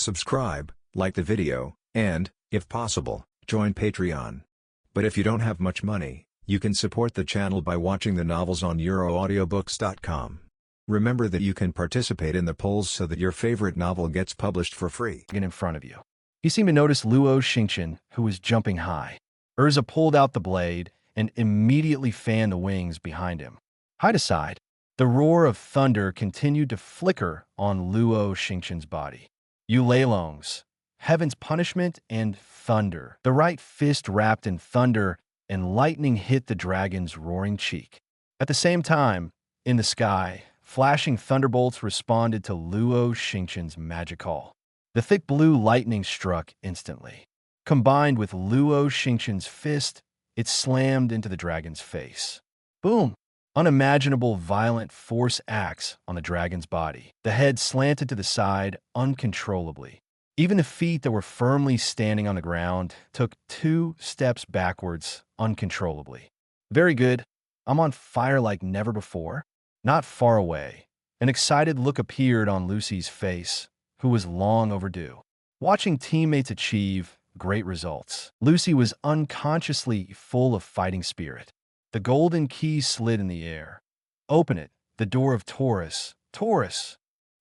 subscribe, like the video, and, if possible, join Patreon. But if you don't have much money, you can support the channel by watching the novels on euroaudiobooks.com. Remember that you can participate in the polls so that your favorite novel gets published for free. In front of you. He seemed to notice Luo Xingchen, who was jumping high. Urza pulled out the blade and immediately fanned the wings behind him. Hide aside. The roar of thunder continued to flicker on Luo Xingchen's body. Ulelongs, heaven's punishment and thunder. The right fist wrapped in thunder, and lightning hit the dragon's roaring cheek. At the same time, in the sky, flashing thunderbolts responded to Luo Xingchen's magic call. The thick blue lightning struck instantly. Combined with Luo Xingchen's fist, it slammed into the dragon's face. Boom! Unimaginable violent force acts on the dragon's body. The head slanted to the side uncontrollably. Even the feet that were firmly standing on the ground took 2 steps backwards uncontrollably. Very good. I'm on fire like never before. Not far away, an excited look appeared on Lucy's face, who was long overdue. Watching teammates achieve great results, Lucy was unconsciously full of fighting spirit. The golden key slid in the air. Open it, the door of Taurus,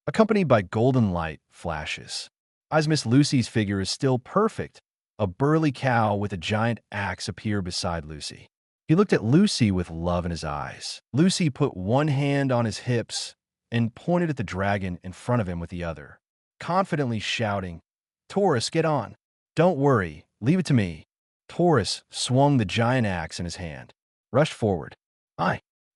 accompanied by golden light flashes. As Miss Lucy's figure is still perfect, a burly cow with a giant axe appeared beside Lucy. He looked at Lucy with love in his eyes. Lucy put one hand on his hips and pointed at the dragon in front of him with the other, confidently shouting, "Taurus, get on. Don't worry, leave it to me." Taurus swung the giant axe in his hand, rushed forward.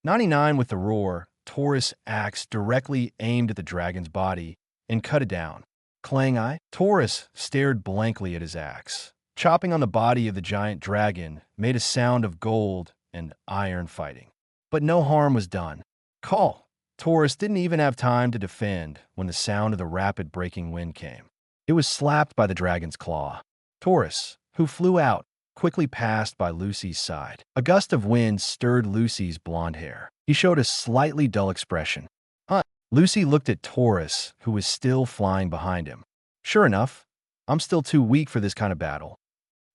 99 with the roar, Taurus' axe directly aimed at the dragon's body and cut it down. Clang. Taurus stared blankly at his axe. Chopping on the body of the giant dragon made a sound of gold and iron fighting. But no harm was done. Call! Taurus didn't even have time to defend when the sound of the rapid breaking wind came. It was slapped by the dragon's claw. Taurus, who flew out, quickly passed by Lucy's side. A gust of wind stirred Lucy's blonde hair. He showed a slightly dull expression. Lucy looked at Taurus, who was still flying behind him. Sure enough, I'm still too weak for this kind of battle.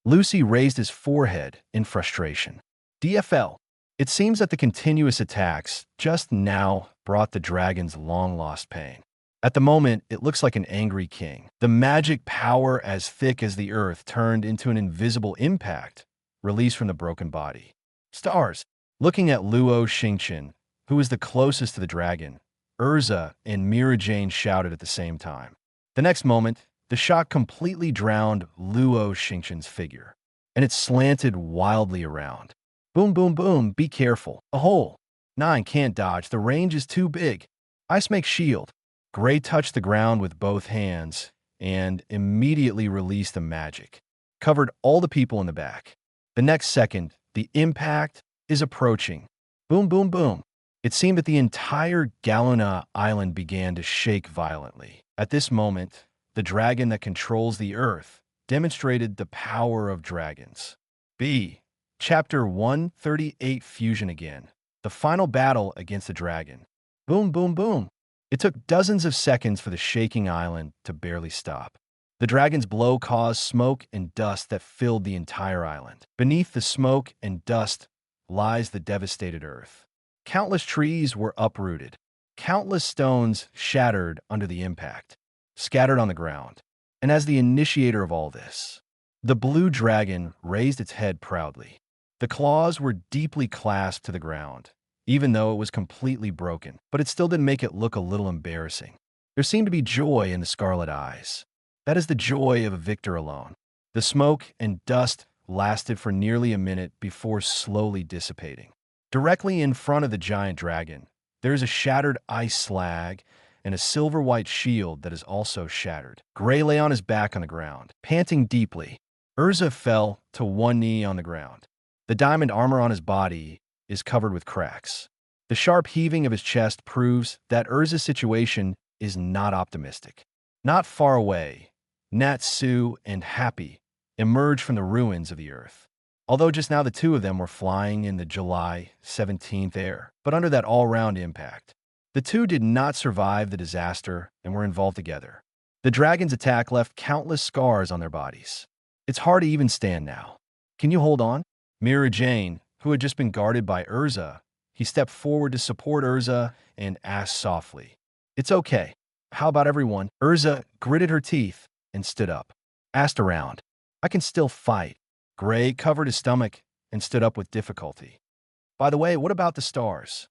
Lucy raised his forehead in frustration. DFL. It seems that the continuous attacks just now brought the dragon's long-lost pain. At the moment, it looks like an angry king. The magic power as thick as the earth turned into an invisible impact, released from the broken body. Stars. Looking at Luo Xingchen, who was the closest to the dragon, Urza and Mira Jane shouted at the same time. The next moment, the shot completely drowned Luo Xingchen's figure, and it slanted wildly around. Boom, boom, boom, be careful. A hole. 9 can't dodge, the range is too big. Ice makes shield. Gray touched the ground with both hands and immediately released the magic. Covered all the people in the back. The next second, the impact is approaching. Boom, boom, boom. It seemed that the entire Galuna island began to shake violently. At this moment, the dragon that controls the earth demonstrated the power of dragons. B. Chapter 138 Fusion again. The final battle against the dragon. Boom, boom, boom. It took dozens of seconds for the shaking island to barely stop. The dragon's blow caused smoke and dust that filled the entire island. Beneath the smoke and dust lies the devastated earth. Countless trees were uprooted. Countless stones shattered under the impact, scattered on the ground. And as the initiator of all this, the blue dragon raised its head proudly. The claws were deeply clasped to the ground, even though it was completely broken, but it still didn't make it look a little embarrassing. There seemed to be joy in the scarlet eyes. That is the joy of a victor alone. The smoke and dust lasted for nearly a minute before slowly dissipating. Directly in front of the giant dragon, there is a shattered ice slag and a silver-white shield that is also shattered. Gray lay on his back on the ground, panting deeply. Urza fell to one knee on the ground. The diamond armor on his body is covered with cracks. The sharp heaving of his chest proves that Urza's situation is not optimistic. Not far away, Natsu and Happy emerged from the ruins of the earth. Although just now the two of them were flying in the July 17th air, but under that all-round impact. The two did not survive the disaster and were involved together. The dragon's attack left countless scars on their bodies. It's hard to even stand now. Can you hold on? Mira Jane, who had just been guarded by Urza, he stepped forward to support Urza and asked softly, "It's okay. How about everyone?" Urza gritted her teeth and stood up. Asked around. "I can still fight." Gray covered his stomach and stood up with difficulty. "By the way, what about the stars?"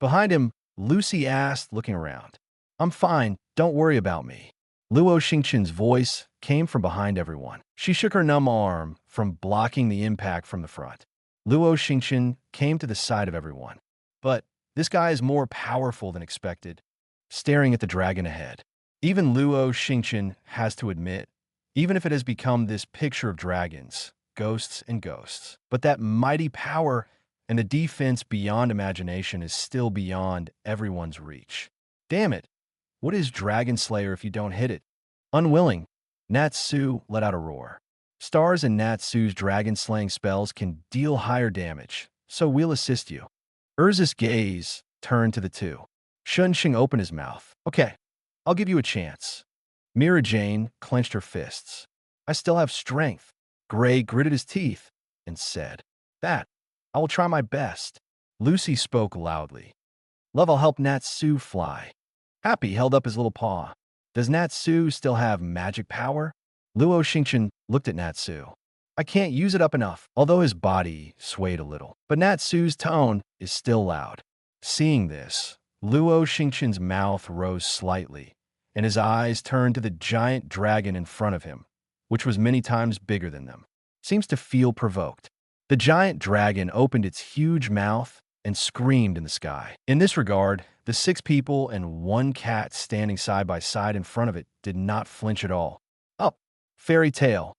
Behind him, Lucy asked, looking around. "I'm fine. Don't worry about me." Luo Xingchen's voice came from behind everyone. She shook her numb arm from blocking the impact from the front. Luo Xingchen came to the side of everyone. "But this guy is more powerful than expected," staring at the dragon ahead. Even Luo Xingchen has to admit, even if it has become this picture of dragons, ghosts and ghosts, but that mighty power and a defense beyond imagination is still beyond everyone's reach. Damn it! What is Dragon Slayer if you don't hit it? Unwilling, Natsu let out a roar. Stars and Natsu's dragon-slaying spells can deal higher damage, so we'll assist you. Urza's gaze turned to the two. Shunxing opened his mouth. "Okay, I'll give you a chance." Mira Jane clenched her fists. "I still have strength." Gray gritted his teeth and said, "That, I will try my best." Lucy spoke loudly. "Love, I'll help Natsu fly." Happy held up his little paw. "Does Natsu still have magic power?" Luo Xingchen looked at Natsu. "I can't use it up enough," although his body swayed a little. But Natsu's tone is still loud. Seeing this, Luo Xingchen's mouth rose slightly, and his eyes turned to the giant dragon in front of him, which was many times bigger than them. Seems to feel provoked. The giant dragon opened its huge mouth and screamed in the sky. In this regard, the 6 people and 1 cat standing side by side in front of it did not flinch at all. Up! Fairy tale.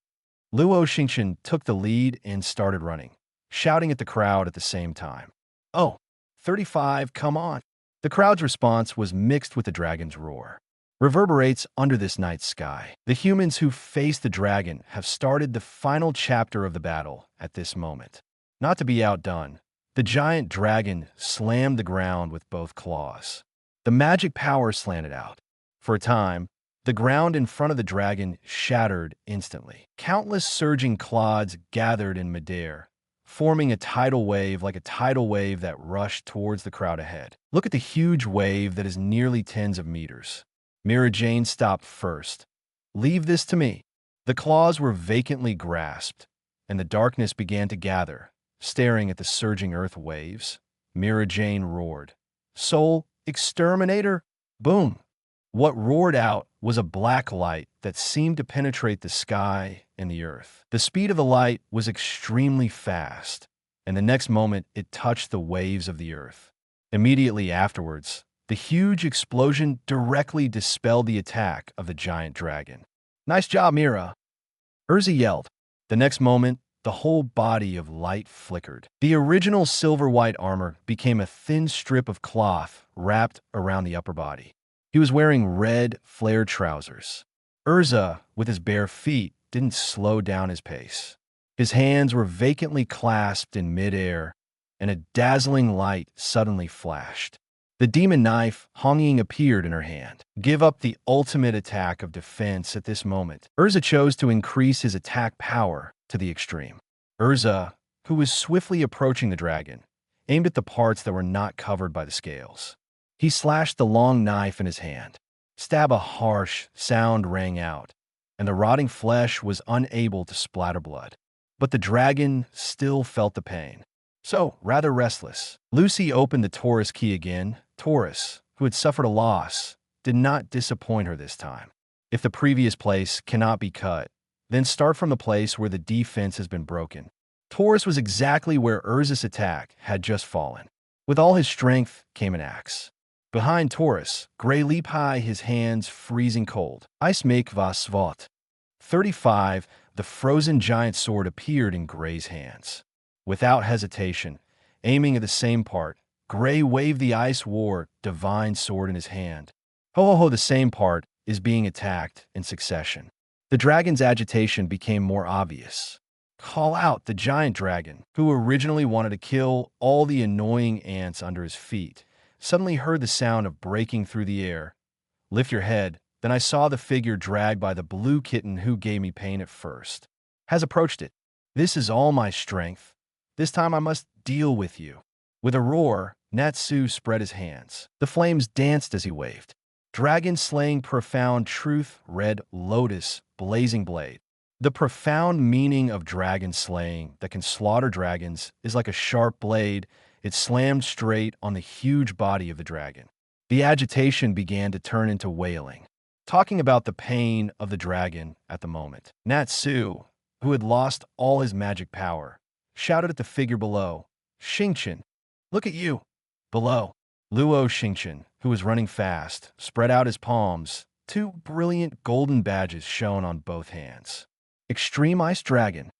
Luo Xingchen took the lead and started running, shouting at the crowd at the same time. "Oh, 35, come on." The crowd's response was mixed with the dragon's roar. Reverberates under this night sky. The humans who face the dragon have started the final chapter of the battle at this moment. Not to be outdone, the giant dragon slammed the ground with both claws. The magic power slanted out. For a time, the ground in front of the dragon shattered instantly. Countless surging clods gathered in midair, forming a tidal wave like a tidal wave that rushed towards the crowd ahead. Look at the huge wave that is nearly tens of meters. Mira Jane stopped first. "Leave this to me." The claws were vacantly grasped, and the darkness began to gather, staring at the surging earth waves. Mira Jane roared, "Soul Exterminator!" Boom! What roared out was a black light that seemed to penetrate the sky and the earth. The speed of the light was extremely fast, and the next moment it touched the waves of the earth. Immediately afterwards, the huge explosion directly dispelled the attack of the giant dragon. "Nice job, Mira!" Urza yelled. The next moment, the whole body of light flickered. The original silver-white armor became a thin strip of cloth wrapped around the upper body. He was wearing red, flared trousers. Urza, with his bare feet, didn't slow down his pace. His hands were vacantly clasped in midair, and a dazzling light suddenly flashed. The demon knife, Hongying, appeared in her hand. Give up the ultimate attack of defense at this moment. Urza chose to increase his attack power to the extreme. Urza, who was swiftly approaching the dragon, aimed at the parts that were not covered by the scales. He slashed the long knife in his hand. Stab! A harsh sound rang out, and the rotting flesh was unable to splatter blood. But the dragon still felt the pain. So, rather restless, Lucy opened the Taurus key again. Taurus, who had suffered a loss, did not disappoint her this time. If the previous place cannot be cut, then start from the place where the defense has been broken. Taurus was exactly where Urza's attack had just fallen. With all his strength came an axe. Behind Taurus, Gray leap high, his hands freezing cold. Ice make was svot. 35, the frozen giant sword appeared in Gray's hands. Without hesitation, aiming at the same part, Gray waved the Ice War divine sword in his hand. Ho, the same part is being attacked in succession. The dragon's agitation became more obvious. Call out the giant dragon, who originally wanted to kill all the annoying ants under his feet, suddenly heard the sound of breaking through the air. Lift your head, Then I saw the figure dragged by the blue kitten who gave me pain at first. Has approached it. This is all my strength. This time I must deal with you. With a roar, Natsu spread his hands. The flames danced as he waved. Dragon slaying profound truth, red lotus, blazing blade. The profound meaning of dragon slaying that can slaughter dragons is like a sharp blade. It slammed straight on the huge body of the dragon. The agitation began to turn into wailing, talking about the pain of the dragon at the moment. Natsu, who had lost all his magic power, shouted at the figure below, "Xingchen, look at you!" Below, Luo Xingchen, who was running fast, spread out his palms. Two brilliant golden badges shone on both hands. Extreme Ice Dragon.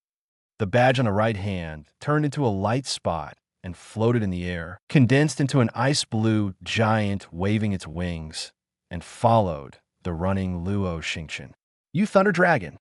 The badge on the right hand turned into a light spot and floated in the air, condensed into an ice blue giant waving its wings, and followed the running Luo Xingchen. You Thunder Dragon.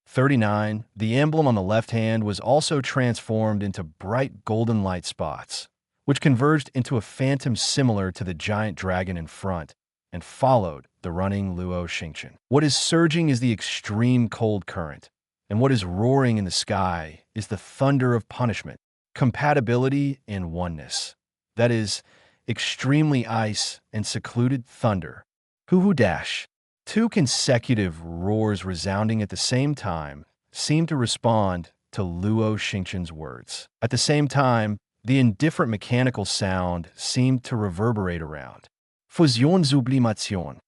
39. The emblem on the left hand was also transformed into bright golden light spots, which converged into a phantom similar to the giant dragon in front, and followed the running Luo Xingchen. What is surging is the extreme cold current, and what is roaring in the sky is the thunder of punishment, compatibility and oneness. That is, extremely ice and secluded thunder. Hoo-hoo dash. Two consecutive roars resounding at the same time seemed to respond to Luo Xingchen's words. At the same time, the indifferent mechanical sound seemed to reverberate around. Fusion sublimation.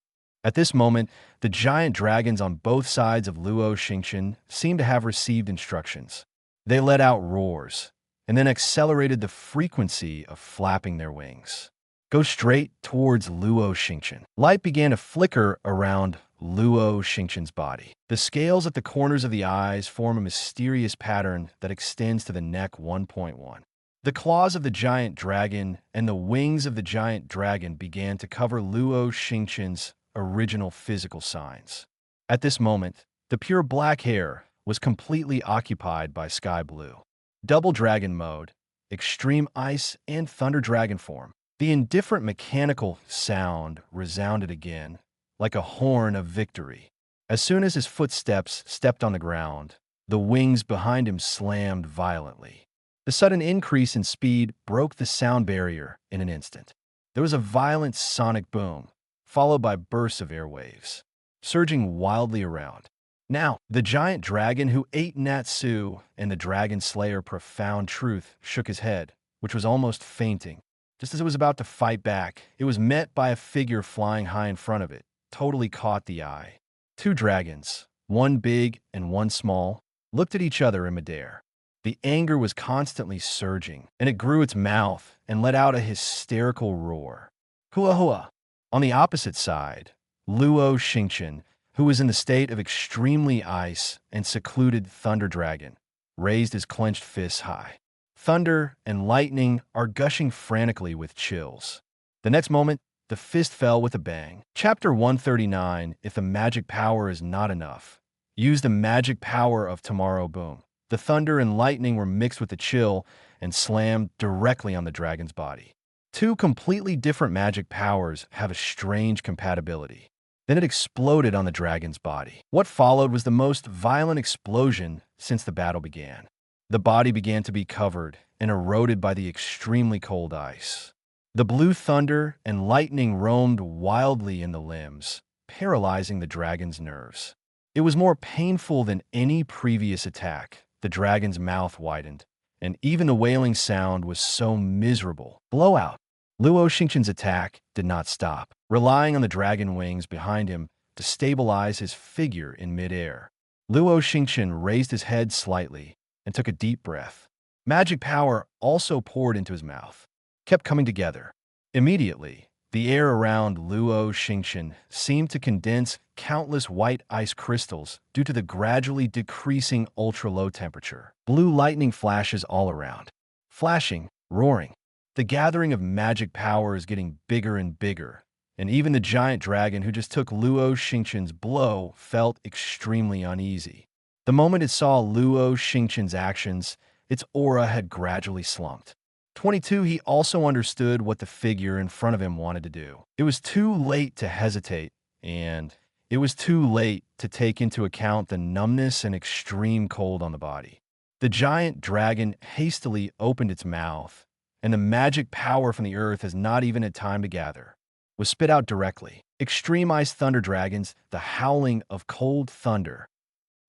At this moment, the giant dragons on both sides of Luo Xingchen seemed to have received instructions. They let out roars, and then accelerated the frequency of flapping their wings. Go straight towards Luo Xingchen. Light began to flicker around Luo Xingchen's body. The scales at the corners of the eyes form a mysterious pattern that extends to the neck 1.1. The claws of the giant dragon and the wings of the giant dragon began to cover Luo Xingchen's original physical signs. At this moment, the pure black hair was completely occupied by sky blue. Double dragon mode, extreme ice and thunder dragon form. The indifferent mechanical sound resounded again, like a horn of victory. As soon as his footsteps stepped on the ground, the wings behind him slammed violently. The sudden increase in speed broke the sound barrier in an instant. There was a violent sonic boom, followed by bursts of airwaves, surging wildly around. Now, the giant dragon who ate Natsu and the dragon slayer Profound Truth shook his head, which was almost fainting. Just as it was about to fight back, it was met by a figure flying high in front of it, totally caught the eye. Two dragons, one big and one small, looked at each other in midair. The anger was constantly surging, and it grew its mouth and let out a hysterical roar. Hua hua! On the opposite side, Luo Xingchen, who was in the state of extremely ice and secluded thunder dragon, raised his clenched fists high. Thunder and lightning are gushing frantically with chills. The next moment, the fist fell with a bang. Chapter 139, If the Magic Power is Not Enough. Use the magic power of tomorrow boom. The thunder and lightning were mixed with the chill and slammed directly on the dragon's body. Two completely different magic powers have a strange compatibility. Then it exploded on the dragon's body. What followed was the most violent explosion since the battle began. The body began to be covered and eroded by the extremely cold ice. The blue thunder and lightning roamed wildly in the limbs, paralyzing the dragon's nerves. It was more painful than any previous attack. The dragon's mouth widened, and even the wailing sound was so miserable. Blowout. Luo Xingchen's attack did not stop, relying on the dragon wings behind him to stabilize his figure in midair. Luo Xingchen raised his head slightly and took a deep breath. Magic power also poured into his mouth, kept coming together. Immediately, the air around Luo Xingchen seemed to condense countless white ice crystals due to the gradually decreasing ultra-low temperature. Blue lightning flashes all around, flashing, roaring. The gathering of magic power is getting bigger and bigger, and even the giant dragon who just took Luo Xingchen's blow felt extremely uneasy. The moment it saw Luo Xingchen's actions, its aura had gradually slumped. 22. He also understood what the figure in front of him wanted to do. It was too late to hesitate, and it was too late to take into account the numbness and extreme cold on the body. The giant dragon hastily opened its mouth, and the magic power from the earth has not even had time to gather, was spit out directly. Extreme ice thunder dragons, the howling of cold thunder.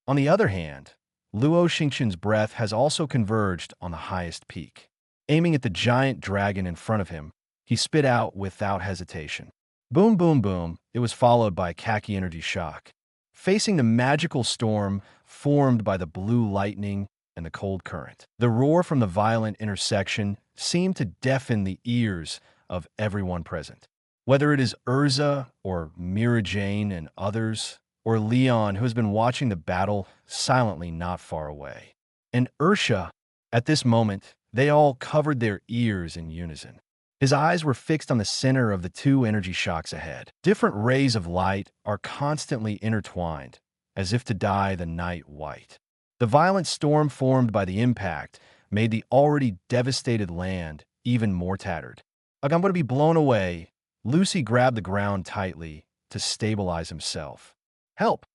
On the other hand, Luo Xingchen's breath has also converged on the highest peak. Aiming at the giant dragon in front of him, he spit out without hesitation. Boom, boom, boom. It was followed by a khaki energy shock. Facing the magical storm formed by the blue lightning and the cold current, the roar from the violent intersection seemed to deafen the ears of everyone present. Whether it is Urza or Mira Jane and others, or Leon, who has been watching the battle silently not far away. And Ursha, at this moment, they all covered their ears in unison. His eyes were fixed on the center of the two energy shocks ahead. Different rays of light are constantly intertwined, as if to dye the night white. The violent storm formed by the impact made the already devastated land even more tattered. Like, I'm going to be blown away. Lucy grabbed the ground tightly to stabilize himself. Help!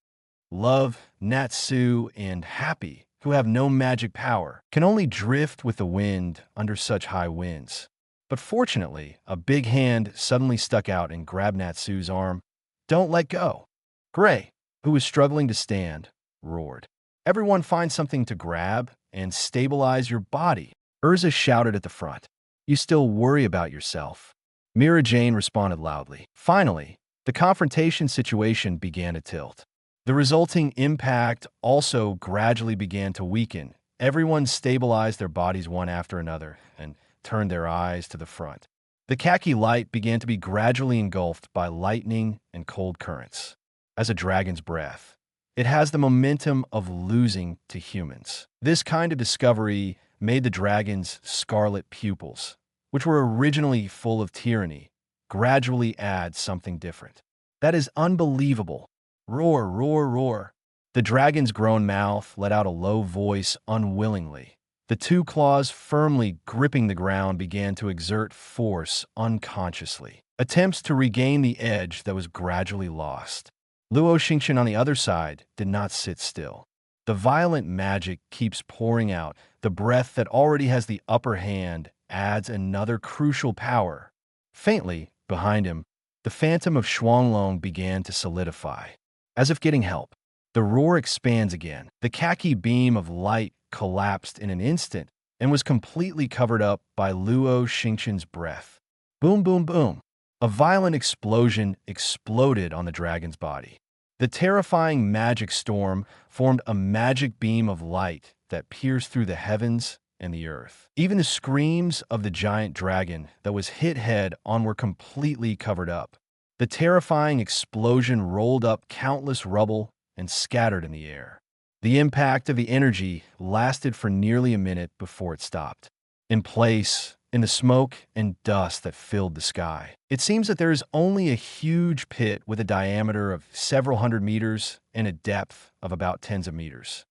Love, Natsu, and Happy, who have no magic power, can only drift with the wind under such high winds. But fortunately, a big hand suddenly stuck out and grabbed Natsu's arm. Don't let go. Gray, who was struggling to stand, roared. Everyone find something to grab and stabilize your body. Urza shouted at the front. You still worry about yourself. Mira Jane responded loudly. Finally, the confrontation situation began to tilt. The resulting impact also gradually began to weaken. Everyone stabilized their bodies one after another and turned their eyes to the front. The khaki light began to be gradually engulfed by lightning and cold currents. As a dragon's breath, it has the momentum of losing to humans. This kind of discovery made the dragon's scarlet pupils, which were originally full of tyranny, gradually add something different. That is unbelievable. Roar, roar, roar. The dragon's grown mouth let out a low voice unwillingly. The two claws firmly gripping the ground began to exert force unconsciously. Attempts to regain the edge that was gradually lost. Luo Xingchen on the other side did not sit still. The violent magic keeps pouring out. The breath that already has the upper hand adds another crucial power. Faintly, behind him, the phantom of Shuanglong began to solidify. As if getting help, the roar expands again. The khaki beam of light collapsed in an instant and was completely covered up by Luo Xingchen's breath. Boom, boom, boom. A violent explosion exploded on the dragon's body. The terrifying magic storm formed a magic beam of light that pierced through the heavens and the earth. Even the screams of the giant dragon that was hit head on were completely covered up. The terrifying explosion rolled up countless rubble and scattered in the air. The impact of the energy lasted for nearly a minute before it stopped. In place, in the smoke and dust that filled the sky, it seems that there is only a huge pit with a diameter of several hundred meters and a depth of about tens of meters.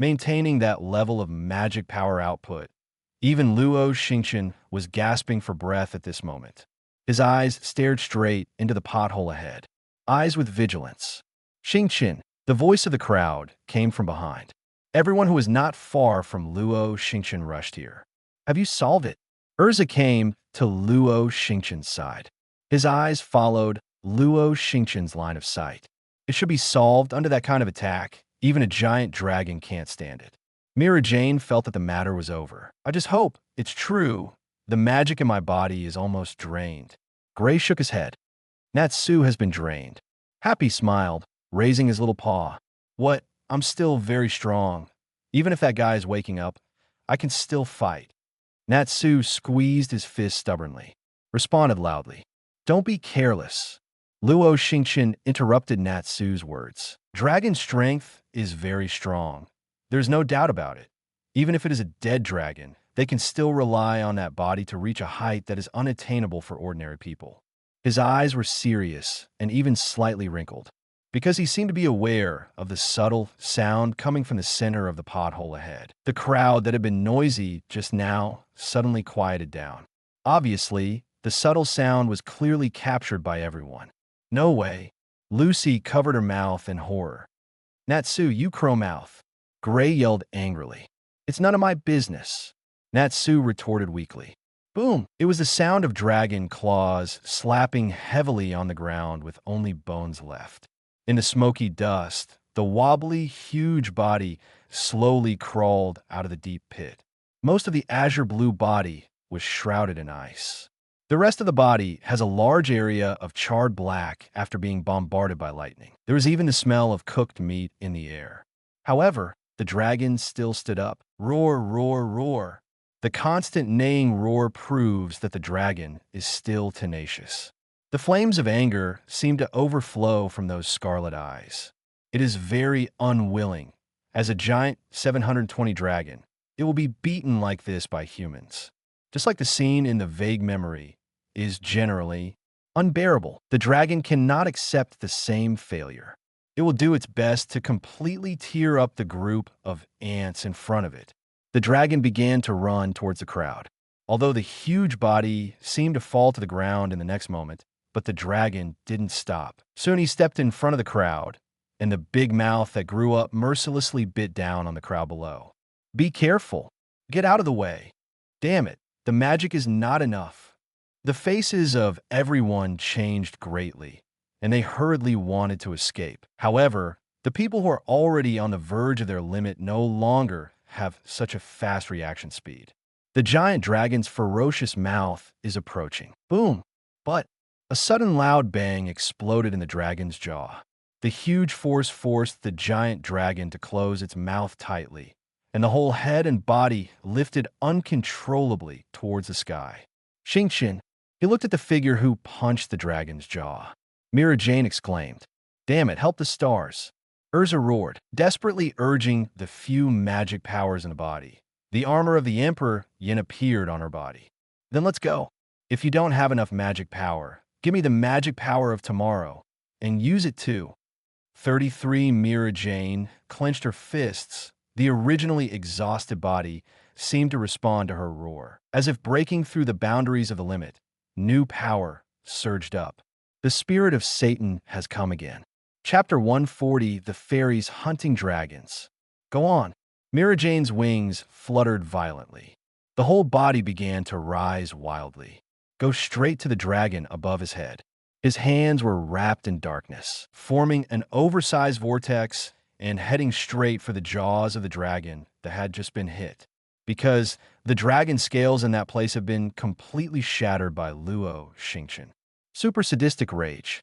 Maintaining that level of magic power output, even Luo Xingchen was gasping for breath at this moment. His eyes stared straight into the pothole ahead, eyes with vigilance. Xingchen, the voice of the crowd, came from behind. Everyone who was not far from Luo Xingchen rushed here. Have you solved it? Urza came to Luo Xingchen's side. His eyes followed Luo Xingchen's line of sight. It should be solved under that kind of attack. Even a giant dragon can't stand it. Mira Jane felt that the matter was over. I just hope it's true. The magic in my body is almost drained. Gray shook his head. Natsu has been drained. Happy smiled, raising his little paw. What? I'm still very strong. Even if that guy is waking up, I can still fight. Natsu squeezed his fist stubbornly, responded loudly. Don't be careless. Luo Xingchen interrupted Natsu's words. Dragon strength is very strong. There's no doubt about it. Even if it is a dead dragon, they can still rely on that body to reach a height that is unattainable for ordinary people. His eyes were serious and even slightly wrinkled, because he seemed to be aware of the subtle sound coming from the center of the pothole ahead. The crowd that had been noisy just now suddenly quieted down. Obviously, the subtle sound was clearly captured by everyone. No way. Lucy covered her mouth in horror. Natsu, you crow-mouth. Gray yelled angrily. It's none of my business. Natsu retorted weakly. Boom! It was the sound of dragon claws slapping heavily on the ground with only bones left. In the smoky dust, the wobbly, huge body slowly crawled out of the deep pit. Most of the azure blue body was shrouded in ice. The rest of the body has a large area of charred black after being bombarded by lightning. There was even the smell of cooked meat in the air. However, the dragon still stood up. Roar, roar, roar. The constant neighing roar proves that the dragon is still tenacious. The flames of anger seem to overflow from those scarlet eyes. It is very unwilling. As a giant 720 dragon, it will be beaten like this by humans. Just like the scene in the vague memory is generally unbearable. The dragon cannot accept the same failure. It will do its best to completely tear up the group of ants in front of it. The dragon began to run towards the crowd. Although the huge body seemed to fall to the ground in the next moment, but the dragon didn't stop. Soon he stepped in front of the crowd, and the big mouth that grew up mercilessly bit down on the crowd below. Be careful. Get out of the way. Damn it, the magic is not enough. The faces of everyone changed greatly, and they hurriedly wanted to escape. However, the people who are already on the verge of their limit no longer have such a fast reaction speed. The giant dragon's ferocious mouth is approaching. Boom! But a sudden loud bang exploded in the dragon's jaw. The huge force forced the giant dragon to close its mouth tightly, and the whole head and body lifted uncontrollably towards the sky. Xingchen, he looked at the figure who punched the dragon's jaw. Mira Jane exclaimed, Damn it, help the stars. Urza roared, desperately urging the few magic powers in the body. The armor of the Emperor Yin appeared on her body. Then let's go. If you don't have enough magic power, give me the magic power of tomorrow, and use it too. 33 Mira Jane clenched her fists. The originally exhausted body seemed to respond to her roar. As if breaking through the boundaries of the limit, new power surged up. The spirit of Satan has come again. Chapter 140, The Fairies Hunting Dragons. Go on. Mira Jane's wings fluttered violently. The whole body began to rise wildly. Go straight to the dragon above his head. His hands were wrapped in darkness, forming an oversized vortex and heading straight for the jaws of the dragon that had just been hit. Because the dragon scales in that place have been completely shattered by Luo Xingchen. Super sadistic rage.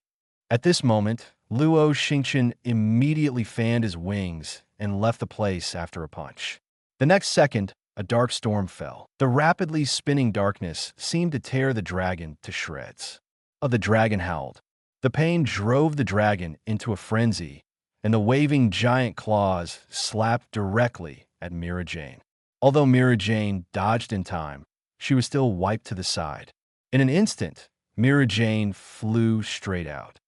At this moment, Luo Xingchen immediately fanned his wings and left the place after a punch. The next second, a dark storm fell. The rapidly spinning darkness seemed to tear the dragon to shreds. The dragon howled. The pain drove the dragon into a frenzy, and the waving giant claws slapped directly at Mira Jane. Although Mira Jane dodged in time, she was still wiped to the side. In an instant, Mira Jane flew straight out.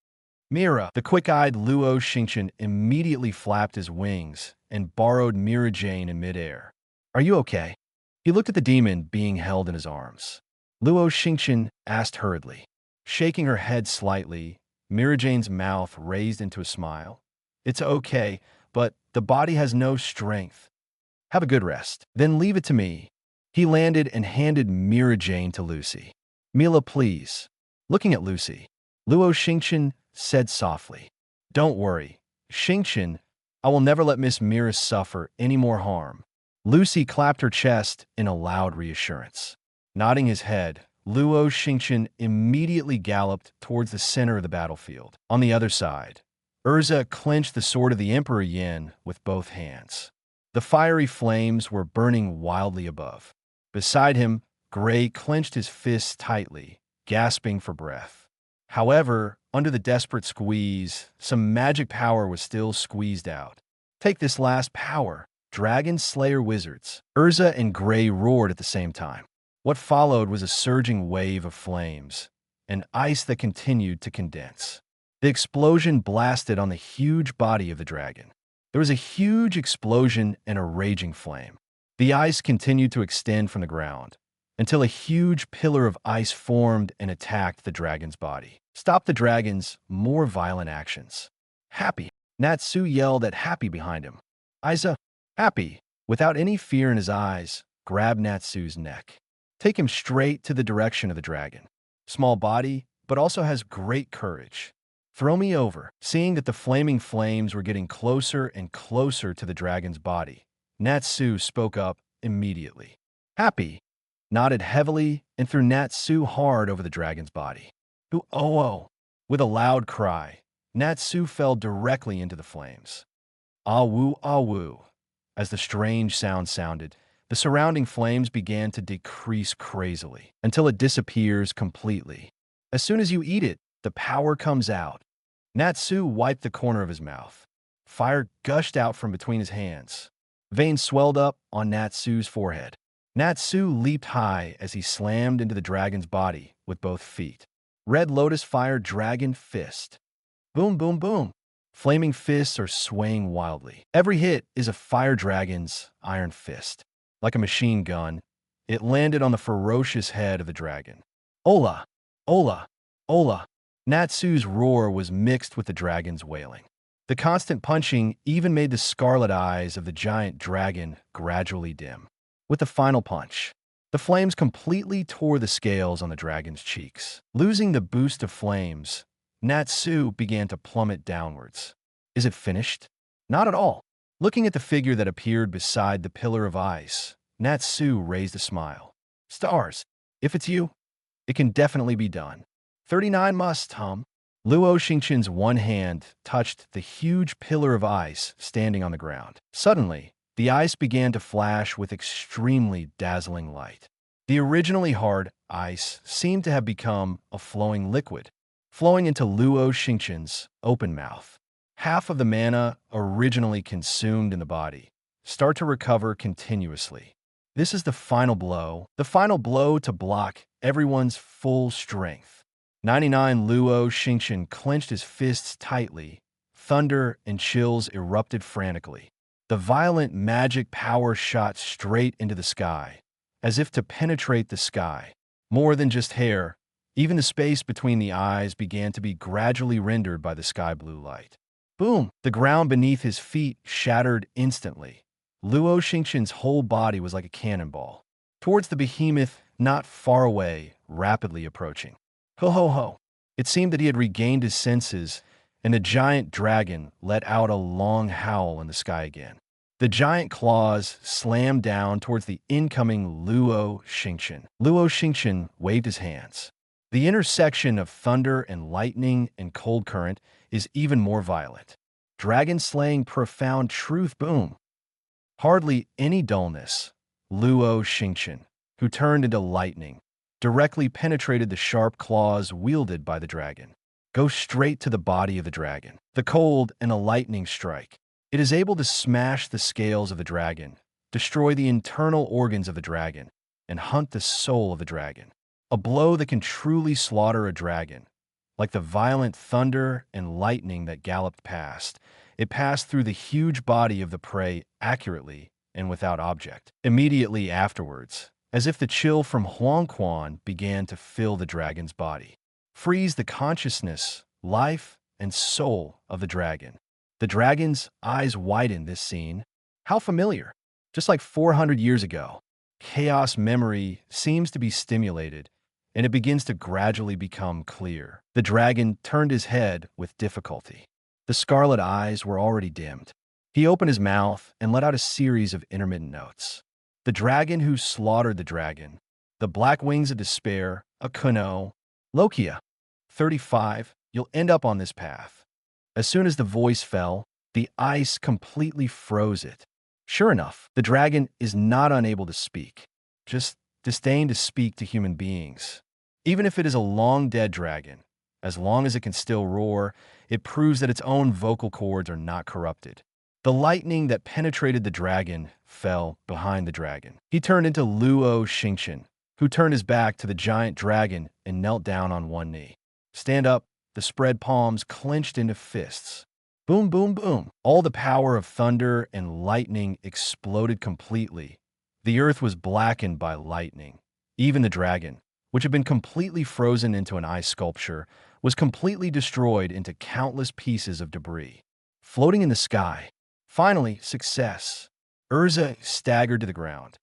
Mira, the quick-eyed Luo Xingchen immediately flapped his wings and borrowed Mira Jane in midair. Are you okay? He looked at the demon being held in his arms. Luo Xingchen asked hurriedly. Shaking her head slightly, Mira Jane's mouth raised into a smile. It's okay, but the body has no strength. Have a good rest. Then leave it to me. He landed and handed Mira Jane to Lucy. Mila, please. Looking at Lucy, Luo Xingchen said softly, Don't worry, Xingchen, I will never let Miss Mira suffer any more harm. Lucy clapped her chest in a loud reassurance. Nodding his head, Luo Xingchen immediately galloped towards the center of the battlefield. On the other side, Urza clenched the sword of the Emperor Yin with both hands. The fiery flames were burning wildly above. Beside him, Gray clenched his fists tightly, gasping for breath. However, under the desperate squeeze, some magic power was still squeezed out. Take this last power, Dragon Slayer Wizards. Urza and Gray roared at the same time. What followed was a surging wave of flames, and ice that continued to condense. The explosion blasted on the huge body of the dragon. There was a huge explosion and a raging flame. The ice continued to extend from the ground, until a huge pillar of ice formed and attacked the dragon's body. Stop the dragon's more violent actions. Happy. Natsu yelled at Happy behind him. Aiza, Happy, without any fear in his eyes, grabbed Natsu's neck. Take him straight to the direction of the dragon. Small body, but also has great courage. Throw me over. Seeing that the flaming flames were getting closer and closer to the dragon's body, Natsu spoke up immediately. Happy nodded heavily and threw Natsu hard over the dragon's body. Oh! With a loud cry, Natsu fell directly into the flames. Ah woo. As the strange sound sounded, the surrounding flames began to decrease crazily until it disappears completely. As soon as you eat it, the power comes out. Natsu wiped the corner of his mouth. Fire gushed out from between his hands. Veins swelled up on Natsu's forehead. Natsu leaped high as he slammed into the dragon's body with both feet. Red Lotus Fire Dragon Fist. Boom, boom, boom. Flaming fists are swaying wildly. Every hit is a fire dragon's iron fist. Like a machine gun, it landed on the ferocious head of the dragon. Ola! Ola! Ola! Natsu's roar was mixed with the dragon's wailing. The constant punching even made the scarlet eyes of the giant dragon gradually dim. With the final punch, the flames completely tore the scales on the dragon's cheeks. Losing the boost of flames, Natsu began to plummet downwards. Is it finished? Not at all. Looking at the figure that appeared beside the pillar of ice, Natsu raised a smile. Stars, if it's you, it can definitely be done. 39 must, Luo Xingchen's one hand touched the huge pillar of ice standing on the ground. Suddenly, the ice began to flash with extremely dazzling light. The originally hard ice seemed to have become a flowing liquid, flowing into Luo Xingchen's open mouth. Half of the mana originally consumed in the body start to recover continuously. This is the final blow to block everyone's full strength. 99 Luo Xingchen clenched his fists tightly. Thunder and chills erupted frantically. The violent magic power shot straight into the sky, as if to penetrate the sky. More than just hair, even the space between the eyes began to be gradually rendered by the sky blue light. Boom! The ground beneath his feet shattered instantly. Luo Xingchen's whole body was like a cannonball. Towards the behemoth, not far away, rapidly approaching. Ho! It seemed that he had regained his senses, and the giant dragon let out a long howl in the sky again. The giant claws slammed down towards the incoming Luo Xingchen. Luo Xingchen waved his hands. The intersection of thunder and lightning and cold current is even more violent. Dragon-slaying profound truth boom. Hardly any dullness. Luo Xingchen, who turned into lightning, directly penetrated the sharp claws wielded by the dragon. Go straight to the body of the dragon. The cold and a lightning strike. It is able to smash the scales of the dragon, destroy the internal organs of the dragon, and hunt the soul of the dragon. A blow that can truly slaughter a dragon. Like the violent thunder and lightning that galloped past, it passed through the huge body of the prey accurately and without object. Immediately afterwards, as if the chill from Huangquan began to fill the dragon's body. Freeze the consciousness, life, and soul of the dragon. The dragon's eyes widened this scene. How familiar. Just like 400 years ago, chaos memory seems to be stimulated, and it begins to gradually become clear. The dragon turned his head with difficulty. The scarlet eyes were already dimmed. He opened his mouth and let out a series of intermittent notes. The dragon who slaughtered the dragon. The black wings of despair. Akuno. Lokia. 35. You'll end up on this path. As soon as the voice fell, the ice completely froze it. Sure enough, the dragon is not unable to speak. Just disdain to speak to human beings. Even if it is a long-dead dragon, as long as it can still roar, it proves that its own vocal cords are not corrupted. The lightning that penetrated the dragon fell behind the dragon. He turned into Luo Xingchen, who turned his back to the giant dragon and knelt down on one knee. Stand up, the spread palms clenched into fists. Boom, boom, boom. All the power of thunder and lightning exploded completely. The earth was blackened by lightning. Even the dragon, which had been completely frozen into an ice sculpture, was completely destroyed into countless pieces of debris, floating in the sky. Finally, success. Urza staggered to the ground.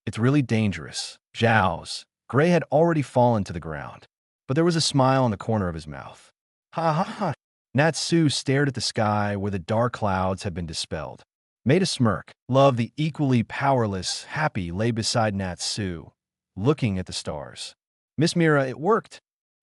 It's really dangerous. Zhao's Gray had already fallen to the ground, but there was a smile on the corner of his mouth. Ha ha ha. Natsu stared at the sky where the dark clouds had been dispelled. Made a smirk. Love, the equally powerless, happy, lay beside Natsu, looking at the stars. Miss Mira, it worked.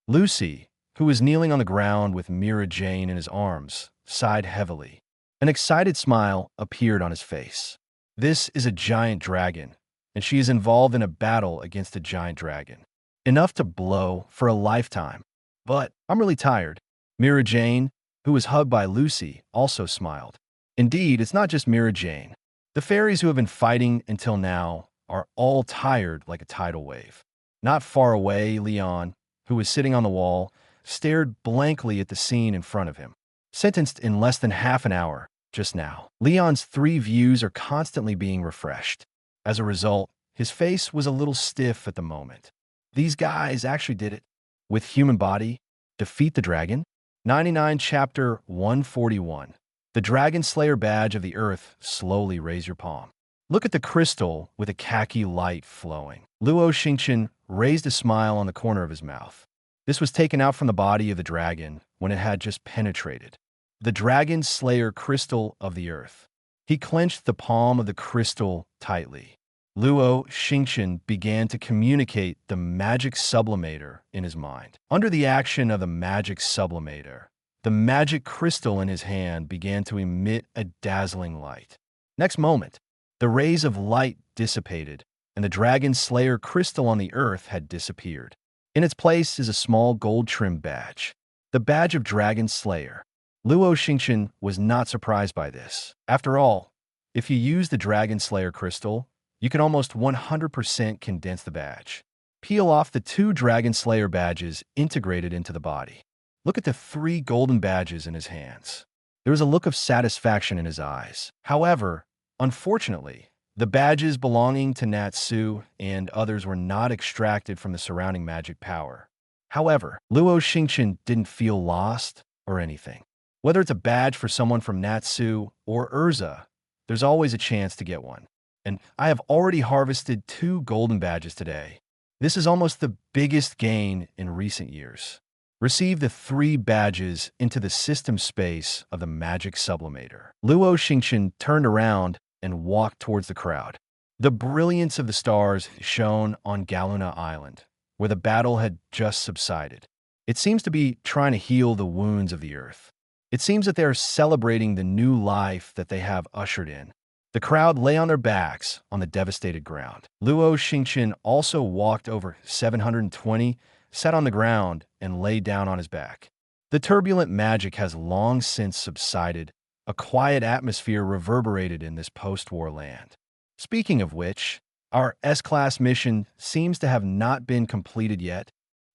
Lucy, who was kneeling on the ground with Mira Jane in his arms, sighed heavily. An excited smile appeared on his face. This is a giant dragon, and she is involved in a battle against a giant dragon. Enough to blow for a lifetime. But I'm really tired. Mira Jane, who was hugged by Lucy, also smiled. Indeed, it's not just Mira Jane. The fairies who have been fighting until now are all tired like a tidal wave. Not far away, Leon, who was sitting on the wall, stared blankly at the scene in front of him. Sentenced in less than half an hour, just now. Leon's 3 views are constantly being refreshed. As a result, his face was a little stiff at the moment. These guys actually did it. With human body, defeat the dragon? 99 Chapter 141. The Dragon Slayer badge of the earth. Slowly raise your palm. Look at the crystal with a khaki light flowing. Luo Xingchen raised a smile on the corner of his mouth. This was taken out from the body of the dragon when it had just penetrated. The Dragon Slayer crystal of the earth. He clenched the palm of the crystal tightly. Luo Xingchen began to communicate the magic sublimator in his mind. Under the action of the magic sublimator, the magic crystal in his hand began to emit a dazzling light. Next moment, the rays of light dissipated, and the Dragon Slayer crystal on the earth had disappeared. In its place is a small gold-trimmed badge, the badge of Dragon Slayer. Luo Xingchen was not surprised by this. After all, if you use the Dragon Slayer crystal, you can almost 100% condense the badge. Peel off the 2 Dragon Slayer badges integrated into the body. Look at the 3 golden badges in his hands. There was a look of satisfaction in his eyes. However, unfortunately, the badges belonging to Natsu and others were not extracted from the surrounding magic power. However, Luo Xingchen didn't feel lost or anything. Whether it's a badge for someone from Natsu or Urza, there's always a chance to get one. And I have already harvested 2 golden badges today. This is almost the biggest gain in recent years. Receive the 3 badges into the system space of the magic sublimator. Luo Xingchen turned around and walked towards the crowd. The brilliance of the stars shone on Galuna Island, where the battle had just subsided. It seems to be trying to heal the wounds of the earth. It seems that they are celebrating the new life that they have ushered in. The crowd lay on their backs on the devastated ground. Luo Xingchen also walked over 720, sat on the ground, and lay down on his back. The turbulent magic has long since subsided. A quiet atmosphere reverberated in this post-war land. Speaking of which, our S-Class mission seems to have not been completed yet.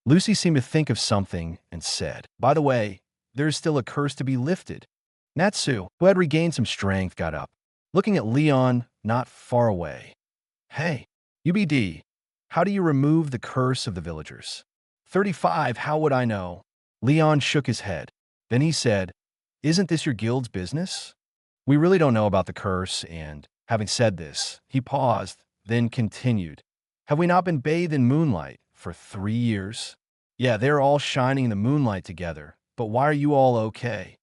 Lucy seemed to think of something and said, "By the way, there is still a curse to be lifted." Natsu, who had regained some strength, got up, looking at Leon not far away. "Hey, UBD, how do you remove the curse of the villagers?" 35, how would I know? Leon shook his head. Then he said, "Isn't this your guild's business? We really don't know about the curse," and, having said this, he paused, then continued. "Have we not been bathed in moonlight for 3 years? Yeah, they're all shining in the moonlight together, but why are you all okay?"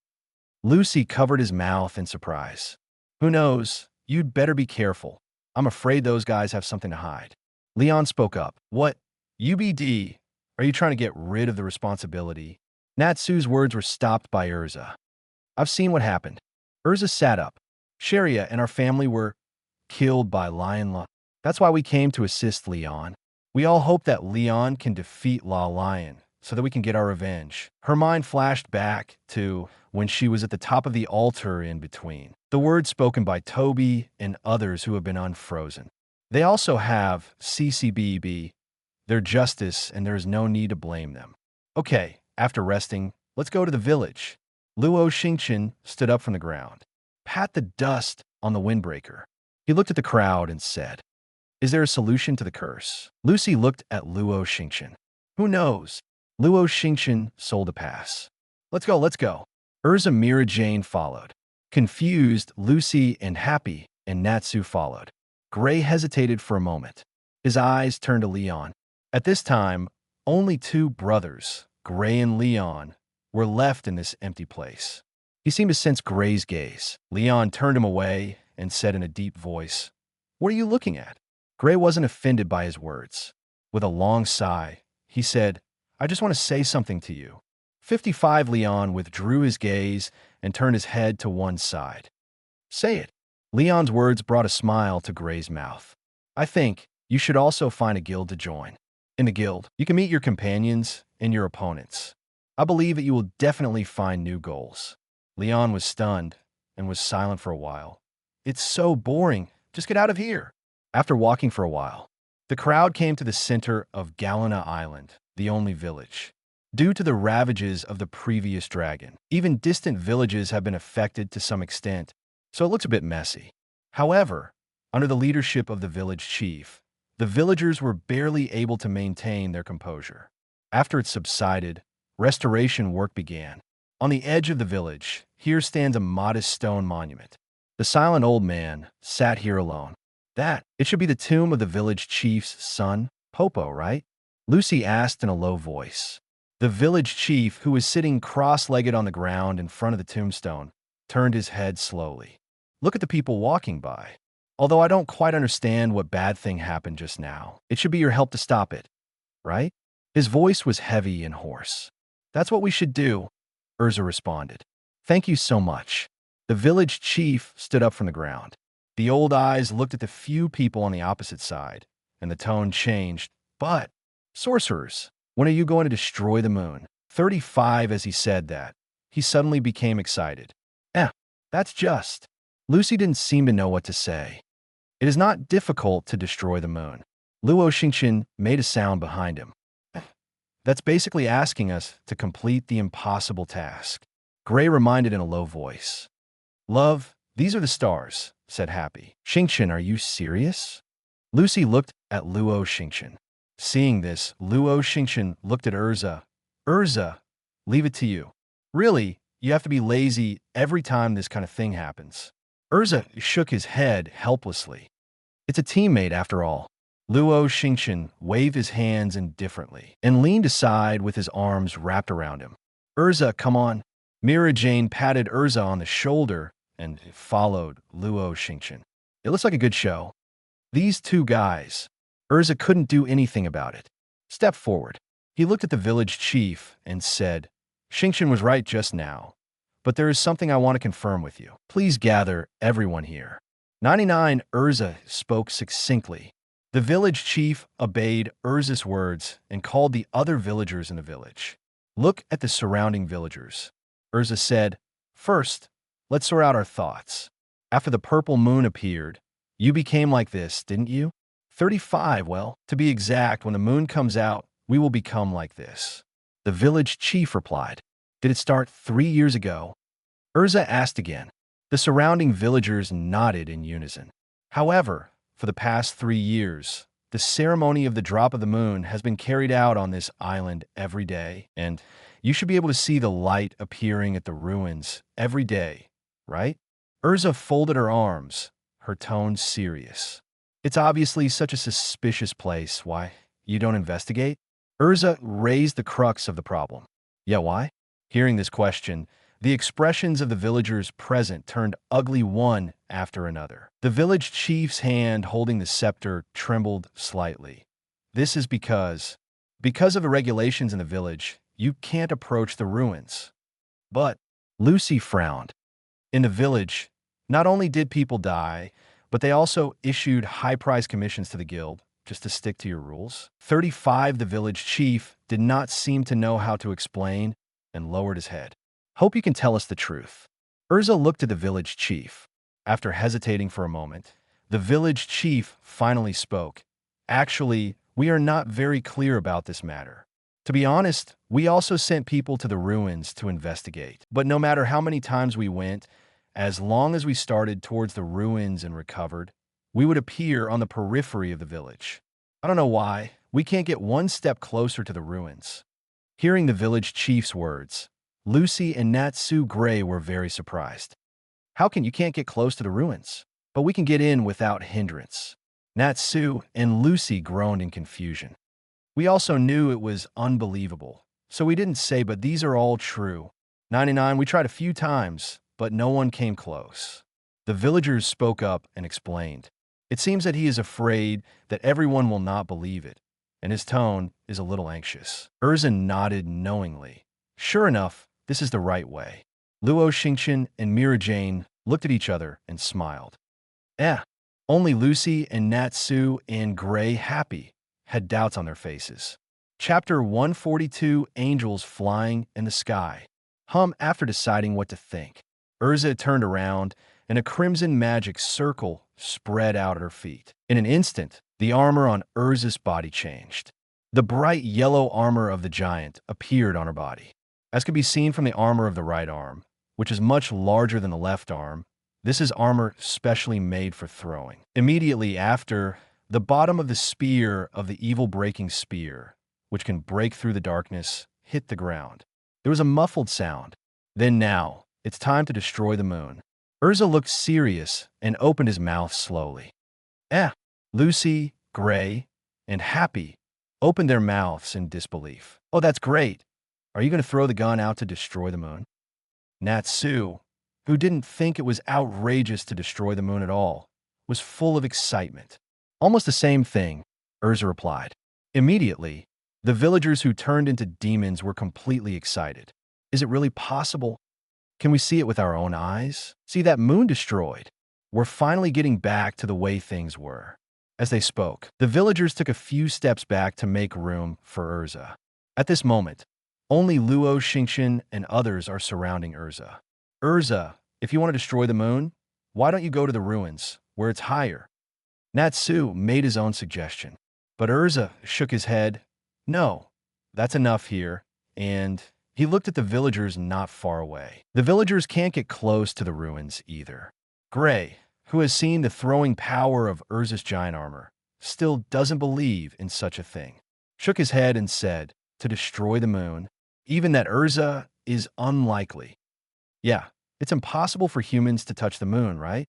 Lucy covered his mouth in surprise. "Who knows? You'd better be careful. I'm afraid those guys have something to hide." Leon spoke up. "What? UBD? Are you trying to get rid of the responsibility?" Natsu's words were stopped by Urza. "I've seen what happened." Urza sat up. "Sharia and our family were killed by Lion La. That's why we came to assist Leon. We all hope that Leon can defeat La Lion so that we can get our revenge." Her mind flashed back to when she was at the top of the altar in between. The words spoken by Toby and others who have been unfrozen. They also have CCBB, their justice, and there is no need to blame them. "Okay, after resting, let's go to the village." Luo Xingchen stood up from the ground. "Pat the dust on the windbreaker." He looked at the crowd and said, "Is there a solution to the curse?" Lucy looked at Luo Xingchen. Who knows? Luo Xingchen sold a pass. Let's go, let's go. Urza Mira Jane followed. Confused, Lucy and Happy and Natsu followed. Gray hesitated for a moment. His eyes turned to Leon. At this time, only two brothers, Gray and Leon, were left in this empty place. He seemed to sense Gray's gaze. Leon turned him away and said in a deep voice, "What are you looking at?" Gray wasn't offended by his words. With a long sigh, he said, "I just want to say something to you." 55 Leon withdrew his gaze and turned his head to one side. "Say it." Leon's words brought a smile to Gray's mouth. "I think you should also find a guild to join. In the guild, you can meet your companions and your opponents. I believe that you will definitely find new goals." Leon was stunned and was silent for a while. "It's so boring. Just get out of here." After walking for a while, the crowd came to the center of Galena Island, the only village. Due to the ravages of the previous dragon, even distant villages have been affected to some extent, so it looks a bit messy. However, under the leadership of the village chief, the villagers were barely able to maintain their composure. After it subsided, restoration work began. On the edge of the village, here stands a modest stone monument. The silent old man sat here alone. It should be the tomb of the village chief's son, Popo, right? Lucy asked in a low voice. The village chief, who was sitting cross-legged on the ground in front of the tombstone, turned his head slowly. "Look at the people walking by. Although I don't quite understand what bad thing happened just now, it should be your help to stop it, right?" His voice was heavy and hoarse. "That's what we should do," Urza responded. "Thank you so much." The village chief stood up from the ground. The old eyes looked at the few people on the opposite side, and the tone changed. "But, sorcerers, when are you going to destroy the moon?" 35 as he said that, he suddenly became excited. That's just." Lucy didn't seem to know what to say. "It is not difficult to destroy the moon." Luo Xingchen made a sound behind him. "That's basically asking us to complete the impossible task." Gray reminded in a low voice. "Love, these are the stars," said Happy. "Xingchen, are you serious?" Lucy looked at Luo Xingchen. Seeing this, Luo Xingchen looked at Urza. "Urza, leave it to you. Really, you have to be lazy every time this kind of thing happens." Urza shook his head helplessly. "It's a teammate after all." Luo Xingchen waved his hands indifferently and leaned aside with his arms wrapped around him. "Urza, come on." Mira Jane patted Urza on the shoulder and followed Luo Xingchen. "It looks like a good show." These two guys. Urza couldn't do anything about it. "Step forward." He looked at the village chief and said, "Xingchen was right just now, but there is something I want to confirm with you. Please gather everyone here." 99 Urza spoke succinctly. The village chief obeyed Urza's words and called the other villagers in the village. "Look at the surrounding villagers." Urza said, "First, let's sort out our thoughts. After the purple moon appeared, you became like this, didn't you?" 35, well, to be exact, when the moon comes out, we will become like this. The village chief replied. "Did it start 3 years ago?" Urza asked again. The surrounding villagers nodded in unison. "However, for the past 3 years, the ceremony of the drop of the moon has been carried out on this island every day, and you should be able to see the light appearing at the ruins every day, right?" Urza folded her arms, her tone serious. "It's obviously such a suspicious place. Why, you don't investigate?" Urza raised the crux of the problem. "Yeah, why?" Hearing this question, the expressions of the villagers present turned ugly one after another. The village chief's hand holding the scepter trembled slightly. "This is because of the regulations in the village, you can't approach the ruins." "But," Lucy frowned. "In the village, not only did people die, but they also issued high-price commissions to the guild, just to stick to your rules." 35 The village chief did not seem to know how to explain and lowered his head. "Hope you can tell us the truth." Urza looked at the village chief. After hesitating for a moment, the village chief finally spoke. "Actually, we are not very clear about this matter. To be honest, we also sent people to the ruins to investigate. But no matter how many times we went, as long as we started towards the ruins and recovered, we would appear on the periphery of the village. I don't know why. We can't get one step closer to the ruins. Hearing the village chief's words, Lucy and Natsu Gray were very surprised. How can you can't get close to the ruins? But we can get in without hindrance. Natsu and Lucy groaned in confusion. We also knew it was unbelievable, so we didn't say, but these are all true. 99, we tried a few times, but no one came close. The villagers spoke up and explained. It seems that he is afraid that everyone will not believe it, and his tone is a little anxious. Urza nodded knowingly. Sure enough, this is the right way. Luo Xingchen and Mira Jane looked at each other and smiled. Only Lucy and Natsu and Gray happy had doubts on their faces. Chapter 142, Angels Flying in the Sky. After deciding what to think, Urza turned around and a crimson magic circle spread out at her feet. In an instant, the armor on Urza's body changed. The bright yellow armor of the giant appeared on her body. As could be seen from the armor of the right arm, which is much larger than the left arm, this is armor specially made for throwing. Immediately after, the bottom of the spear of the evil-breaking spear, which can break through the darkness, hit the ground. There was a muffled sound. Then now, it's time to destroy the moon. Urza looked serious and opened his mouth slowly. Lucy, Gray, and Happy opened their mouths in disbelief. Oh, that's great. Are you going to throw the gun out to destroy the moon? Natsu, who didn't think it was outrageous to destroy the moon at all, was full of excitement. Almost the same thing, Urza replied. Immediately, the villagers who turned into demons were completely excited. Is it really possible? Can we see it with our own eyes? See that moon destroyed? We're finally getting back to the way things were. As they spoke, the villagers took a few steps back to make room for Urza. At this moment, only Luo Xingchen and others are surrounding Urza. Urza, if you want to destroy the moon, why don't you go to the ruins, where it's higher? Natsu made his own suggestion, but Urza shook his head. No, that's enough here, and he looked at the villagers not far away. The villagers can't get close to the ruins either. Gray, who has seen the throwing power of Urza's giant armor, still doesn't believe in such a thing. Shook his head and said, to destroy the moon, even that Urza is unlikely. Yeah, it's impossible for humans to touch the moon, right?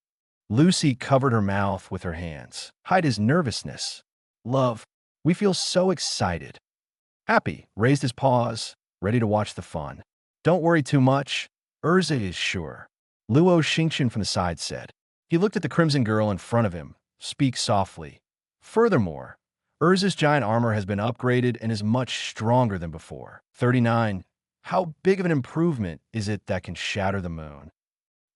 Lucy covered her mouth with her hands. Hide his nervousness. Love, we feel so excited. Happy raised his paws, ready to watch the fun. Don't worry too much. Urza is sure. Luo Xingchen from the side said. He looked at the crimson girl in front of him. Speak softly. Furthermore, Urza's giant armor has been upgraded and is much stronger than before. 39. How big of an improvement is it that can shatter the moon?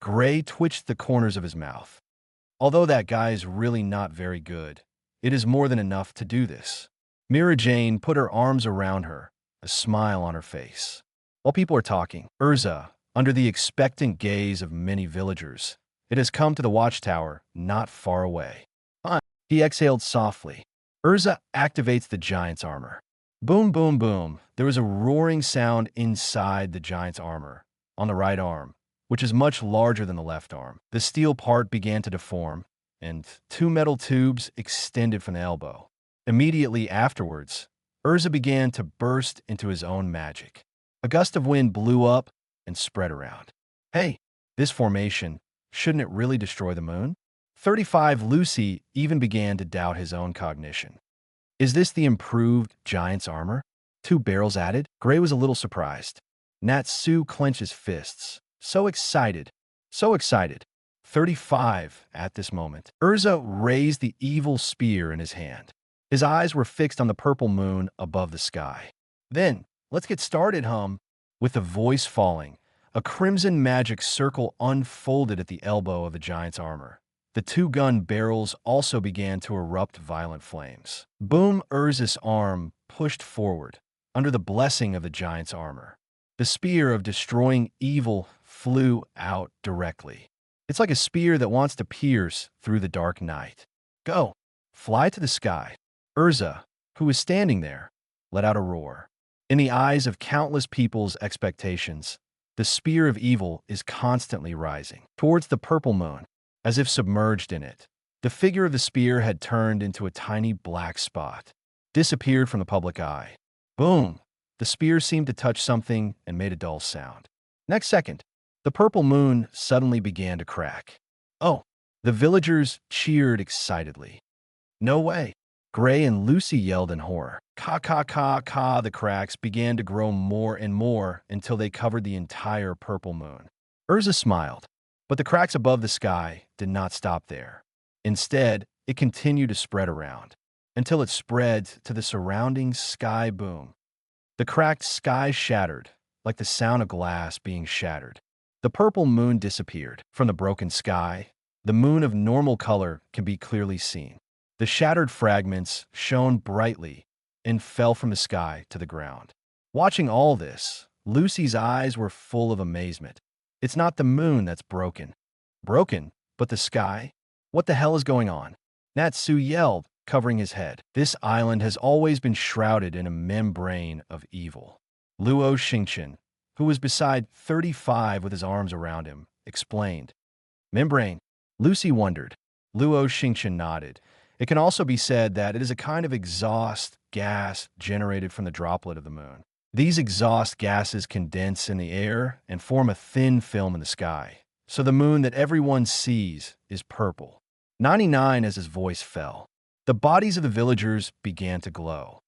Gray twitched the corners of his mouth. Although that guy is really not very good, it is more than enough to do this. Mira Jane put her arms around her, a smile on her face. While people are talking, Urza, under the expectant gaze of many villagers, it has come to the watchtower not far away. He exhaled softly. Urza activates the giant's armor. Boom, boom, boom. There was a roaring sound inside the giant's armor, on the right arm, which is much larger than the left arm. The steel part began to deform, and two metal tubes extended from the elbow. Immediately afterwards, Urza began to burst into his own magic. A gust of wind blew up and spread around. Hey, this formation, shouldn't it really destroy the moon? 35 Lucy even began to doubt his own cognition. Is this the improved giant's armor? 2 barrels added? Gray was a little surprised. Natsu clenched his fists. So excited. So excited. 35 at this moment. Urza raised the evil spear in his hand. His eyes were fixed on the purple moon above the sky. Then, let's get started, With the voice falling, a crimson magic circle unfolded at the elbow of the giant's armor. The 2 gun barrels also began to erupt violent flames. Boom! Urza's arm pushed forward, under the blessing of the giant's armor. The spear of destroying evil flew out directly. It's like a spear that wants to pierce through the dark night. Go! Fly to the sky. Urza, who was standing there, let out a roar. In the eyes of countless people's expectations, the spear of evil is constantly rising towards the purple moon, as if submerged in it. The figure of the spear had turned into a tiny black spot. disappeared from the public eye. Boom! The spear seemed to touch something and made a dull sound. Next second, the purple moon suddenly began to crack. Oh! The villagers cheered excitedly. No way! Gray and Lucy yelled in horror. Ka ka ka ka! The cracks began to grow more and more until they covered the entire purple moon. Urza smiled, but the cracks above the sky did not stop there. Instead, it continued to spread around, until it spread to the surrounding sky. Boom. The cracked sky shattered, like the sound of glass being shattered. The purple moon disappeared. From the broken sky, the moon of normal color can be clearly seen. The shattered fragments shone brightly and fell from the sky to the ground. Watching all this, Lucy's eyes were full of amazement. It's not the moon that's broken. Broken, but the sky? What the hell is going on? Natsu yelled, covering his head. This island has always been shrouded in a membrane of evil. Luo Xingchen, who was beside 35 with his arms around him, explained. Membrane? Lucy wondered. Luo Xingchen nodded. It can also be said that it is a kind of exhaust gas generated from the droplet of the moon. These exhaust gases condense in the air and form a thin film in the sky. So the moon that everyone sees is purple. 99 as his voice fell. The bodies of the villagers began to glow.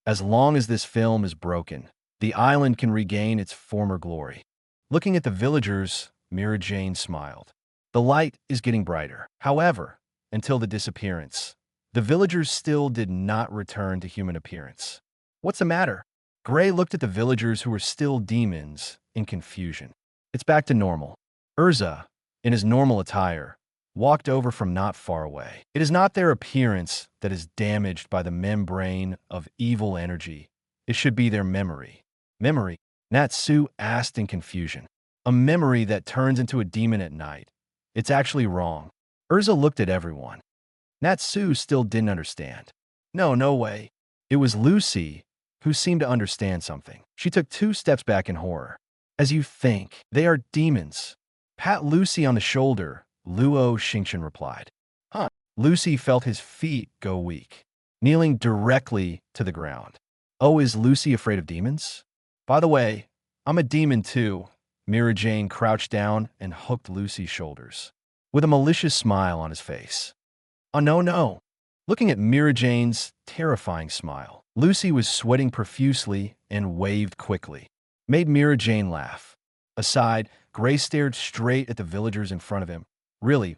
As long as this film is broken, the island can regain its former glory. Looking at the villagers, Mira Jane smiled. The light is getting brighter. However, until the disappearance, the villagers still did not return to human appearance. What's the matter? Gray looked at the villagers who were still demons in confusion. It's back to normal. Urza, in his normal attire, walked over from not far away. It is not their appearance that is damaged by the membrane of evil energy. It should be their memory. Memory? Natsu asked in confusion. A memory that turns into a demon at night. It's actually wrong. Urza looked at everyone. Natsu still didn't understand. No way. It was Lucy who seemed to understand something. She took 2 steps back in horror. As you think, they are demons. Pat Lucy on the shoulder, Luo Xingchen replied. Huh. Lucy felt his feet go weak, kneeling directly to the ground. Oh, is Lucy afraid of demons? By the way, I'm a demon too. Mira Jane crouched down and hooked Lucy's shoulders, with a malicious smile on his face. Oh, no. Looking at Mira Jane's terrifying smile, Lucy was sweating profusely and waved quickly. Made Mira Jane laugh. Aside, Gray stared straight at the villagers in front of him. Really?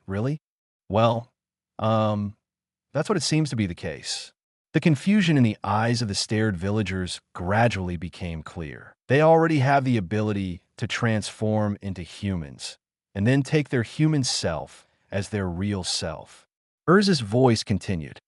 Well, that's what it seems to be the case. The confusion in the eyes of the stared villagers gradually became clear. They already have the ability to transform into humans, and then take their human self as their real self. Urza's voice continued.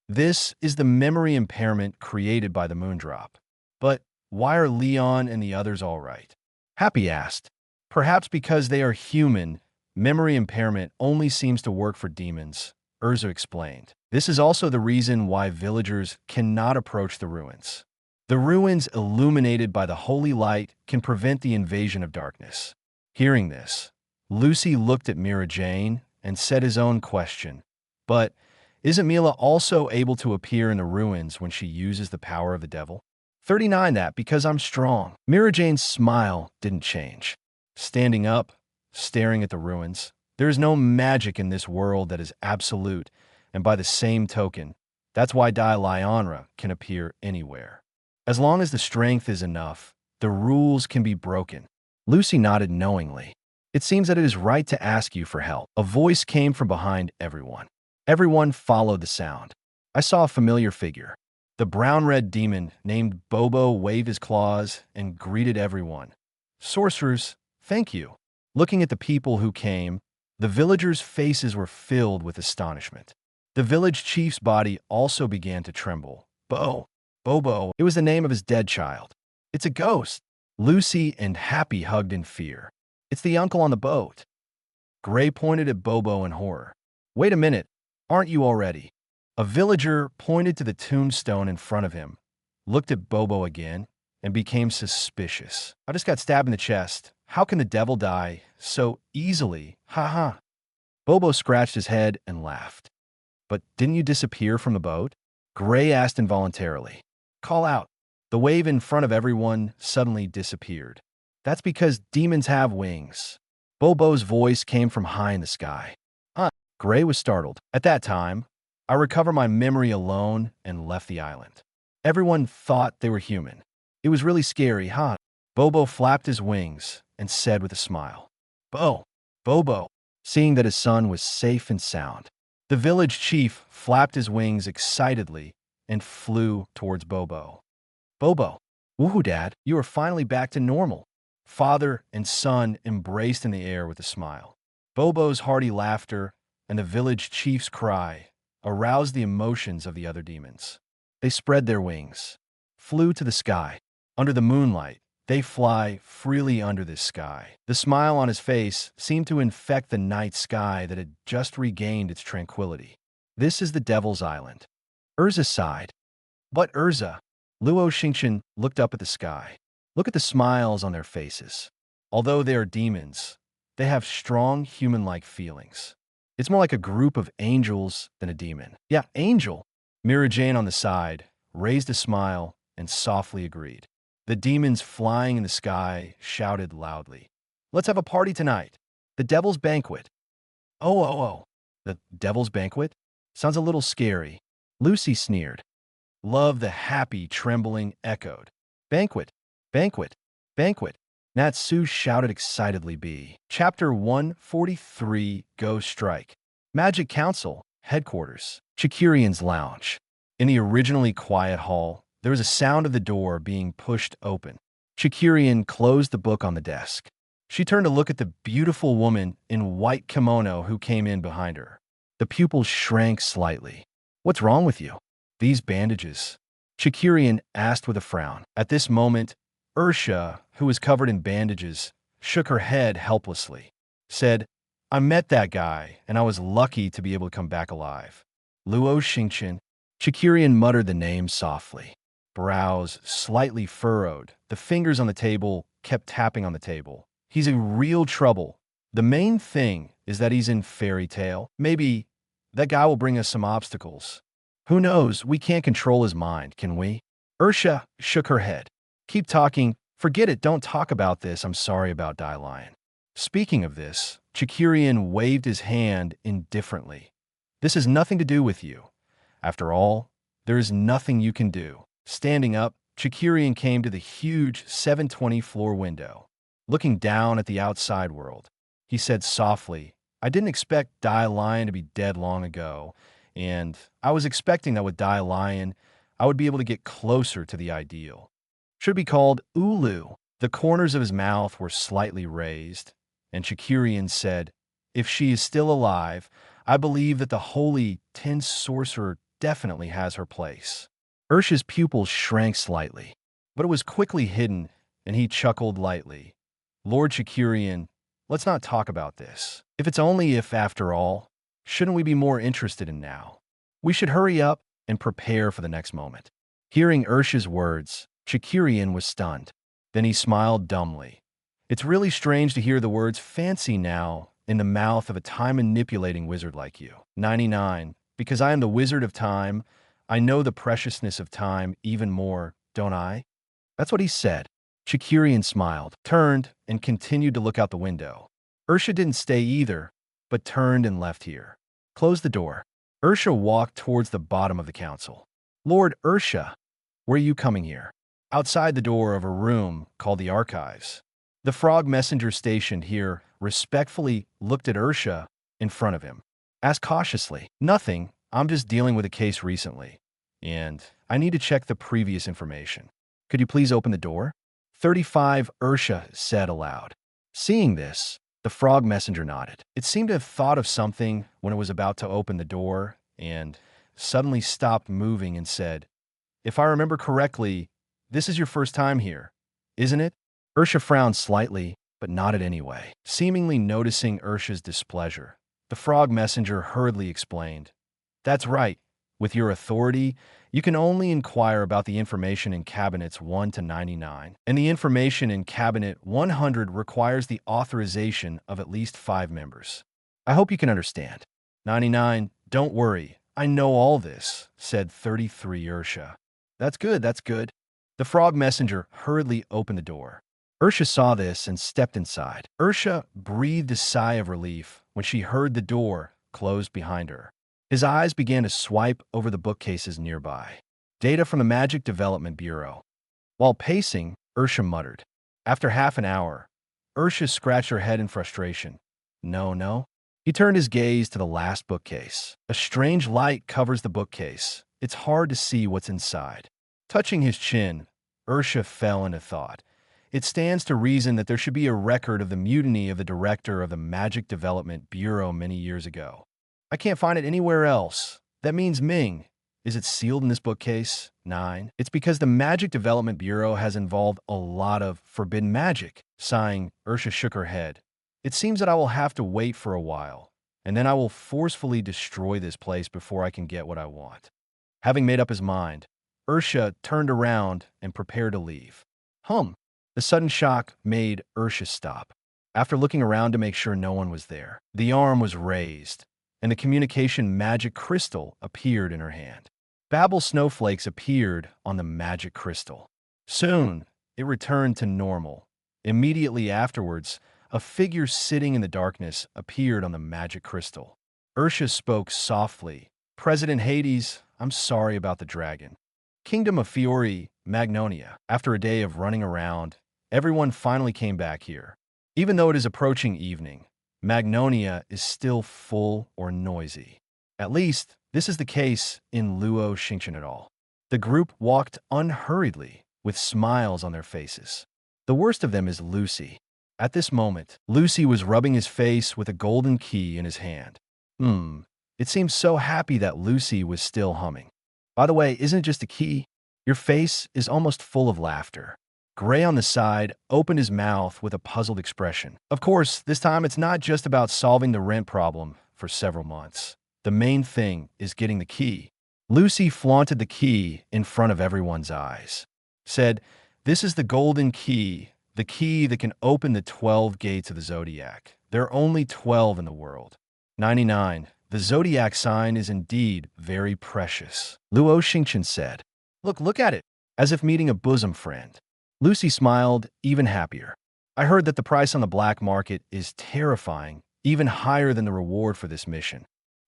This is the memory impairment created by the moondrop. But why are Leon and the others all right? Happy asked. Perhaps because they are human, memory impairment only seems to work for demons, Urza explained. This is also the reason why villagers cannot approach the ruins. The ruins illuminated by the holy light can prevent the invasion of darkness. Hearing this, Lucy looked at Mira Jane and said his own question. But isn't Mila also able to appear in the ruins when she uses the power of the devil? 39 that because I'm strong. Mira Jane's smile didn't change. Standing up, staring at the ruins. There is no magic in this world that is absolute, and by the same token, that's why Lionra can appear anywhere. As long as the strength is enough, the rules can be broken. Lucy nodded knowingly. It seems that it is right to ask you for help. A voice came from behind everyone. Everyone followed the sound. I saw a familiar figure. The brown-red demon named Bobo waved his claws and greeted everyone. Sorcerers, thank you. Looking at the people who came, the villagers' faces were filled with astonishment. The village chief's body also began to tremble. Bobo, it was the name of his dead child. It's a ghost. Lucy and Happy hugged in fear. It's the uncle on the boat. Gray pointed at Bobo in horror. Wait a minute, aren't you already? A villager pointed to the tombstone in front of him, looked at Bobo again, and became suspicious. I just got stabbed in the chest. How can the devil die so easily? Ha ha. Bobo scratched his head and laughed. But didn't you disappear from the boat? Gray asked involuntarily. Call out. The wave in front of everyone suddenly disappeared. That's because demons have wings. Bobo's voice came from high in the sky. Huh. Gray was startled. At that time, I recovered my memory alone and left the island. Everyone thought they were human. It was really scary, huh? Bobo flapped his wings and said with a smile, Bobo, seeing that his son was safe and sound. The village chief flapped his wings excitedly and flew towards Bobo. Bobo, woohoo, Dad, you are finally back to normal. Father and son embraced in the air with a smile. Bobo's hearty laughter and the village chief's cry aroused the emotions of the other demons. They spread their wings, flew to the sky. Under the moonlight, they fly freely under this sky. The smile on his face seemed to infect the night sky that had just regained its tranquility. This is the Devil's Island. Urza sighed. But Urza, Luo Xingchen looked up at the sky. Look at the smiles on their faces. Although they are demons, they have strong human-like feelings. It's more like a group of angels than a demon. Yeah, angel. Mira Jane on the side raised a smile and softly agreed. The demons flying in the sky shouted loudly, Let's have a party tonight. The Devil's Banquet. Oh. The Devil's Banquet? Sounds a little scary. Lucy sneered. Love the happy, trembling echoed. Banquet. Natsu shouted excitedly. Chapter 143, Go Strike. Magic Council, Headquarters, Chikirian's Lounge. In the originally quiet hall, there was a sound of the door being pushed open. Chikirian closed the book on the desk. She turned to look at the beautiful woman in white kimono who came in behind her. The pupils shrank slightly. What's wrong with you? These bandages. Chikirian asked with a frown. At this moment, Ursha, who was covered in bandages, shook her head helplessly, said, I met that guy, and I was lucky to be able to come back alive. Luo Xingchen. Chikirian muttered the name softly. Brows slightly furrowed, the fingers on the table kept tapping on the table. He's in real trouble. The main thing is that he's in fairy tale. Maybe that guy will bring us some obstacles. Who knows? We can't control his mind, can we? Ursha shook her head. Keep talking. Forget it. Don't talk about this. I'm sorry about Lion. Speaking of this, Chikirian waved his hand indifferently. This has nothing to do with you. After all, there is nothing you can do. Standing up, Chikirian came to the huge 720 floor window. Looking down at the outside world, he said softly, I didn't expect Lion to be dead long ago, and I was expecting that with Lion, I would be able to get closer to the ideal. Should be called Ulu. The corners of his mouth were slightly raised, and Chikirian said, If she is still alive, I believe that the holy Tin Sorcerer definitely has her place. Ursha's pupils shrank slightly, but it was quickly hidden, and he chuckled lightly. Lord Chikirian, let's not talk about this. If it's only if, after all, shouldn't we be more interested in now? We should hurry up and prepare for the next moment. Hearing Ursha's words, Chikirian was stunned. Then he smiled dumbly. It's really strange to hear the words fancy now in the mouth of a time-manipulating wizard like you. 99. Because I am the wizard of time, I know the preciousness of time even more, don't I? That's what he said. Chikirian smiled, turned, and continued to look out the window. Ursha didn't stay either, but turned and left here. Close the door. Ursha walked towards the bottom of the council. Lord Ursha, where are you coming here? Outside the door of a room called the Archives. The frog messenger stationed here respectfully looked at Ursha in front of him. Asked cautiously, Nothing, I'm just dealing with a case recently, and I need to check the previous information. Could you please open the door? 35, Ursha said aloud. Seeing this, the frog messenger nodded. It seemed to have thought of something when it was about to open the door, and suddenly stopped moving and said, If I remember correctly, this is your first time here, isn't it? Ursha frowned slightly, but nodded anyway. Seemingly noticing Ursha's displeasure, the frog messenger hurriedly explained, That's right. With your authority, you can only inquire about the information in Cabinets 1 to 99, and the information in Cabinet 100 requires the authorization of at least 5 members. I hope you can understand. 99, don't worry, I know all this, said 33 Ursha. That's good, that's good. The frog messenger hurriedly opened the door. Ursha saw this and stepped inside. Ursha breathed a sigh of relief when she heard the door close behind her. His eyes began to swipe over the bookcases nearby. Data from the Magic Development Bureau. While pacing, Ursha muttered. After half an hour, Ursha scratched her head in frustration. No, no. He turned his gaze to the last bookcase. A strange light covers the bookcase. It's hard to see what's inside. Touching his chin, Ursha fell into thought. It stands to reason that there should be a record of the mutiny of the director of the Magic Development Bureau many years ago. I can't find it anywhere else. That means Ming. Is it sealed in this bookcase? 9. It's because the Magic Development Bureau has involved a lot of forbidden magic. Sighing, Ursha shook her head. It seems that I will have to wait for a while, and then I will forcefully destroy this place before I can get what I want. Having made up his mind, Ursha turned around and prepared to leave. The sudden shock made Ursha stop. After looking around to make sure no one was there, the arm was raised, and the communication magic crystal appeared in her hand. Babel snowflakes appeared on the magic crystal. Soon, it returned to normal. Immediately afterwards, a figure sitting in the darkness appeared on the magic crystal. Ursha spoke softly. President Hades, I'm sorry about the dragon. Kingdom of Fiori, Magnolia. After a day of running around, everyone finally came back here. Even though it is approaching evening, Magnolia is still full or noisy. At least, this is the case in Luo Xingchen et al. The group walked unhurriedly, with smiles on their faces. The worst of them is Lucy. At this moment, Lucy was rubbing his face with a golden key in his hand. It seemed so happy that Lucy was still humming. By the way, isn't it just a key? Your face is almost full of laughter. Gray on the side opened his mouth with a puzzled expression. Of course, this time it's not just about solving the rent problem for several months. The main thing is getting the key. Lucy flaunted the key in front of everyone's eyes. Said, "This is the golden key, the key that can open the 12 gates of the zodiac. There are only 12 in the world. 99. The zodiac sign is indeed very precious." Luo Xingchen said, Look at it, as if meeting a bosom friend. Lucy smiled, even happier. I heard that the price on the black market is terrifying, even higher than the reward for this mission.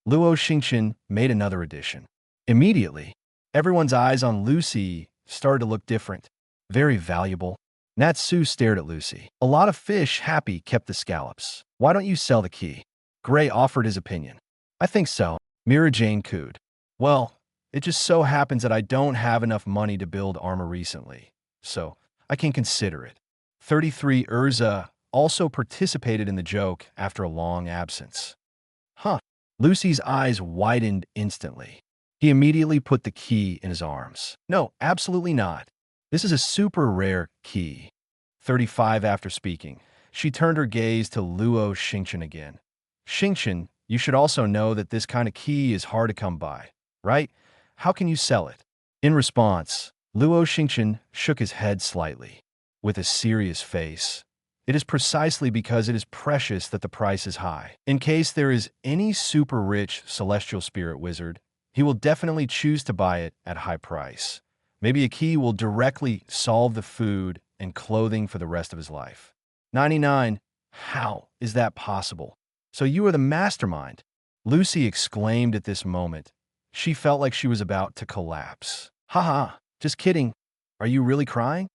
Luo Xingchen made another addition. Immediately, everyone's eyes on Lucy started to look different. Very valuable. Natsu stared at Lucy. A lot of fish happy kept the scallops. Why don't you sell the key? Gray offered his opinion. I think so. Mira Jane cooed. Well, it just so happens that I don't have enough money to build armor recently, so I can consider it. 33 Urza also participated in the joke after a long absence. Lucy's eyes widened instantly. He immediately put the key in his arms. No, absolutely not. This is a super rare key. 35 after speaking, she turned her gaze to Luo Xingchen again. Xingchen, you should also know that this kind of key is hard to come by, right? How can you sell it? In response, Luo Xingchen shook his head slightly. With a serious face, it is precisely because it is precious that the price is high. In case there is any super rich celestial spirit wizard, he will definitely choose to buy it at high price. Maybe a key will directly solve the food and clothing for the rest of his life. 99. How is that possible? So you are the mastermind. Lucy exclaimed at this moment. She felt like she was about to collapse. Haha, just kidding. Are you really crying?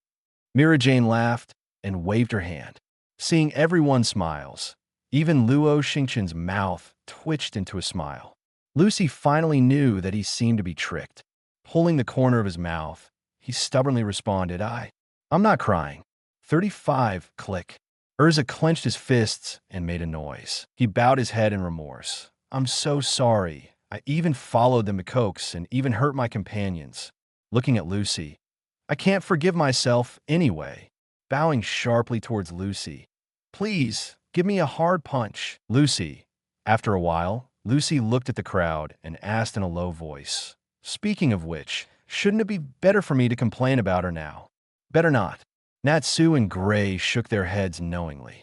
Mira Jane laughed and waved her hand. Seeing everyone's smiles, even Luo Xingchen's mouth twitched into a smile. Lucy finally knew that he seemed to be tricked. Pulling the corner of his mouth, he stubbornly responded, I'm not crying. 35, click. Urza clenched his fists and made a noise. He bowed his head in remorse. I'm so sorry. I even followed the McCokes and even hurt my companions. Looking at Lucy, I can't forgive myself anyway. Bowing sharply towards Lucy. Please, give me a hard punch. Lucy. After a while, Lucy looked at the crowd and asked in a low voice, Speaking of which, shouldn't it be better for me to complain about her now? Better not. Natsu and Gray shook their heads knowingly.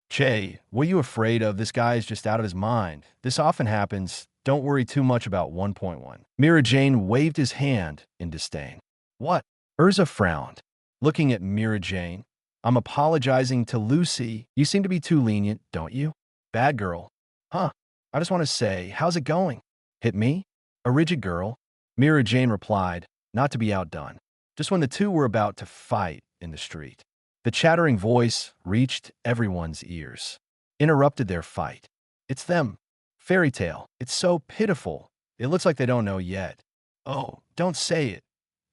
Che, what are you afraid of? This guy is just out of his mind. This often happens. Don't worry too much about 1.1. Mira Jane waved his hand in disdain. What? Urza frowned, looking at Mira Jane. I'm apologizing to Lucy. You seem to be too lenient, don't you? Bad girl. Huh. I just want to say, how's it going? Hit me? A rigid girl? Mira Jane replied, not to be outdone. Just when the two were about to fight in the street, the chattering voice reached everyone's ears, interrupted their fight. It's them. Fairy tale. It's so pitiful. It looks like they don't know yet. Oh, don't say it.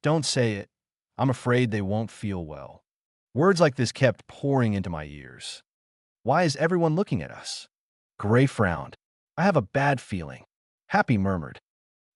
Don't say it. I'm afraid they won't feel well. Words like this kept pouring into my ears. Why is everyone looking at us? Gray frowned. I have a bad feeling. Happy murmured.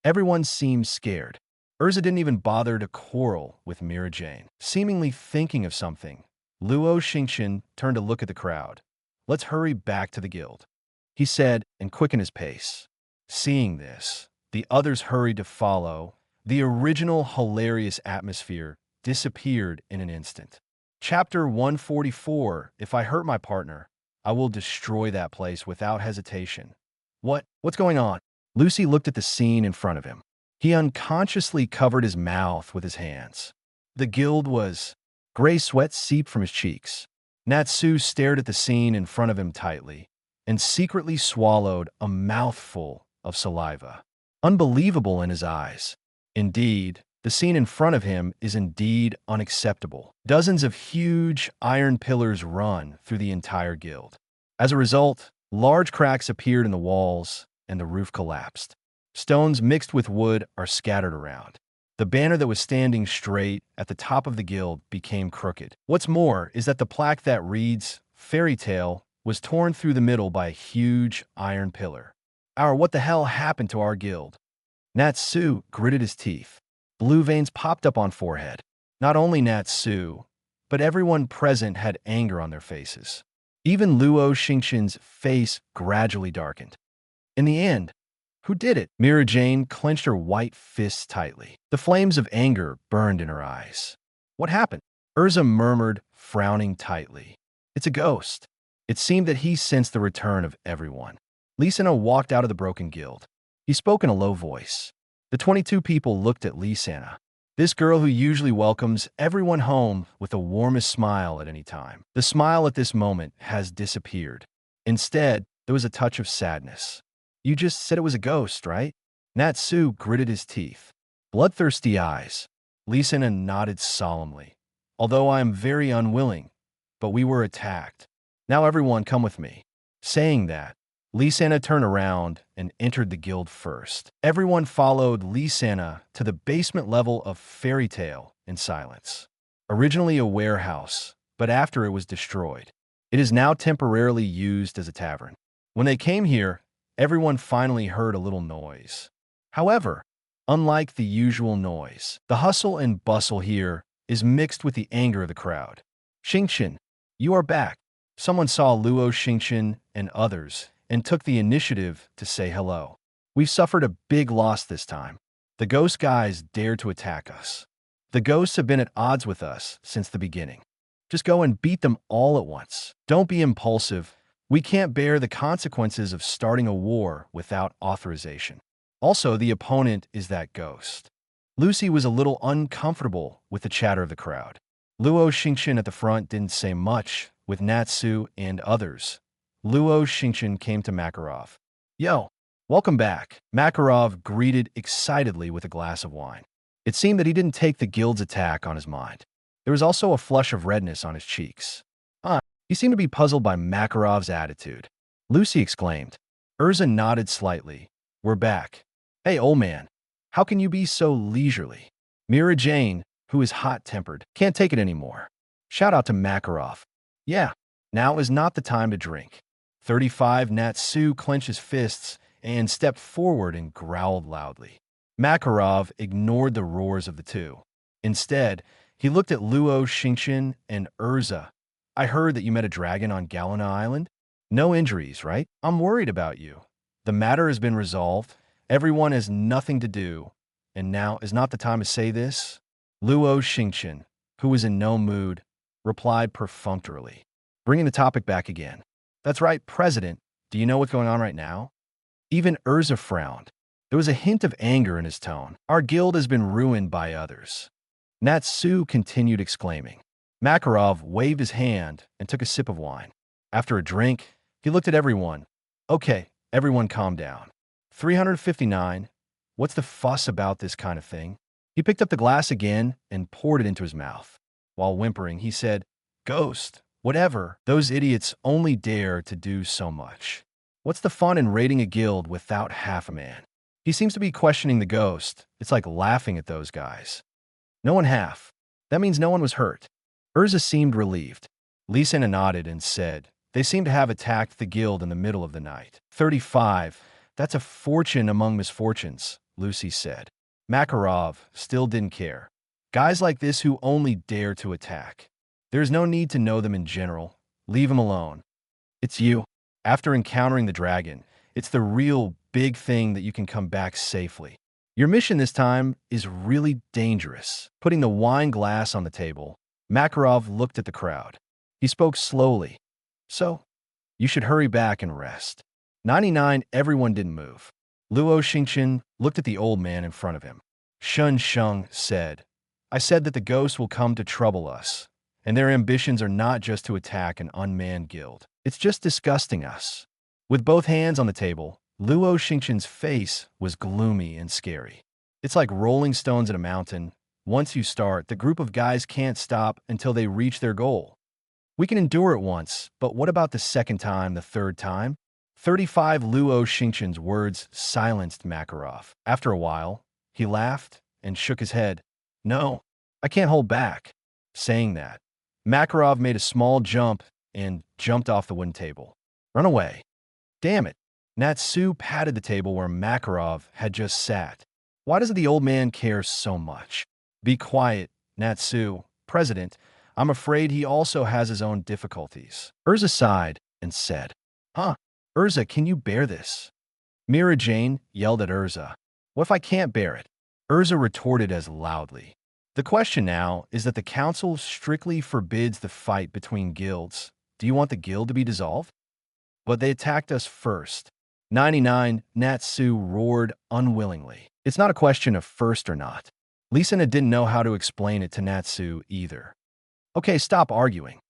Everyone seemed scared. Urza didn't even bother to quarrel with Mira Jane. Seemingly thinking of something, Luo Xingchen turned to look at the crowd. Let's hurry back to the guild, he said, and quickened his pace. Seeing this, the others hurried to follow. The original hilarious atmosphere disappeared in an instant. Chapter 144, If I hurt my partner, I will destroy that place without hesitation. What's going on? Lucy looked at the scene in front of him. He unconsciously covered his mouth with his hands. The guild was... Gray sweat seeped from his cheeks. Natsu stared at the scene in front of him tightly and secretly swallowed a mouthful of saliva. Unbelievable in his eyes. Indeed, the scene in front of him is indeed unacceptable. Dozens of huge iron pillars run through the entire guild. As a result, large cracks appeared in the walls and the roof collapsed. Stones mixed with wood are scattered around. The banner that was standing straight at the top of the guild became crooked. What's more is that the plaque that reads Fairy Tale was torn through the middle by a huge iron pillar. What the hell happened to our guild? Natsu gritted his teeth. Blue veins popped up on forehead. Not only Natsu, but everyone present had anger on their faces. Even Luo Xingchen's face gradually darkened. In the end, who did it? Mira Jane clenched her white fists tightly. The flames of anger burned in her eyes. What happened? Urza murmured, frowning tightly. It's a ghost. It seemed that he sensed the return of everyone. Lisana walked out of the broken guild. He spoke in a low voice. The 22 people looked at Lisana, this girl who usually welcomes everyone home with the warmest smile at any time. The smile at this moment has disappeared. Instead, there was a touch of sadness. You just said it was a ghost, right? Natsu gritted his teeth. Bloodthirsty eyes. Lisana nodded solemnly. Although I am very unwilling, but we were attacked. Now everyone come with me. Saying that, Lisana turned around and entered the guild first. Everyone followed Lisana to the basement level of Fairy Tale in silence. Originally a warehouse, but after it was destroyed, it is now temporarily used as a tavern. When they came here, everyone finally heard a little noise. However, unlike the usual noise, the hustle and bustle here is mixed with the anger of the crowd. Xingchen, you are back. Someone saw Luo Xingchen and others and took the initiative to say hello. We've suffered a big loss this time. The ghost guys dared to attack us. The ghosts have been at odds with us since the beginning. Just go and beat them all at once. Don't be impulsive. We can't bear the consequences of starting a war without authorization. Also, the opponent is that ghost. Lucy was a little uncomfortable with the chatter of the crowd. Luo Xingchen at the front didn't say much with Natsu and others. Luo Xingchen came to Makarov. Yo, welcome back. Makarov greeted excitedly with a glass of wine. It seemed that he didn't take the guild's attack on his mind. There was also a flush of redness on his cheeks. He seemed to be puzzled by Makarov's attitude. Lucy exclaimed. Urza nodded slightly. We're back. Hey, old man, how can you be so leisurely? Mira Jane, who is hot-tempered, can't take it anymore. Shout out to Makarov. Yeah, now is not the time to drink. 35 Natsu clenched his fists and stepped forward and growled loudly. Makarov ignored the roars of the two. Instead, he looked at Luo Xingchen and Urza. I heard that you met a dragon on Galena Island? No injuries, right? I'm worried about you. The matter has been resolved. Everyone has nothing to do. And now is not the time to say this? Luo Xingchen, who was in no mood, replied perfunctorily, bringing the topic back again. That's right, President. Do you know what's going on right now? Even Urza frowned. There was a hint of anger in his tone. Our guild has been ruined by others. Natsu continued exclaiming. Makarov waved his hand and took a sip of wine. After a drink, he looked at everyone. Okay, everyone calm down. 359. What's the fuss about this kind of thing? He picked up the glass again and poured it into his mouth. While whimpering, he said, Ghost, whatever. Those idiots only dare to do so much. What's the fun in raiding a guild without half a man? He seems to be questioning the ghost. It's like laughing at those guys. No one half. That means no one was hurt. Urza seemed relieved. Lisana nodded and said, They seem to have attacked the guild in the middle of the night. 35. That's a fortune among misfortunes, Lucy said. Makarov still didn't care. Guys like this who only dare to attack. There's no need to know them in general. Leave them alone. It's you. After encountering the dragon, it's the real big thing that you can come back safely. Your mission this time is really dangerous. Putting the wine glass on the table, Makarov looked at the crowd. He spoke slowly. So, you should hurry back and rest. 99. Everyone didn't move. Luo Xingchen looked at the old man in front of him. Shun Sheng said, I said that the ghosts will come to trouble us, and their ambitions are not just to attack an unmanned guild. It's just disgusting us. With both hands on the table, Luo Xingchen's face was gloomy and scary. It's like rolling stones in a mountain. Once you start, the group of guys can't stop until they reach their goal. We can endure it once, but what about the second time, the third time? 35. Luo Xingchen's words silenced Makarov. After a while, he laughed and shook his head. No, I can't hold back. Saying that, Makarov made a small jump and jumped off the wooden table. Run away. Damn it. Natsu patted the table where Makarov had just sat. Why does the old man care so much? Be quiet, Natsu. President, I'm afraid he also has his own difficulties. Urza sighed and said, Huh? Urza, can you bear this? Mira Jane yelled at Urza. What if I can't bear it? Urza retorted as loudly. The question now is that the council strictly forbids the fight between guilds. Do you want the guild to be dissolved? But they attacked us first. 99. Natsu roared unwillingly. It's not a question of first or not. Lisana didn't know how to explain it to Natsu either. Okay, stop arguing.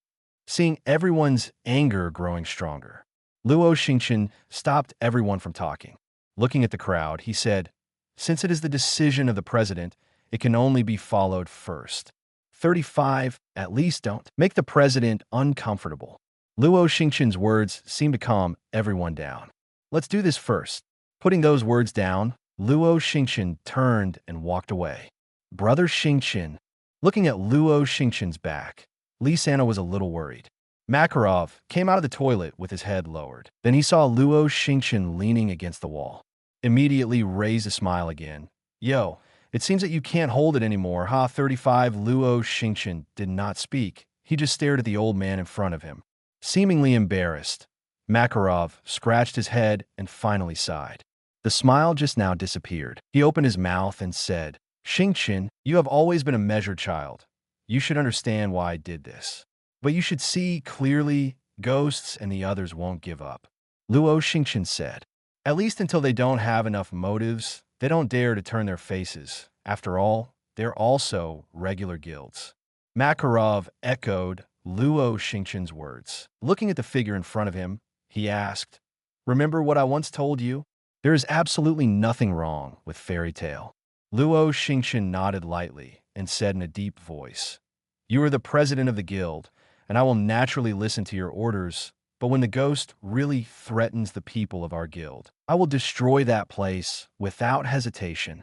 Seeing everyone's anger growing stronger, Luo Xingchen stopped everyone from talking. Looking at the crowd, he said, Since it is the decision of the president, it can only be followed first. 35. At least don't make the president uncomfortable. Luo Xingchen's words seemed to calm everyone down. Let's do this first. Putting those words down, Luo Xingchen turned and walked away. Brother Xingchen. Looking at Luo Xingchen's back, Lisana was a little worried. Makarov came out of the toilet with his head lowered. Then he saw Luo Xingchen leaning against the wall. Immediately raised a smile again. Yo, it seems that you can't hold it anymore, huh? 35. Luo Xingchen did not speak. He just stared at the old man in front of him. Seemingly embarrassed, Makarov scratched his head and finally sighed. The smile just now disappeared. He opened his mouth and said, Xingchen, you have always been a measured child. You should understand why I did this. But you should see clearly, ghosts and the others won't give up. Luo Xingchen said, At least until they don't have enough motives, they don't dare to turn their faces. After all, they're also regular guilds. Makarov echoed Luo Xingchen's words. Looking at the figure in front of him, he asked, Remember what I once told you? There is absolutely nothing wrong with fairy tale. Luo Xingchen nodded lightly and said in a deep voice, You are the president of the guild, and I will naturally listen to your orders, but when the ghost really threatens the people of our guild, I will destroy that place without hesitation.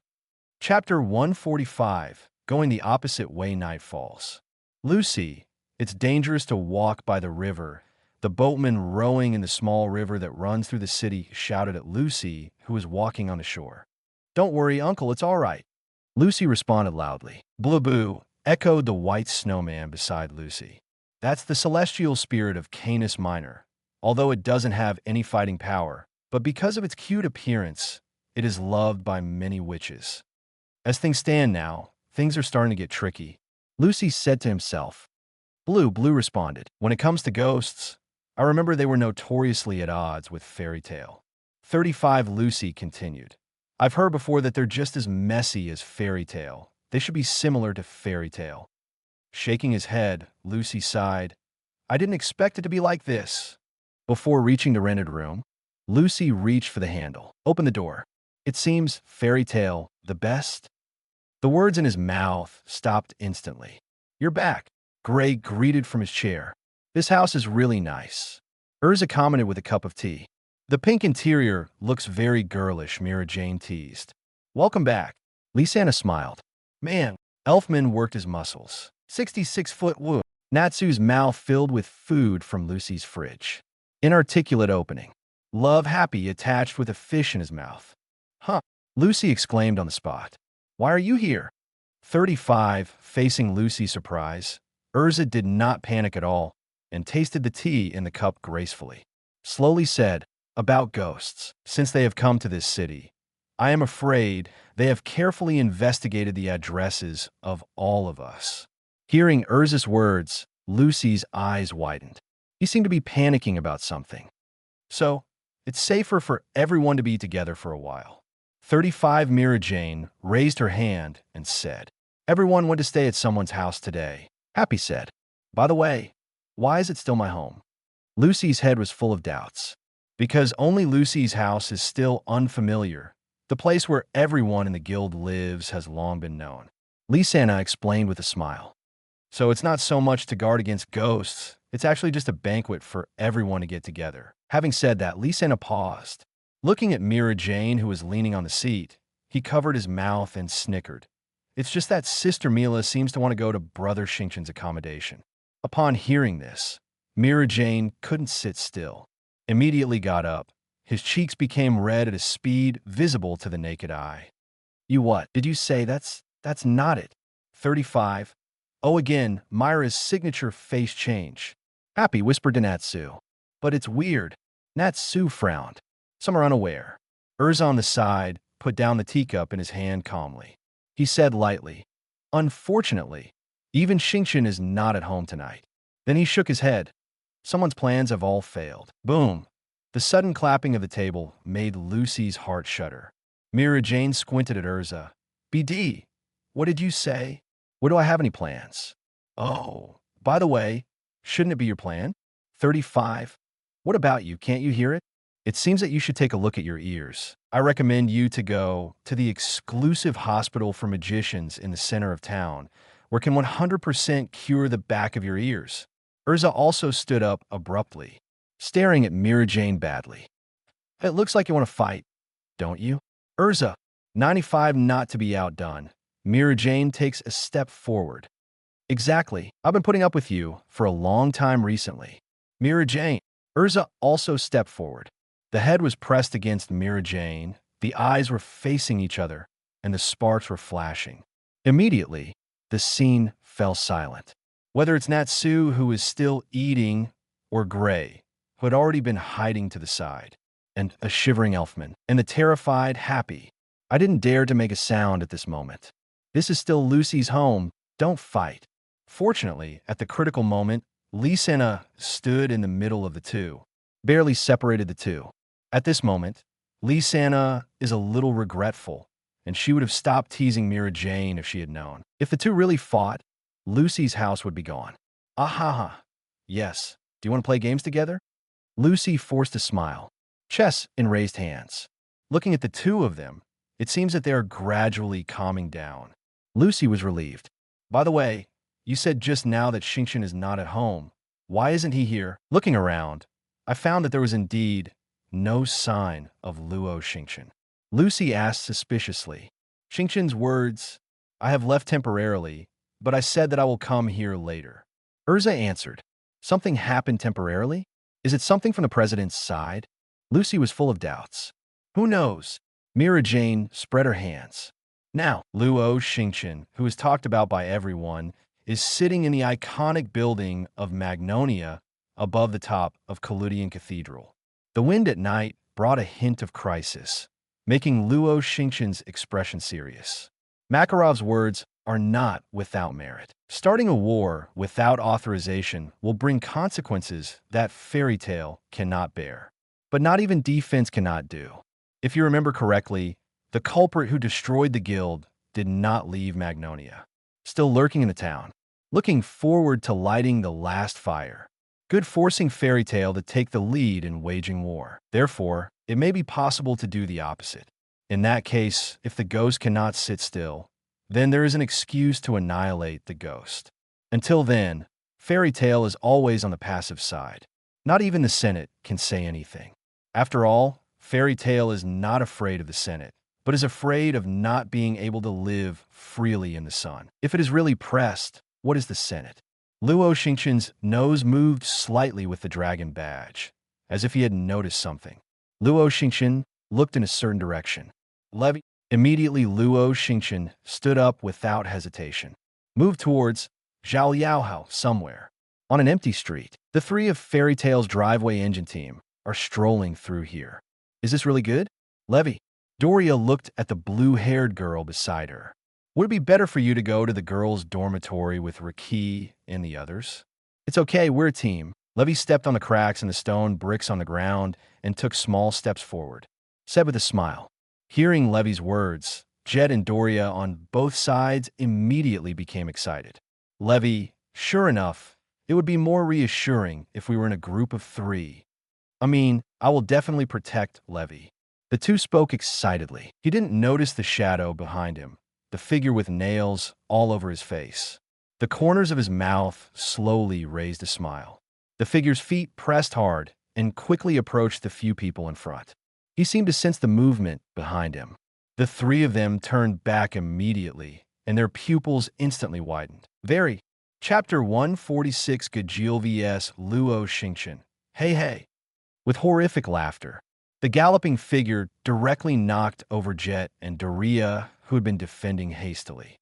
Chapter 145, Going the Opposite Way Night Falls. Lucy, it's dangerous to walk by the river. The boatman rowing in the small river that runs through the city shouted at Lucy, who was walking on the shore. Don't worry, uncle, it's all right. Lucy responded loudly. Blaboo, echoed the white snowman beside Lucy. That's the celestial spirit of Canis Minor, although it doesn't have any fighting power, but because of its cute appearance, it is loved by many witches. As things stand now, things are starting to get tricky. Lucy said to himself. Blue responded. When it comes to ghosts, I remember they were notoriously at odds with fairy tale. 35 Lucy continued. I've heard before that they're just as messy as fairy tale. They should be similar to fairy tale. Shaking his head, Lucy sighed. I didn't expect it to be like this. Before reaching the rented room, Lucy reached for the handle. Open the door. It seems fairy tale, the best. The words in his mouth stopped instantly. You're back, Gray greeted from his chair. This house is really nice. Urza commented with a cup of tea. The pink interior looks very girlish, Mira Jane teased. Welcome back. Lysana smiled. Man, Elfman worked his muscles. 66-foot woo. Natsu's mouth filled with food from Lucy's fridge. Inarticulate opening. Love happy attached with a fish in his mouth. Huh. Lucy exclaimed on the spot. Why are you here? 35, facing Lucy's surprise. Urza did not panic at all and tasted the tea in the cup gracefully. Slowly said, about ghosts. Since they have come to this city, I am afraid they have carefully investigated the addresses of all of us. Hearing Urza's words, Lucy's eyes widened. He seemed to be panicking about something. So, it's safer for everyone to be together for a while. 35 Mira Jane raised her hand and said, everyone went to stay at someone's house today. Happy said, by the way, why is it still my home? Lucy's head was full of doubts. Because only Lucy's house is still unfamiliar. The place where everyone in the guild lives has long been known. Lysana explained with a smile. So it's not so much to guard against ghosts, it's actually just a banquet for everyone to get together. Having said that, Lysana paused. Looking at Mira Jane, who was leaning on the seat, he covered his mouth and snickered. It's just that Sister Mila seems to want to go to Brother Xingchen's accommodation. Upon hearing this, Mira Jane couldn't sit still. Immediately got up. His cheeks became red at a speed visible to the naked eye. You what? Did you say that's not it? 35. Oh, again, Myra's signature face change. Happy whispered to Natsu. But it's weird. Natsu frowned. Some are unaware. Urza on the side put down the teacup in his hand calmly. He said lightly, unfortunately, even Xingchen is not at home tonight. Then he shook his head. Someone's plans have all failed. Boom. The sudden clapping of the table made Lucy's heart shudder. Mira Jane squinted at Urza. BD, what did you say? Or do I have any plans? Oh, by the way, shouldn't it be your plan? 35. What about you? Can't you hear it? It seems that you should take a look at your ears. I recommend you to go to the exclusive hospital for magicians in the center of town, where can 100% cure the back of your ears. Urza also stood up abruptly, staring at Mira Jane badly. It looks like you want to fight, don't you? Urza, 95 not to be outdone. Mira Jane takes a step forward. Exactly. I've been putting up with you for a long time recently. Mira Jane. Urza also stepped forward. The head was pressed against Mira Jane, the eyes were facing each other, and the sparks were flashing. Immediately, the scene fell silent. Whether it's Natsu, who is still eating, or Gray, who had already been hiding to the side, and a shivering Elfman, and the terrified Happy. I didn't dare to make a sound at this moment. This is still Lucy's home. Don't fight. Fortunately, at the critical moment, Lysana stood in the middle of the two, barely separated the two. At this moment, Lysana is a little regretful, and she would have stopped teasing Mira Jane if she had known. If the two really fought, Lucy's house would be gone. Ahaha. Yes. Do you want to play games together? Lucy forced a smile. Chess in raised hands. Looking at the two of them, it seems that they are gradually calming down. Lucy was relieved. By the way, you said just now that Xingchen is not at home. Why isn't he here? Looking around, I found that there was indeed no sign of Luo Xingchen. Lucy asked suspiciously. Xingchen's words, I have left temporarily, but I said that I will come here later. Urza answered. Something happened temporarily? Is it something from the president's side? Lucy was full of doubts. Who knows? Mira Jane spread her hands. Now, Luo Xingchen, who is talked about by everyone, is sitting in the iconic building of Magnolia above the top of Kaludian Cathedral. The wind at night brought a hint of crisis, making Luo Xingchen's expression serious. Makarov's words are not without merit. Starting a war without authorization will bring consequences that fairy tale cannot bear. but not even defense cannot do. If you remember correctly, the culprit who destroyed the guild did not leave Magnolia, still lurking in the town, looking forward to lighting the last fire. Good forcing Fairy Tail to take the lead in waging war. Therefore, it may be possible to do the opposite. In that case, if the ghost cannot sit still, then there is an excuse to annihilate the ghost. Until then, Fairy Tail is always on the passive side. Not even the Senate can say anything. After all, Fairy Tail is not afraid of the Senate, but is afraid of not being able to live freely in the sun. If it is really pressed, what is the Senate? Luo Xingchen's nose moved slightly with the dragon badge, as if he had noticed something. Luo Xingchen looked in a certain direction. Levy. Immediately, Luo Xingchen stood up without hesitation. Moved towards Zhao Yaohao somewhere. On an empty street, the three of Fairy Tail's driveway engine team are strolling through here. Is this really good? Levy. Doria looked at the blue-haired girl beside her. Would it be better for you to go to the girls' dormitory with Raki and the others? It's okay, we're a team. Levy stepped on the cracks in the stone bricks on the ground and took small steps forward. Said with a smile. Hearing Levy's words, Jet and Doria on both sides immediately became excited. Levy, sure enough, it would be more reassuring if we were in a group of three. I will definitely protect Levy. The two spoke excitedly. He didn't notice the shadow behind him, the figure with nails all over his face. The corners of his mouth slowly raised a smile. The figure's feet pressed hard and quickly approached the few people in front. He seemed to sense the movement behind him. The three of them turned back immediately, and their pupils instantly widened. Very. Chapter 146 Gajil vs. Luo Xingchen. Hey hey. With horrific laughter, the galloping figure directly knocked over Jet and Doria, who had been defending hastily.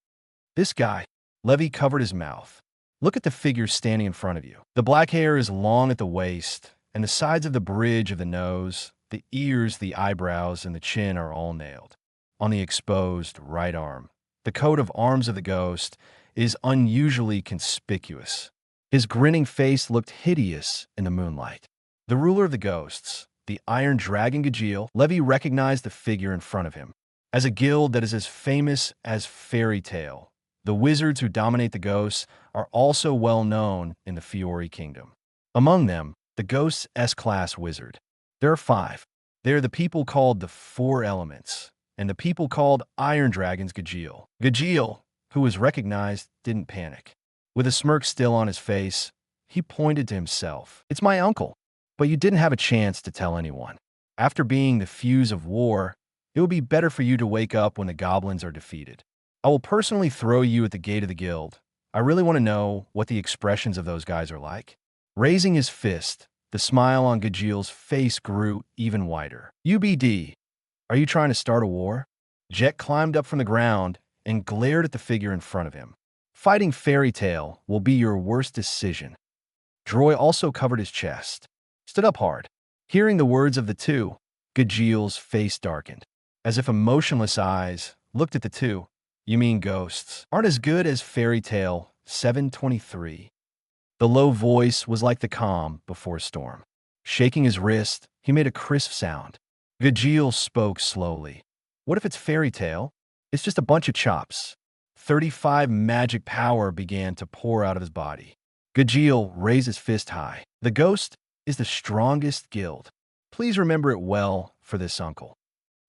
This guy. Levy covered his mouth. Look at the figure standing in front of you. The black hair is long at the waist, and the sides of the bridge of the nose, the ears, the eyebrows, and the chin are all nailed. On the exposed right arm, the coat of arms of the ghost is unusually conspicuous. His grinning face looked hideous in the moonlight. The ruler of the ghosts, the Iron Dragon Gajil, Levy recognized the figure in front of him. As a guild that is as famous as Fairy Tail, the wizards who dominate the ghosts are also well known in the Fiori Kingdom. Among them, the Ghost's S-Class wizard. There are 5. They are the people called the Four Elements, and the people called Iron Dragons Gajil. Gajil, who was recognized, didn't panic. With a smirk still on his face, he pointed to himself. It's my uncle, but you didn't have a chance to tell anyone. After being the fuse of war, it would be better for you to wake up when the goblins are defeated. I will personally throw you at the gate of the guild. I really want to know what the expressions of those guys are like. Raising his fist, the smile on Gajil's face grew even wider. UBD, are you trying to start a war? Jet climbed up from the ground and glared at the figure in front of him. Fighting Fairy Tail will be your worst decision. Droy also covered his chest, stood up hard. Hearing the words of the two, Gajil's face darkened, as if emotionless eyes looked at the two. You mean ghosts aren't as good as Fairy Tail 723. The low voice was like the calm before a storm. Shaking his wrist, he made a crisp sound. Gajil spoke slowly. What if it's Fairy Tail? It's just a bunch of chops. 35 magic power began to pour out of his body. Gajil raised his fist high. The ghost is the strongest guild. Please remember it well for this uncle.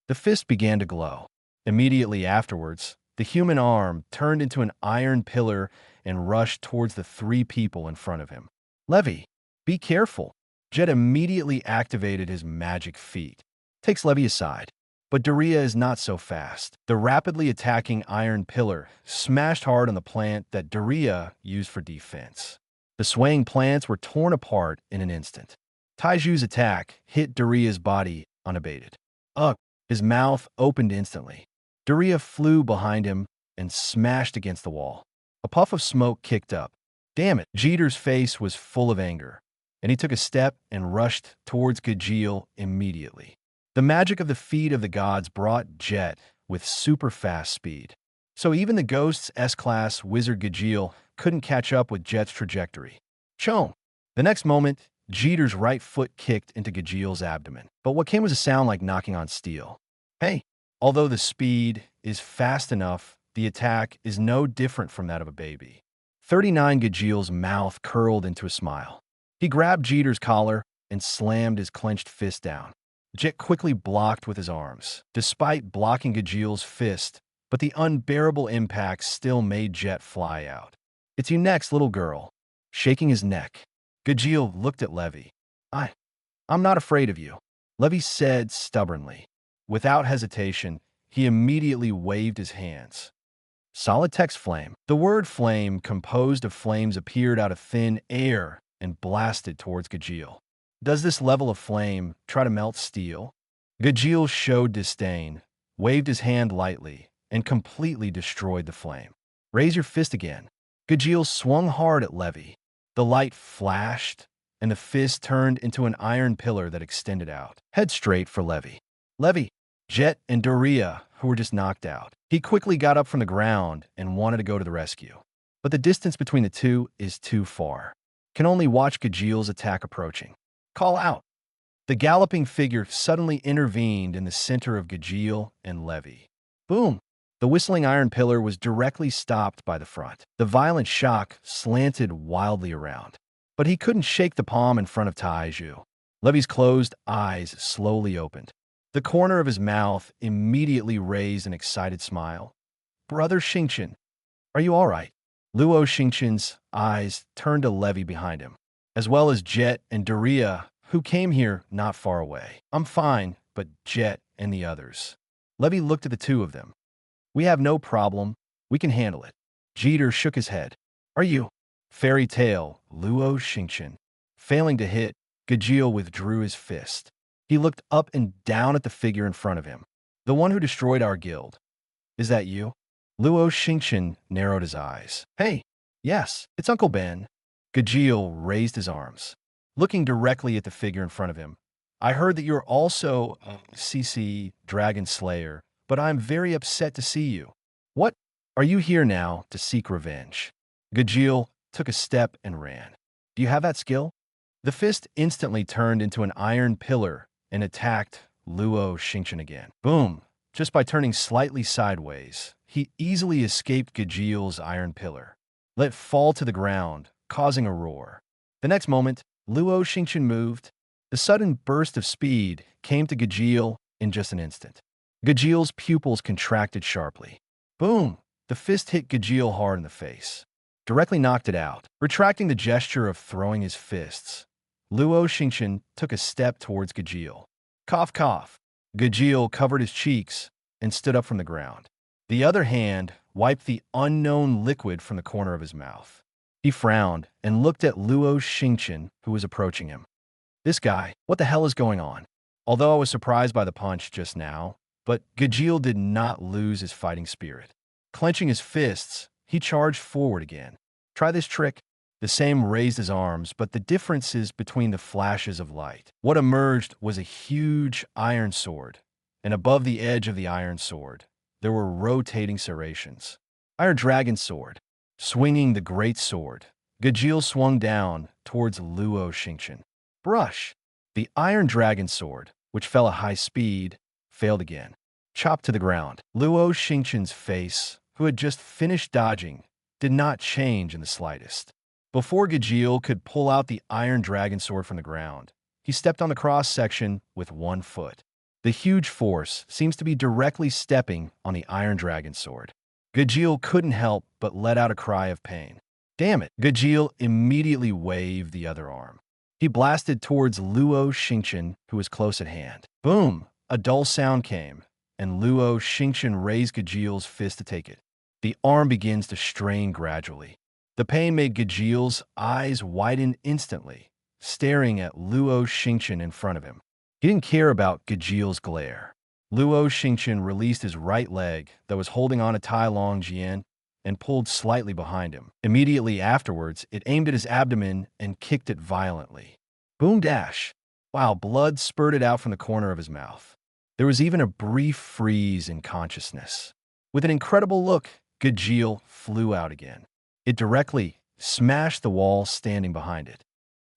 The fist began to glow. Immediately afterwards, the human arm turned into an iron pillar and rushed towards the 3 people in front of him. Levy, be careful. Jet immediately activated his magic feat. Takes Levy aside. But Doria is not so fast. The rapidly attacking iron pillar smashed hard on the plant that Doria used for defense. The swaying plants were torn apart in an instant. Taiju's attack hit Doria's body unabated. Ugh! His mouth opened instantly. Doria flew behind him and smashed against the wall. A puff of smoke kicked up. Damn it! Jeter's face was full of anger, and he took a step and rushed towards Gajil immediately. The magic of the feet of the gods brought Jet with super fast speed. So even the ghost's S-Class wizard Gajil couldn't catch up with Jet's trajectory. Chone! The next moment, Jeter's right foot kicked into Gajeel's abdomen, but what came was a sound like knocking on steel. Hey, although the speed is fast enough, the attack is no different from that of a baby. 39 Gajeel's mouth curled into a smile. He grabbed Jeter's collar and slammed his clenched fist down. Jet quickly blocked with his arms, despite blocking Gajeel's fist, but the unbearable impact still made Jet fly out. "It's you next, little girl." Shaking his neck, Gajeel looked at Levy. I'm not afraid of you," Levy said stubbornly. Without hesitation, he immediately waved his hands. Solid text flame. The word flame composed of flames appeared out of thin air and blasted towards Gajeel. Does this level of flame try to melt steel? Gajeel showed disdain, waved his hand lightly, and completely destroyed the flame. Raise your fist again. Gajeel swung hard at Levy. The light flashed, and the fist turned into an iron pillar that extended out. Head straight for Levy. Levy, Jet, and Doria, who were just knocked out. He quickly got up from the ground and wanted to go to the rescue. But the distance between the two is too far. Can only watch Gajeel's attack approaching. Call out. The galloping figure suddenly intervened in the center of Gajeel and Levy. Boom! The whistling iron pillar was directly stopped by the front. The violent shock slanted wildly around. But he couldn't shake the palm in front of Taiju. Levy's closed eyes slowly opened. The corner of his mouth immediately raised an excited smile. "Brother Xingchen, are you all right?" Luo Xingchen's eyes turned to Levy behind him, as well as Jet and Doria, who came here not far away. "I'm fine, but Jet and the others." Levy looked at the two of them. "We have no problem. We can handle it." Jeter shook his head. "Are you?" Fairy tale, Luo Xingchen. Failing to hit, Gajeel withdrew his fist. He looked up and down at the figure in front of him. "The one who destroyed our guild. Is that you?" Luo Xingchen narrowed his eyes. "Hey, yes, it's Uncle Ben." Gajeel raised his arms, looking directly at the figure in front of him. "I heard that you're also CC Dragon Slayer, but I'm very upset to see you. What? Are you here now to seek revenge?" Gajeel took a step and ran. "Do you have that skill?" The fist instantly turned into an iron pillar and attacked Luo Xingchen again. Boom! Just by turning slightly sideways, he easily escaped Gajeel's iron pillar, let fall to the ground, causing a roar. The next moment, Luo Xingchen moved. The sudden burst of speed came to Gajeel in just an instant. Gajeel's pupils contracted sharply. Boom! The fist hit Gajeel hard in the face, directly knocked it out. Retracting the gesture of throwing his fists, Luo Xingchen took a step towards Gajeel. Cough, cough. Gajeel covered his cheeks and stood up from the ground. The other hand wiped the unknown liquid from the corner of his mouth. He frowned and looked at Luo Xingchen, who was approaching him. "This guy, what the hell is going on?" Although I was surprised by the punch just now, but Gajeel did not lose his fighting spirit. Clenching his fists, he charged forward again. "Try this trick." The same raised his arms, but the difference is between the flashes of light. What emerged was a huge iron sword, and above the edge of the iron sword, there were rotating serrations. Iron Dragon Sword. Swinging the great sword, Gajeel swung down towards Luo Xingchen. Brush! The Iron Dragon Sword, which fell at high speed, failed again. Chopped to the ground. Luo Xingchen's face, who had just finished dodging, did not change in the slightest. Before Gajeel could pull out the Iron Dragon Sword from the ground, he stepped on the cross-section with one foot. The huge force seems to be directly stepping on the Iron Dragon Sword. Gajeel couldn't help but let out a cry of pain. Damn it! Gajeel immediately waved the other arm. He blasted towards Luo Xingchen, who was close at hand. Boom! A dull sound came, and Luo Xingchen raised Gajeel's fist to take it. The arm begins to strain gradually. The pain made Gajeel's eyes widen instantly, staring at Luo Xingchen in front of him. He didn't care about Gajeel's glare. Luo Xingchen released his right leg that was holding on to Tai Long Jian and pulled slightly behind him. Immediately afterwards, it aimed at his abdomen and kicked it violently. Boom dash! Wow, blood spurted out from the corner of his mouth. There was even a brief freeze in consciousness. With an incredible look, Gajeel flew out again. It directly smashed the wall standing behind it.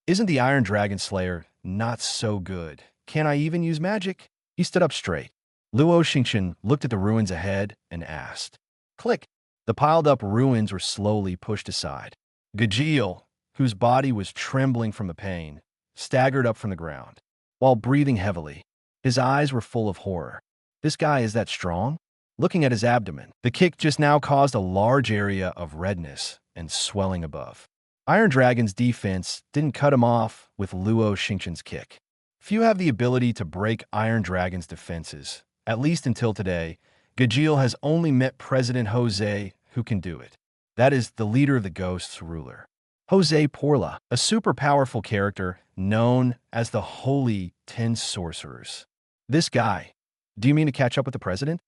Isn't the Iron Dragon Slayer not so good? Can I even use magic? He stood up straight. Luo Xingchen looked at the ruins ahead and asked. Click. The piled-up ruins were slowly pushed aside. Gajeel, whose body was trembling from the pain, staggered up from the ground. While breathing heavily, his eyes were full of horror. This guy is that strong? Looking at his abdomen, the kick just now caused a large area of redness and swelling above. Iron Dragon's defense didn't cut him off with Luo Xingchen's kick. Few have the ability to break Iron Dragon's defenses. At least until today, Gajeel has only met President Jose who can do it. That is the leader of the Ghosts' ruler. Jose Porla, a super powerful character known as the Holy 10 Sorcerers. This guy, do you mean to catch up with the president?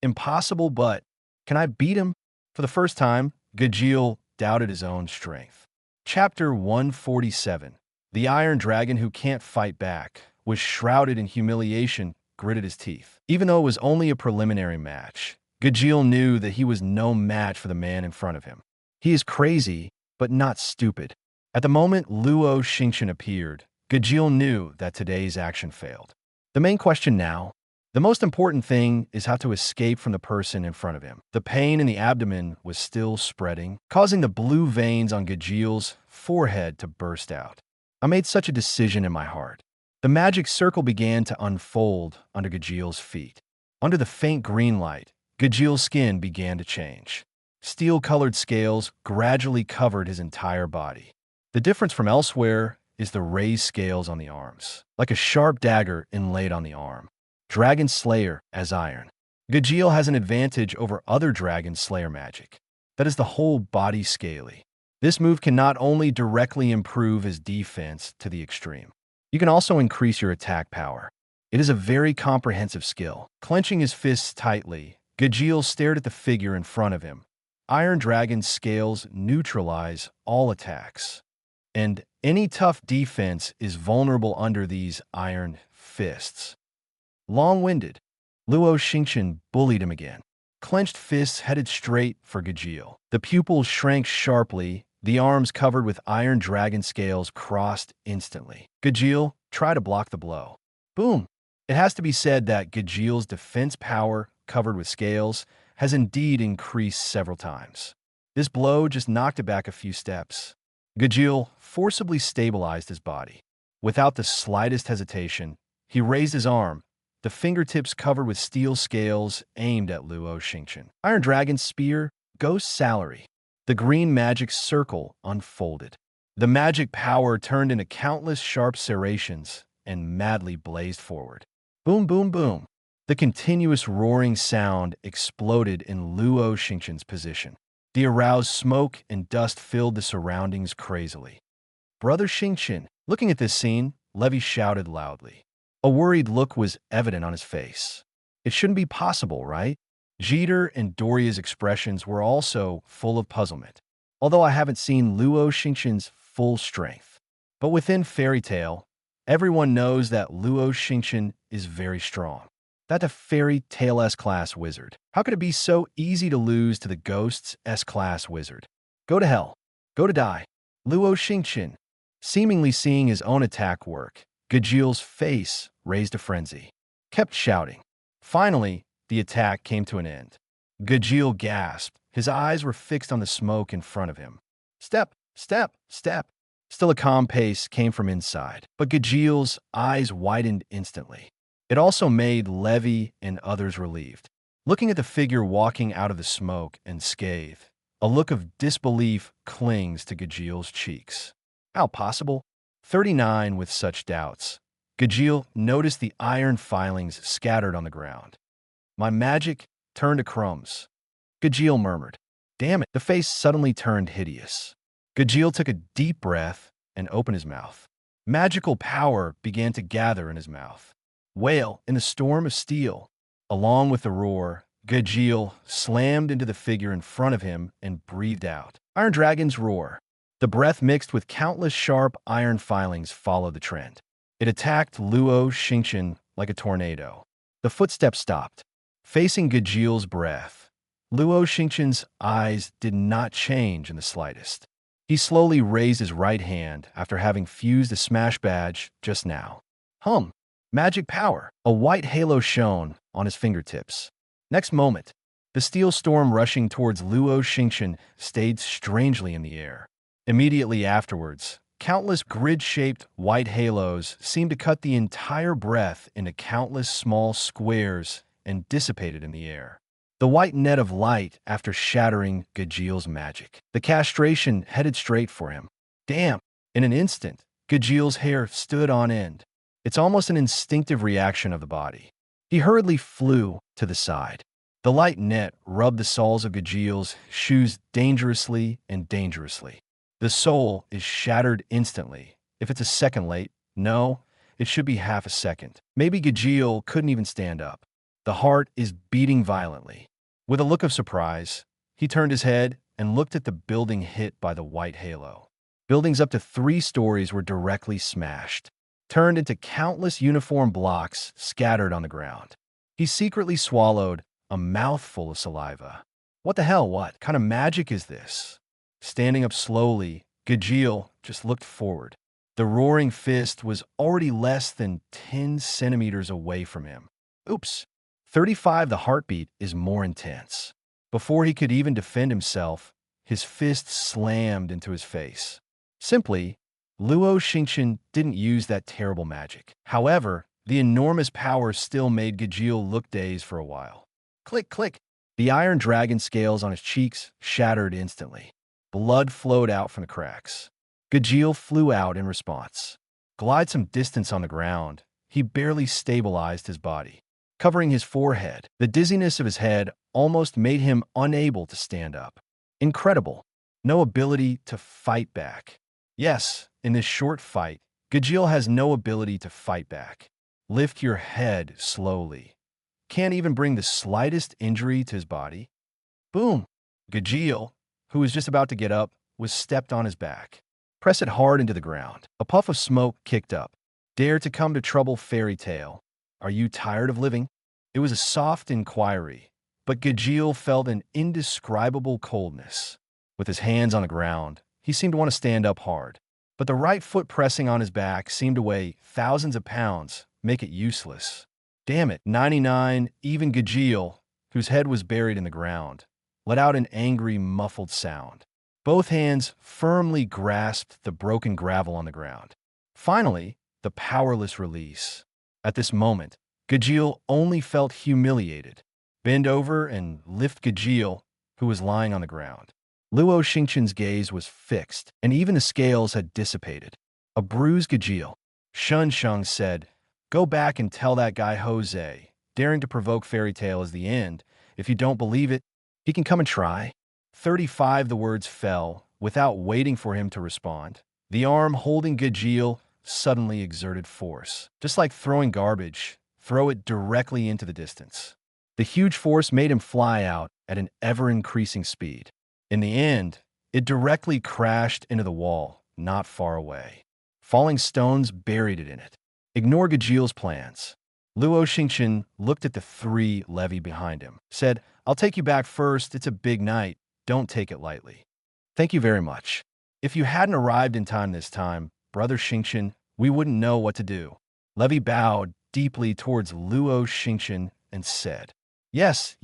Impossible, but can I beat him? For the first time, Gajeel doubted his own strength. Chapter 147. The Iron Dragon who can't fight back was shrouded in humiliation, gritted his teeth. Even though it was only a preliminary match, Gajeel knew that he was no match for the man in front of him. He is crazy, but not stupid. At the moment Luo Xingchen appeared, Gajeel knew that today's action failed. The main question now, the most important thing, is how to escape from the person in front of him. The pain in the abdomen was still spreading, causing the blue veins on Gajeel's forehead to burst out. I made such a decision in my heart. The magic circle began to unfold under Gajeel's feet. Under the faint green light, Gajeel's skin began to change. Steel-colored scales gradually covered his entire body. The difference from elsewhere is the raised scales on the arms, like a sharp dagger inlaid on the arm. Dragon Slayer as iron. Gajeel has an advantage over other Dragon Slayer magic. That is the whole body scaly. This move can not only directly improve his defense to the extreme, you can also increase your attack power. It is a very comprehensive skill. Clenching his fists tightly, Gajeel stared at the figure in front of him. Iron Dragon's scales neutralize all attacks, and any tough defense is vulnerable under these iron fists. Long-winded, Luo Xingchen bullied him again. Clenched fists headed straight for Gajeel. The pupils shrank sharply, the arms covered with Iron Dragon scales crossed instantly. Gajeel tried to block the blow. Boom! It has to be said that Gajeel's defense power, covered with scales, has indeed increased several times. This blow just knocked it back a few steps. Gajeel forcibly stabilized his body. Without the slightest hesitation, he raised his arm, the fingertips covered with steel scales aimed at Luo Xingchen. Iron Dragon's spear, Ghost Salary. The green magic circle unfolded. The magic power turned into countless sharp serrations and madly blazed forward. Boom, boom, boom. The continuous roaring sound exploded in Luo Xingchen's position. The aroused smoke and dust filled the surroundings crazily. Brother Xingchen, looking at this scene, Levi shouted loudly. A worried look was evident on his face. It shouldn't be possible, right? Jeter and Doria's expressions were also full of puzzlement, although I haven't seen Luo Xingchen's full strength. But within Fairy Tail, everyone knows that Luo Xingchen is very strong. That's a Fairy Tail S-Class wizard. How could it be so easy to lose to the Ghost's S-Class wizard? Go to hell. Go to die. Luo Xingchen, seemingly seeing his own attack work, Gajeel's face raised a frenzy, kept shouting. Finally, the attack came to an end. Gajeel gasped. His eyes were fixed on the smoke in front of him. Step, step, step. Still a calm pace came from inside, but Gajeel's eyes widened instantly. It also made Levi and others relieved. Looking at the figure walking out of the smoke and scathe, a look of disbelief clings to Gajeel's cheeks. How possible? 39 with such doubts. Gajeel noticed the iron filings scattered on the ground. My magic turned to crumbs. Gajeel murmured. Damn it, the face suddenly turned hideous. Gajeel took a deep breath and opened his mouth. Magical power began to gather in his mouth. Wail in the storm of steel. Along with the roar, Gajeel slammed into the figure in front of him and breathed out. Iron Dragon's roar. The breath mixed with countless sharp iron filings followed the trend. It attacked Luo Xingchen like a tornado. The footsteps stopped. Facing Gajeel's breath, Luo Xingchen's eyes did not change in the slightest. He slowly raised his right hand after having fused a smash badge just now. Hum. Magic power. A white halo shone on his fingertips. Next moment, the steel storm rushing towards Luo Xingchen stayed strangely in the air. Immediately afterwards, countless grid-shaped white halos seemed to cut the entire breath into countless small squares and dissipated in the air. The white net of light after shattering Gajiel's magic. The castration headed straight for him. Damn! In an instant, Gajiel's hair stood on end. It's almost an instinctive reaction of the body. He hurriedly flew to the side. The light net rubbed the soles of Gajiel's shoes dangerously and dangerously. The sole is shattered instantly. If it's a second late, no, it should be half a second. Maybe Gajiel couldn't even stand up. The heart is beating violently. With a look of surprise, he turned his head and looked at the building hit by the white halo. Buildings up to 3 stories were directly smashed, turned into countless uniform blocks scattered on the ground. He secretly swallowed a mouthful of saliva. What the hell, what kind of magic is this? Standing up slowly, Gajiel just looked forward. The roaring fist was already less than 10 centimeters away from him. Oops. 35, the heartbeat is more intense. Before he could even defend himself, his fist slammed into his face. Simply, Luo Xingchen didn't use that terrible magic. However, the enormous power still made Gajiel look dazed for a while. Click, click. The iron dragon scales on his cheeks shattered instantly. Blood flowed out from the cracks. Gajiel flew out in response. Glide some distance on the ground, he barely stabilized his body. Covering his forehead, the dizziness of his head almost made him unable to stand up. Incredible. No ability to fight back. Yes, in this short fight, Gajiel has no ability to fight back. Lift your head slowly. Can't even bring the slightest injury to his body. Boom! Gajiel, who was just about to get up, was stepped on his back. Press it hard into the ground. A puff of smoke kicked up. Dare to come to trouble, fairy tale. Are you tired of living? It was a soft inquiry, but Gajiel felt an indescribable coldness. With his hands on the ground, he seemed to want to stand up hard. But the right foot pressing on his back seemed to weigh thousands of pounds, make it useless. Damn it, 99, even Gajiel, whose head was buried in the ground, let out an angry, muffled sound. Both hands firmly grasped the broken gravel on the ground. Finally, the powerless release. At this moment, Gajiel only felt humiliated. Bend over and lift Gajiel, who was lying on the ground. Luo Xingchen's gaze was fixed, and even the scales had dissipated. A bruised Gajiel. Shun Sheng said, "Go back and tell that guy Jose, daring to provoke fairy tale is the end. If you don't believe it, he can come and try." 35, the words fell, without waiting for him to respond. The arm holding Gajiel suddenly exerted force. Just like throwing garbage, throw it directly into the distance. The huge force made him fly out at an ever-increasing speed. In the end, it directly crashed into the wall, not far away. Falling stones buried it in it. Ignore Gajiel's plans. Luo Xingchen looked at the 3 levy behind him, said, "I'll take you back first. It's a big night. Don't take it lightly." "Thank you very much. If you hadn't arrived in time this time, Brother Xingchen, we wouldn't know what to do." Levy bowed deeply towards Luo Xingchen and said, Yes,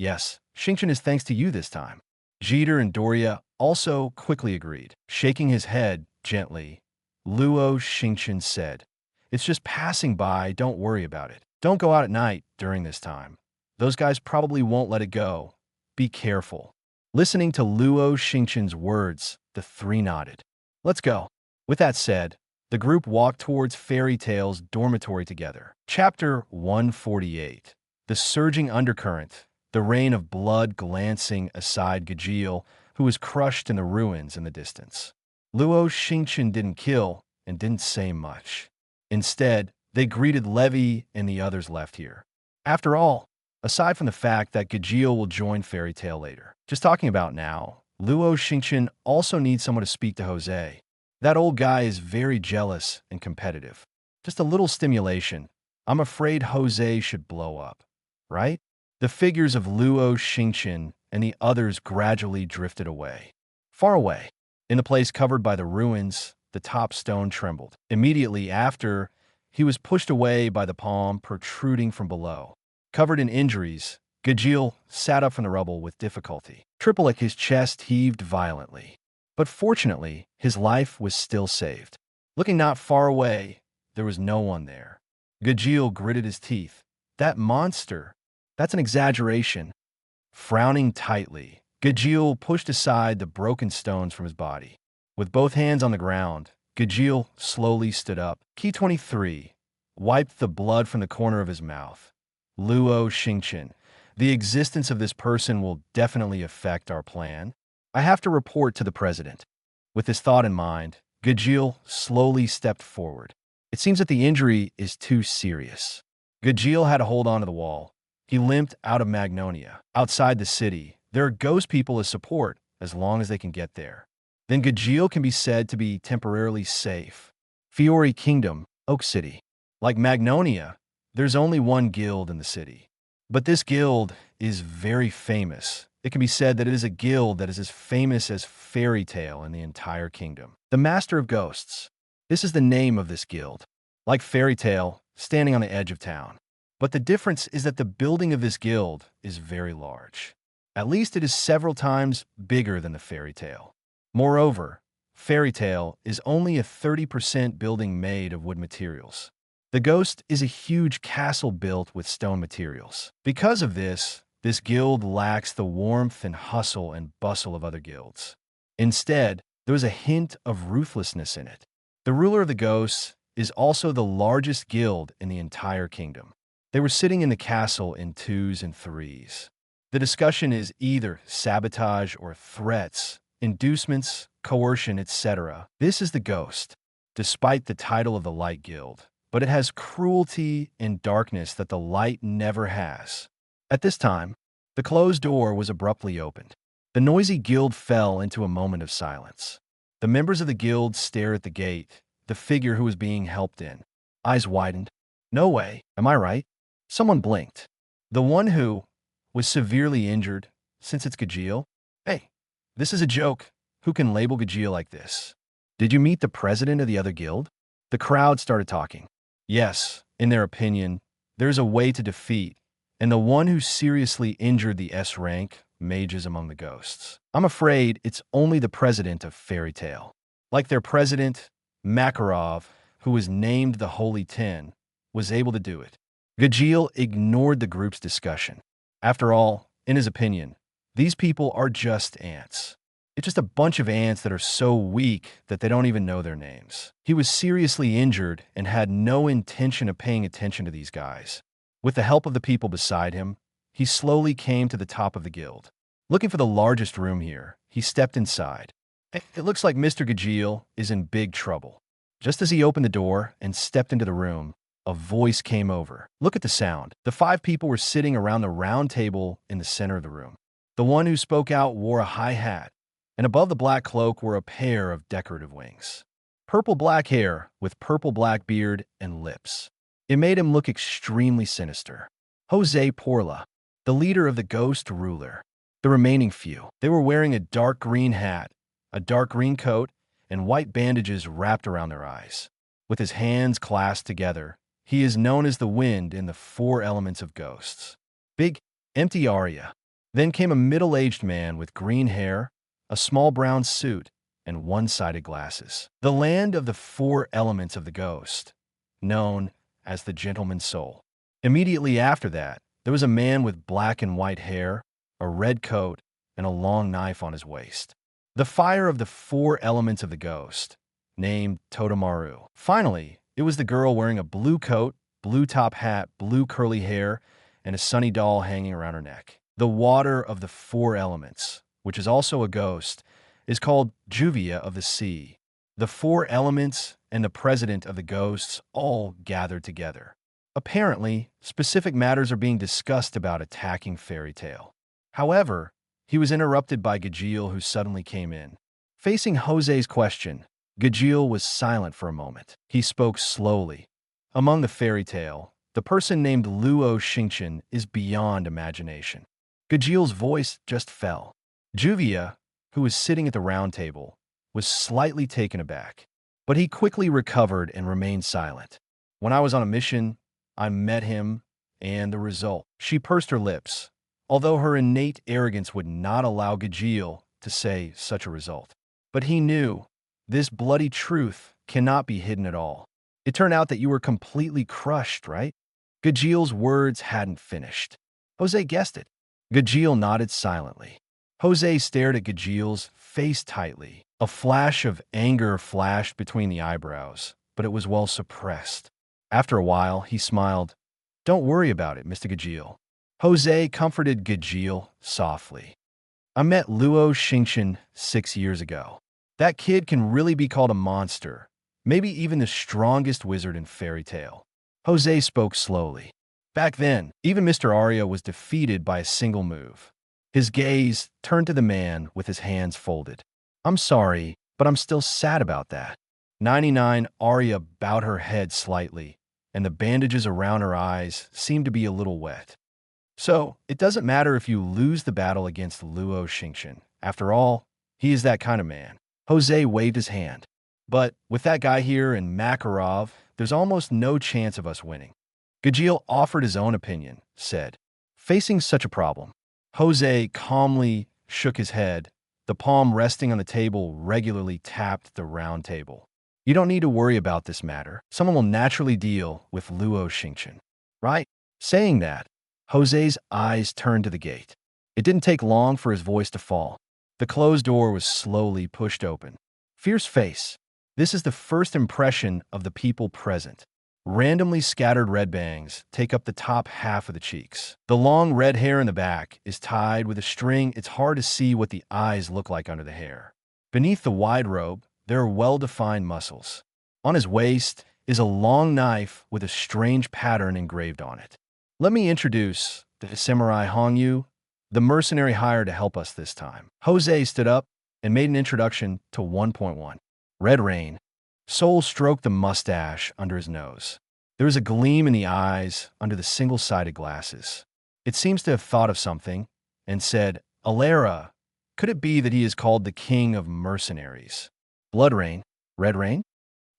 Xingchen is thanks to you this time." Jeter and Doria also quickly agreed. Shaking his head gently, Luo Xingchen said, "It's just passing by, don't worry about it. Don't go out at night during this time. Those guys probably won't let it go. Be careful." Listening to Luo Xingchen's words, the 3 nodded. "Let's go." With that said, the group walked towards Fairy Tale's dormitory together. Chapter 148. The surging undercurrent, the rain of blood glancing aside Gajiel, who was crushed in the ruins in the distance. Luo Xingchen didn't kill and didn't say much. Instead, they greeted Levy and the others left here. After all, aside from the fact that Gajiel will join Fairy Tale later, just talking about now, Luo Xingchen also needs someone to speak to Jose. That old guy is very jealous and competitive. Just a little stimulation. I'm afraid Jose should blow up, right? The figures of Luo Xingchen and the others gradually drifted away. Far away. In the place covered by the ruins, the top stone trembled. Immediately after, he was pushed away by the palm protruding from below. Covered in injuries, Gajil sat up from the rubble with difficulty. Tripalik, his chest heaved violently. But fortunately, his life was still saved. Looking not far away, there was no one there. Gajil gritted his teeth. That monster, that's an exaggeration. Frowning tightly, Gajil pushed aside the broken stones from his body. With both hands on the ground, Gajil slowly stood up. Key 23 wiped the blood from the corner of his mouth. Luo Xingchen. The existence of this person will definitely affect our plan. I have to report to the president. With this thought in mind, Gajil slowly stepped forward. It seems that the injury is too serious. Gajil had to hold onto the wall. He limped out of Magnolia. Outside the city, there are ghost people as support as long as they can get there. Then Gajil can be said to be temporarily safe. Fiore Kingdom, Oak City. Like Magnolia, there's only one guild in the city. But this guild is very famous. It can be said that it is a guild that is as famous as Fairy Tale in the entire kingdom. The Master of Ghosts. This is the name of this guild. Like Fairy Tale, standing on the edge of town. But the difference is that the building of this guild is very large. At least it is several times bigger than the Fairy Tale. Moreover, Fairy Tale is only a 30% building made of wood materials. The Ghost is a huge castle built with stone materials. Because of this guild lacks the warmth and hustle and bustle of other guilds. Instead, there was a hint of ruthlessness in it. The ruler of the Ghosts is also the largest guild in the entire kingdom. They were sitting in the castle in 2s and 3s. The discussion is either sabotage or threats, inducements, coercion, etc. This is the Ghost, despite the title of the Light Guild. But it has cruelty and darkness that the light never has. At this time, the closed door was abruptly opened. The noisy guild fell into a moment of silence. The members of the guild stared at the gate, the figure who was being helped in. Eyes widened. No way, am I right? Someone blinked. The one who was severely injured, since it's Gajil? Hey, this is a joke. Who can label Gajil like this? Did you meet the president of the other guild? The crowd started talking. Yes, in their opinion, there's a way to defeat, and the one who seriously injured the S-rank mages among the ghosts. I'm afraid it's only the president of Fairy Tale. Like their president, Makarov, who was named the Holy Ten, was able to do it. Gajil ignored the group's discussion. After all, in his opinion, these people are just ants. It's just a bunch of ants that are so weak that they don't even know their names. He was seriously injured and had no intention of paying attention to these guys. With the help of the people beside him, he slowly came to the top of the guild. Looking for the largest room here, he stepped inside. It looks like Mr. Gajil is in big trouble. Just as he opened the door and stepped into the room, a voice came over. Look at the sound. The 5 people were sitting around the round table in the center of the room. The one who spoke out wore a high hat, and above the black cloak were a pair of decorative wings. Purple-black hair with purple-black beard and lips. It made him look extremely sinister. Jose Porla, the leader of the ghost ruler. The remaining few, they were wearing a dark green hat, a dark green coat, and white bandages wrapped around their eyes. With his hands clasped together, he is known as the wind in the 4 elements of ghosts. Big, empty Arya. Then came a middle-aged man with green hair, a small brown suit, and one-sided glasses. The land of the 4 elements of the ghost, known as the gentleman's soul. Immediately after that, there was a man with black and white hair, a red coat, and a long knife on his waist. The fire of the 4 elements of the ghost, named Totemaru. Finally, it was the girl wearing a blue coat, blue top hat, blue curly hair, and a sunny doll hanging around her neck. The water of the 4 elements, which is also a ghost, is called Juvia of the Sea. The 4 elements and the president of the ghosts all gathered together. Apparently, specific matters are being discussed about attacking Fairy Tale. However, he was interrupted by Gajil, who suddenly came in. Facing Jose's question, Gajil was silent for a moment. He spoke slowly. Among the Fairy Tale, the person named Luo Xingchen is beyond imagination. Gajil's voice just fell. Juvia, who was sitting at the round table, was slightly taken aback, but he quickly recovered and remained silent. When I was on a mission, I met him, and the result. She pursed her lips, although her innate arrogance would not allow Gajeel to say such a result. But he knew, this bloody truth cannot be hidden at all. It turned out that you were completely crushed, right? Gajeel's words hadn't finished. Jose guessed it. Gajeel nodded silently. Jose stared at Gajeel's face tightly. A flash of anger flashed between the eyebrows, but it was well suppressed. After a while, he smiled. "Don't worry about it, Mr. Gajeel." Jose comforted Gajeel softly. "I met Luo Xingchen 6 years ago. That kid can really be called a monster, maybe even the strongest wizard in fairy tale." Jose spoke slowly. Back then, even Mr. Arya was defeated by a single move. His gaze turned to the man with his hands folded. "I'm sorry, but I'm still sad about that." 99 Arya bowed her head slightly, and the bandages around her eyes seemed to be a little wet. "So, it doesn't matter if you lose the battle against Luo Xingchen. After all, he is that kind of man." Jose waved his hand. "But with that guy here and Makarov, there's almost no chance of us winning." Gajeel offered his own opinion, said, "Facing such a problem." Jose calmly shook his head. The palm resting on the table regularly tapped the round table. "You don't need to worry about this matter. Someone will naturally deal with Luo Xingchen, right?" Saying that, Jose's eyes turned to the gate. It didn't take long for his voice to fall. The closed door was slowly pushed open. Fierce face. This is the first impression of the people present. Randomly scattered red bangs take up the top half of the cheeks. The long red hair in the back is tied with a string. It's hard to see what the eyes look like under the hair. Beneath the wide robe, there are well-defined muscles. On his waist is a long knife with a strange pattern engraved on it. "Let me introduce the samurai Hongyu, the mercenary hired to help us this time." Jose stood up and made an introduction to 1.1. Red Rain. Soul stroked the mustache under his nose. There is a gleam in the eyes under the single-sided glasses. It seems to have thought of something and said, "Alara, could it be that he is called the king of mercenaries?" Blood Rain. Red Rain?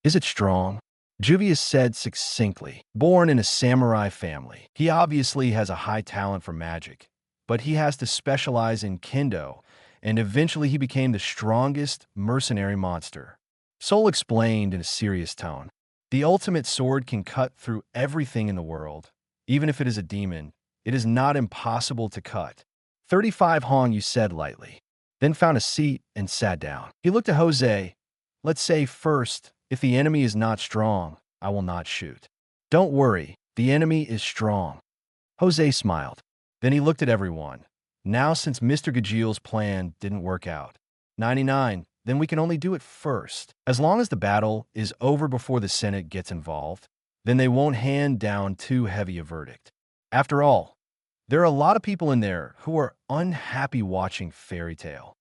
Is it strong? Juvius said succinctly. Born in a samurai family, he obviously has a high talent for magic, but he has to specialize in kendo, and eventually he became the strongest mercenary monster. Soul explained in a serious tone. "The ultimate sword can cut through everything in the world. Even if it is a demon, it is not impossible to cut." 35 Hong, you said lightly, then found a seat and sat down. He looked at Jose. "Let's say first, if the enemy is not strong, I will not shoot." "Don't worry, the enemy is strong." Jose smiled. Then he looked at everyone. "Now, since Mr. Gajeel's plan didn't work out, 99, then we can only do it first. As long as the battle is over before the Senate gets involved, then they won't hand down too heavy a verdict. After all, there are a lot of people in there who are unhappy watching fairy tale."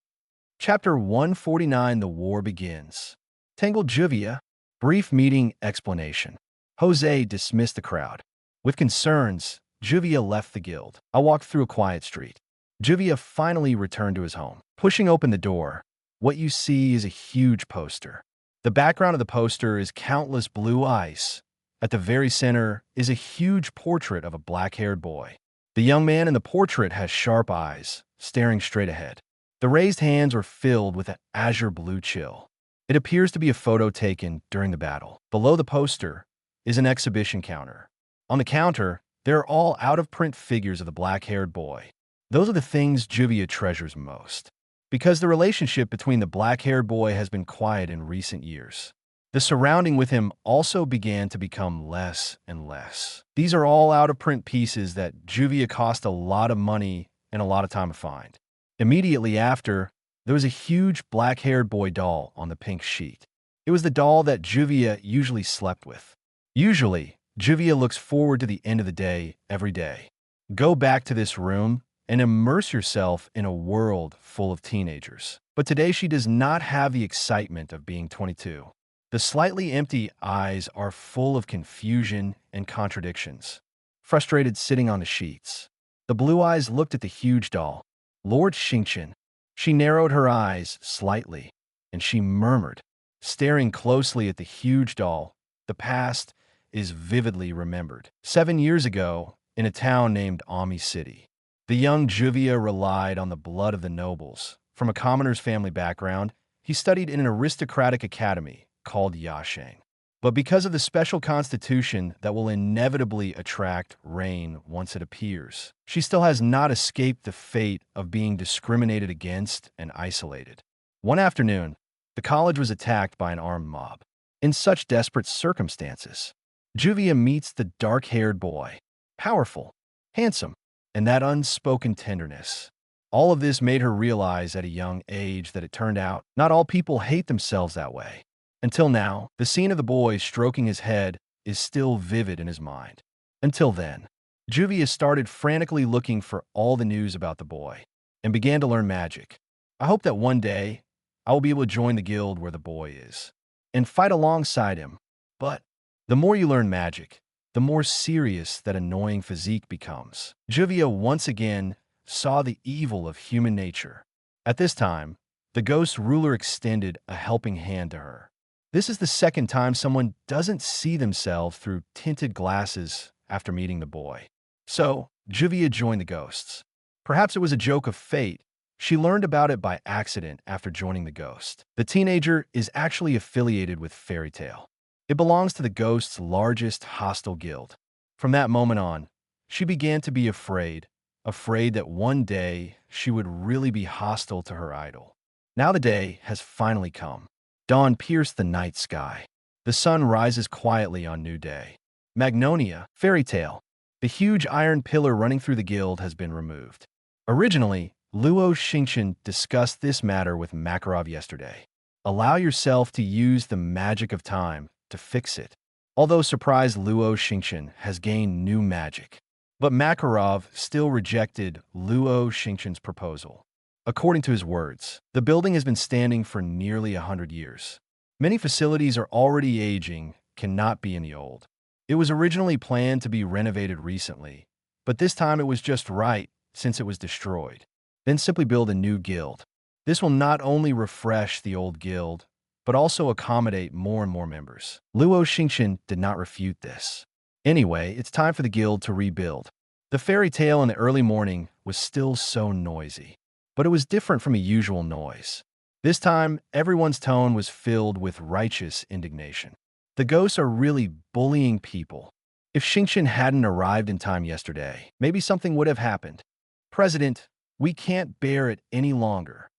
Chapter 149, The War Begins. Tangled Juvia. Brief meeting explanation. Jose dismissed the crowd. With concerns, Juvia left the guild. I walked through a quiet street. Juvia finally returned to his home. Pushing open the door, what you see is a huge poster. The background of the poster is countless blue ice. At the very center is a huge portrait of a black-haired boy. The young man in the portrait has sharp eyes, staring straight ahead. The raised hands are filled with an azure blue chill. It appears to be a photo taken during the battle. Below the poster is an exhibition counter. On the counter, there are all out-of-print figures of the black-haired boy. Those are the things Juvia treasures most, because the relationship between the black-haired boy has been quiet in recent years. The surrounding with him also began to become less and less. These are all out-of-print pieces that Juvia cost a lot of money and a lot of time to find. Immediately after, there was a huge black-haired boy doll on the pink sheet. It was the doll that Juvia usually slept with. Usually, Juvia looks forward to the end of the day every day. Go back to this room and immerse yourself in a world full of teenagers. But today she does not have the excitement of being 22. The slightly empty eyes are full of confusion and contradictions. Frustrated sitting on the sheets, the blue eyes looked at the huge doll. Lord Xingchen. She narrowed her eyes slightly. and she murmured, staring closely at the huge doll. The past is vividly remembered. 7 years ago, in a town named Ami City, the young Juvia relied on the blood of the nobles. From a commoner's family background, he studied in an aristocratic academy called Yasheng. But because of the special constitution that will inevitably attract rain once it appears, she still has not escaped the fate of being discriminated against and isolated. One afternoon, the college was attacked by an armed mob. In such desperate circumstances, Juvia meets the dark-haired boy, powerful, handsome, and that unspoken tenderness. All of this made her realize at a young age that it turned out not all people hate themselves that way. Until now, the scene of the boy stroking his head is still vivid in his mind. Until then, Juvia started frantically looking for all the news about the boy and began to learn magic. I hope that one day I will be able to join the guild where the boy is and fight alongside him. But the more you learn magic, the more serious that annoying physique becomes. Juvia once again saw the evil of human nature. At this time, the ghost ruler extended a helping hand to her. This is the second time someone doesn't see themselves through tinted glasses after meeting the boy. So, Juvia joined the ghosts. Perhaps it was a joke of fate. She learned about it by accident after joining the ghost. The teenager is actually affiliated with Fairy Tale. It belongs to the ghost's largest hostile guild. From that moment on, she began to be afraid that one day she would really be hostile to her idol. Now the day has finally come. Dawn pierced the night sky. The sun rises quietly on new day. Magnolia, Fairy Tale. The huge iron pillar running through the guild has been removed. Originally, Luo Xingchen discussed this matter with Makarov yesterday. Allow yourself to use the magic of time to fix it. Although surprised, Luo Xingchen has gained new magic. But Makarov still rejected Luo Xingchen's proposal. According to his words, the building has been standing for nearly 100 years. Many facilities are already aging, cannot be in the old. It was originally planned to be renovated recently, but this time it was just right since it was destroyed. Then simply build a new guild. This will not only refresh the old guild, but also accommodate more and more members. Luo Xingchen did not refute this. Anyway, it's time for the guild to rebuild. The fairy tale in the early morning was still so noisy, but it was different from a usual noise. This time, everyone's tone was filled with righteous indignation. The ghosts are really bullying people. If Xingchen hadn't arrived in time yesterday, maybe something would have happened. President, we can't bear it any longer.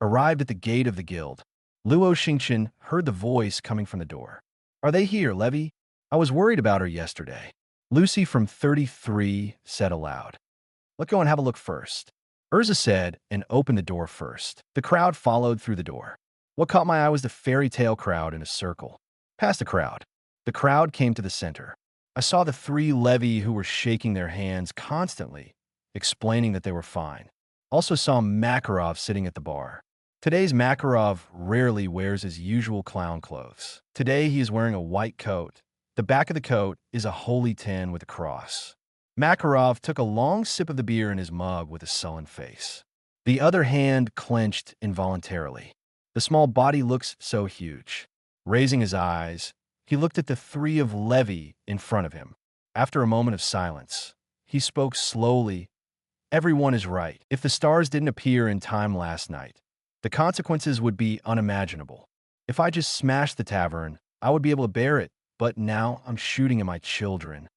Arrived at the gate of the guild, Luo Xingchen heard the voice coming from the door. Are they here, Levy? I was worried about her yesterday. Lucy from 33 said aloud. Let's go and have a look first. Urza said and opened the door first. The crowd followed through the door. What caught my eye was the fairy tale crowd in a circle. Past the crowd. The crowd came to the center. I saw the three Levy who were shaking their hands constantly, explaining that they were fine. Also saw Makarov sitting at the bar. Today's Makarov rarely wears his usual clown clothes. Today he is wearing a white coat. The back of the coat is a holy 10 with a cross. Makarov took a long sip of the beer in his mug with a sullen face. The other hand clenched involuntarily. The small body looks so huge. Raising his eyes, he looked at the three of Levy in front of him. After a moment of silence, he spoke slowly. Everyone is right. If the stars didn't appear in time last night, the consequences would be unimaginable. If I just smashed the tavern, I would be able to bear it, but now I'm shooting at my children.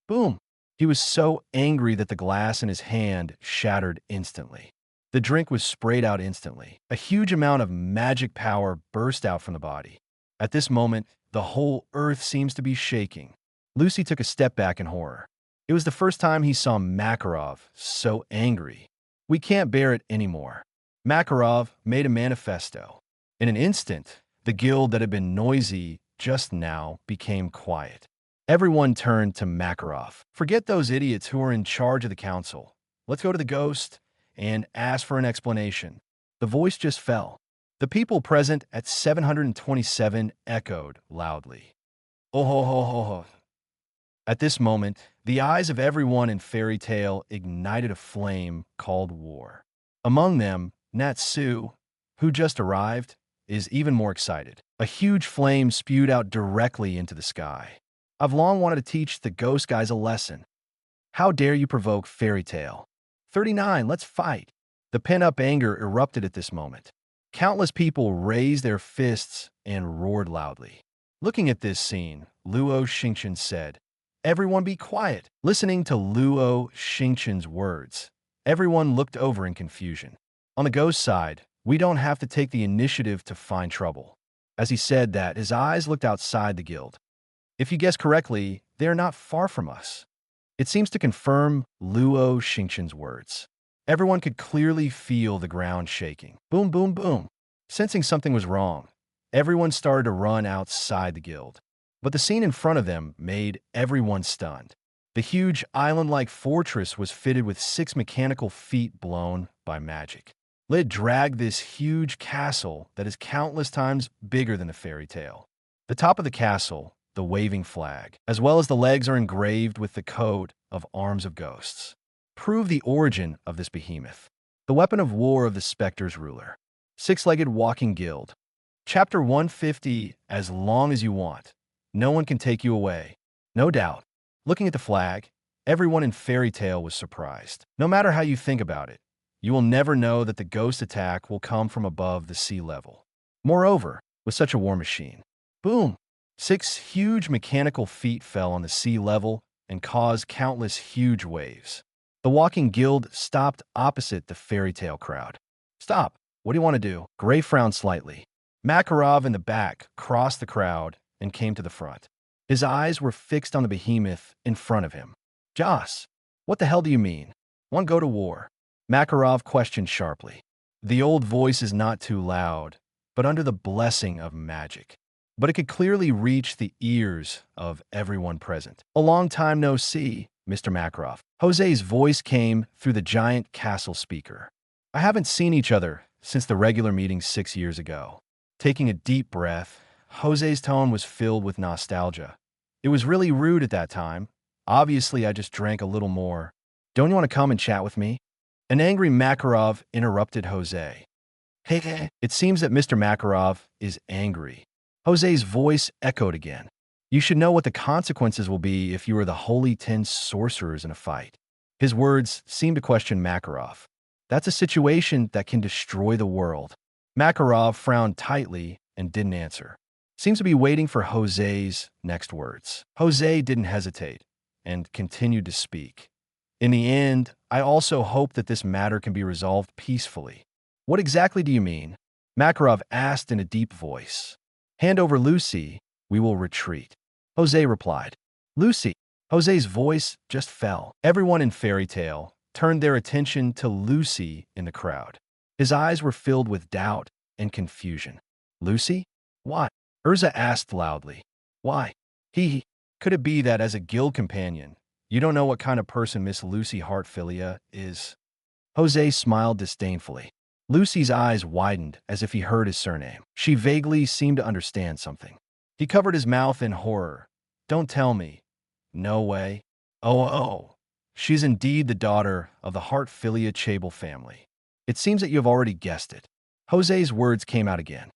Boom! He was so angry that the glass in his hand shattered instantly. The drink was sprayed out instantly. A huge amount of magic power burst out from the body. At this moment, the whole earth seems to be shaking. Lucy took a step back in horror. It was the first time he saw Makarov so angry. We can't bear it anymore. Makarov made a manifesto. In an instant, the guild that had been noisy just now became quiet. Everyone turned to Makarov. Forget those idiots who are in charge of the council. Let's go to the ghost and ask for an explanation. The voice just fell. The people present at 727 echoed loudly. Oh ho ho ho ho. At this moment, the eyes of everyone in Fairy Tale ignited a flame called war. Among them, Natsu, who just arrived, is even more excited. A huge flame spewed out directly into the sky. I've long wanted to teach the ghost guys a lesson. How dare you provoke fairy tale? 39, let's fight. The pent-up anger erupted at this moment. Countless people raised their fists and roared loudly. Looking at this scene, Luo Xingchen said, "Everyone be quiet." Listening to Luo Xingchen's words, everyone looked over in confusion. On the ghost side, we don't have to take the initiative to find trouble. As he said that, his eyes looked outside the guild. If you guessed correctly, they're not far from us. It seems to confirm Luo Xingchen's words. Everyone could clearly feel the ground shaking. Boom, boom, boom. Sensing something was wrong, everyone started to run outside the guild. But the scene in front of them made everyone stunned. The huge island-like fortress was fitted with 6 mechanical feet blown by magic. Lid dragged this huge castle that is countless times bigger than a fairy tale. The top of the castle, the waving flag, as well as the legs are engraved with the coat of arms of ghosts, prove the origin of this behemoth. The weapon of war of the specter's ruler. 6-legged walking guild. Chapter 150, as long as you want. No one can take you away. No doubt. Looking at the flag, everyone in Fairy Tale was surprised. No matter how you think about it, you will never know that the ghost attack will come from above the sea level. Moreover, with such a war machine, boom! 6 huge mechanical feet fell on the sea level and caused countless huge waves. The walking guild stopped opposite the Fairy Tale crowd. Stop! What do you want to do? Gray frowned slightly. Makarov in the back crossed the crowd and came to the front. His eyes were fixed on the behemoth in front of him. Joss, what the hell do you mean? Want to go to war? Makarov questioned sharply. The old voice is not too loud, but under the blessing of magic. But it could clearly reach the ears of everyone present. A long time no see, Mr. Makarov. Jose's voice came through the giant castle speaker. I haven't seen each other since the regular meeting 6 years ago. Taking a deep breath, Jose's tone was filled with nostalgia. It was really rude at that time. Obviously, I just drank a little more. Don't you want to come and chat with me? An angry Makarov interrupted Jose. Hey, it seems that Mr. Makarov is angry. Jose's voice echoed again. You should know what the consequences will be if you are the Holy 10 sorcerers in a fight. His words seemed to question Makarov. That's a situation that can destroy the world. Makarov frowned tightly and didn't answer. Seems to be waiting for Jose's next words. Jose didn't hesitate and continued to speak. In the end, I also hope that this matter can be resolved peacefully. What exactly do you mean? Makarov asked in a deep voice. Hand over Lucy, we will retreat. Jose replied. Lucy. Jose's voice just fell. Everyone in Fairy Tale turned their attention to Lucy in the crowd. His eyes were filled with doubt and confusion. Lucy? Why? Urza asked loudly. Why? Could it be that as a guild companion, you don't know what kind of person Miss Lucy Hartfilia is? Jose smiled disdainfully. Lucy's eyes widened as if he heard his surname. She vaguely seemed to understand something. He covered his mouth in horror. Don't tell me. No way. Oh. She's indeed the daughter of the Hartfilia Chable family. It seems that you have already guessed it. Jose's words came out again.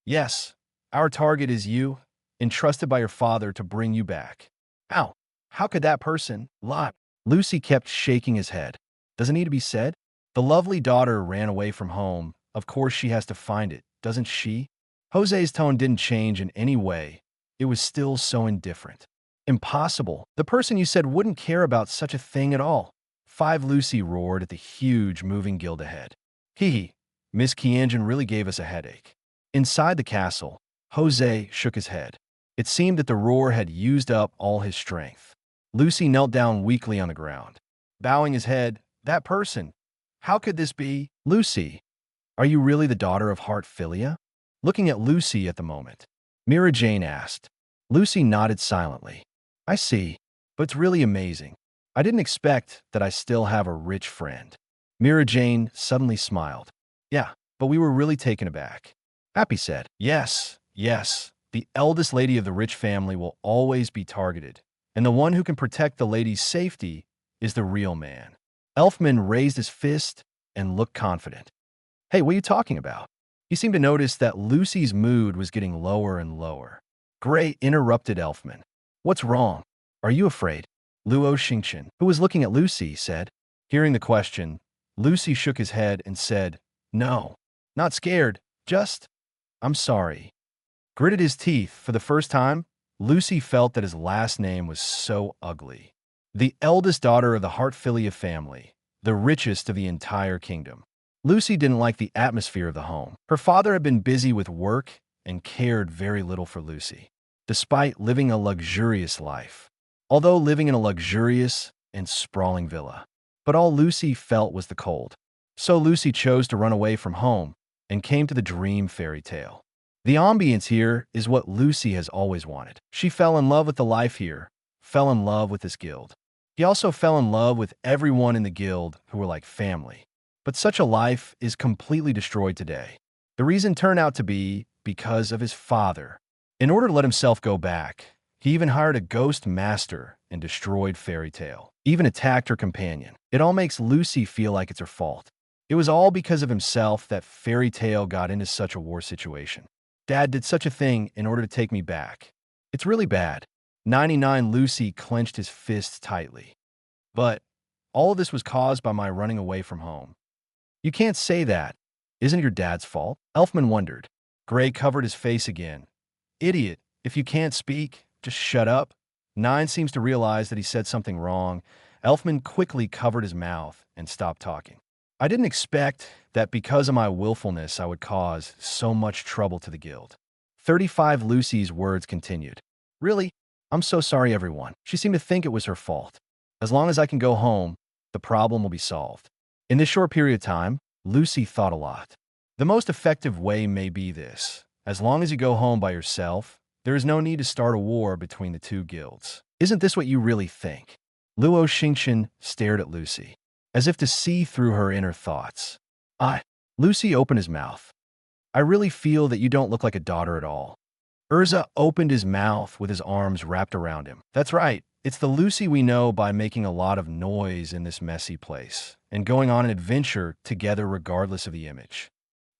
Yes, our target is you, entrusted by your father to bring you back. How could that person lie? Lucy kept shaking his head. Doesn't need to be said? The lovely daughter ran away from home. Of course she has to find it, doesn't she? Jose's tone didn't change in any way. It was still so indifferent. Impossible. The person you said wouldn't care about such a thing at all. 5 Lucy roared at the huge moving guild ahead. Miss Qianjin really gave us a headache. Inside the castle, Jose shook his head. It seemed that the roar had used up all his strength. Lucy knelt down weakly on the ground. Bowing his head, that person. How could this be? Lucy, are you really the daughter of Hartfilia? Looking at Lucy at the moment, Mira Jane asked. Lucy nodded silently. I see, but it's really amazing. I didn't expect that I still have a rich friend. Mira Jane suddenly smiled. Yeah, but we were really taken aback. Happy said, Yes, the eldest lady of the rich family will always be targeted, and the one who can protect the lady's safety is the real man. Elfman raised his fist and looked confident. Hey, what are you talking about? He seemed to notice that Lucy's mood was getting lower and lower. Gray interrupted Elfman. "What's wrong? Are you afraid?" Luo Xingchen, who was looking at Lucy, said. Hearing the question, Lucy shook his head and said, "No, not scared, just, I'm sorry." Gritted his teeth. For the first time, Lucy felt that his last name was so ugly. The eldest daughter of the Hartfilia family, the richest of the entire kingdom. Lucy didn't like the atmosphere of the home. Her father had been busy with work and cared very little for Lucy, despite living a luxurious life. Although living in a luxurious and sprawling villa. But all Lucy felt was the cold. So Lucy chose to run away from home and came to the dream fairy tale. The ambience here is what Lucy has always wanted. She fell in love with the life here, fell in love with this guild. He also fell in love with everyone in the guild who were like family. But such a life is completely destroyed today. The reason turned out to be because of his father. In order to let himself go back, he even hired a ghost master and destroyed Fairy Tale. Even attacked her companion. It all makes Lucy feel like it's her fault. It was all because of himself that Fairy Tale got into such a war situation. Dad did such a thing in order to take me back. It's really bad. 99 Lucy clenched his fists tightly. But all of this was caused by my running away from home. You can't say that. Isn't it your dad's fault? Elfman wondered. Gray covered his face again. Idiot, if you can't speak, just shut up. 9 seems to realize that he said something wrong. Elfman quickly covered his mouth and stopped talking. I didn't expect that because of my willfulness I would cause so much trouble to the guild. 35 Lucy's words continued. Really? I'm so sorry, everyone. She seemed to think it was her fault. As long as I can go home, the problem will be solved. In this short period of time, Lucy thought a lot. The most effective way may be this. As long as you go home by yourself, there is no need to start a war between the two guilds. Isn't this what you really think? Luo Xingchen stared at Lucy, as if to see through her inner thoughts. Lucy opened his mouth. I really feel that you don't look like a daughter at all. Urza opened his mouth with his arms wrapped around him. That's right. It's the Lucy we know by making a lot of noise in this messy place and going on an adventure together regardless of the image.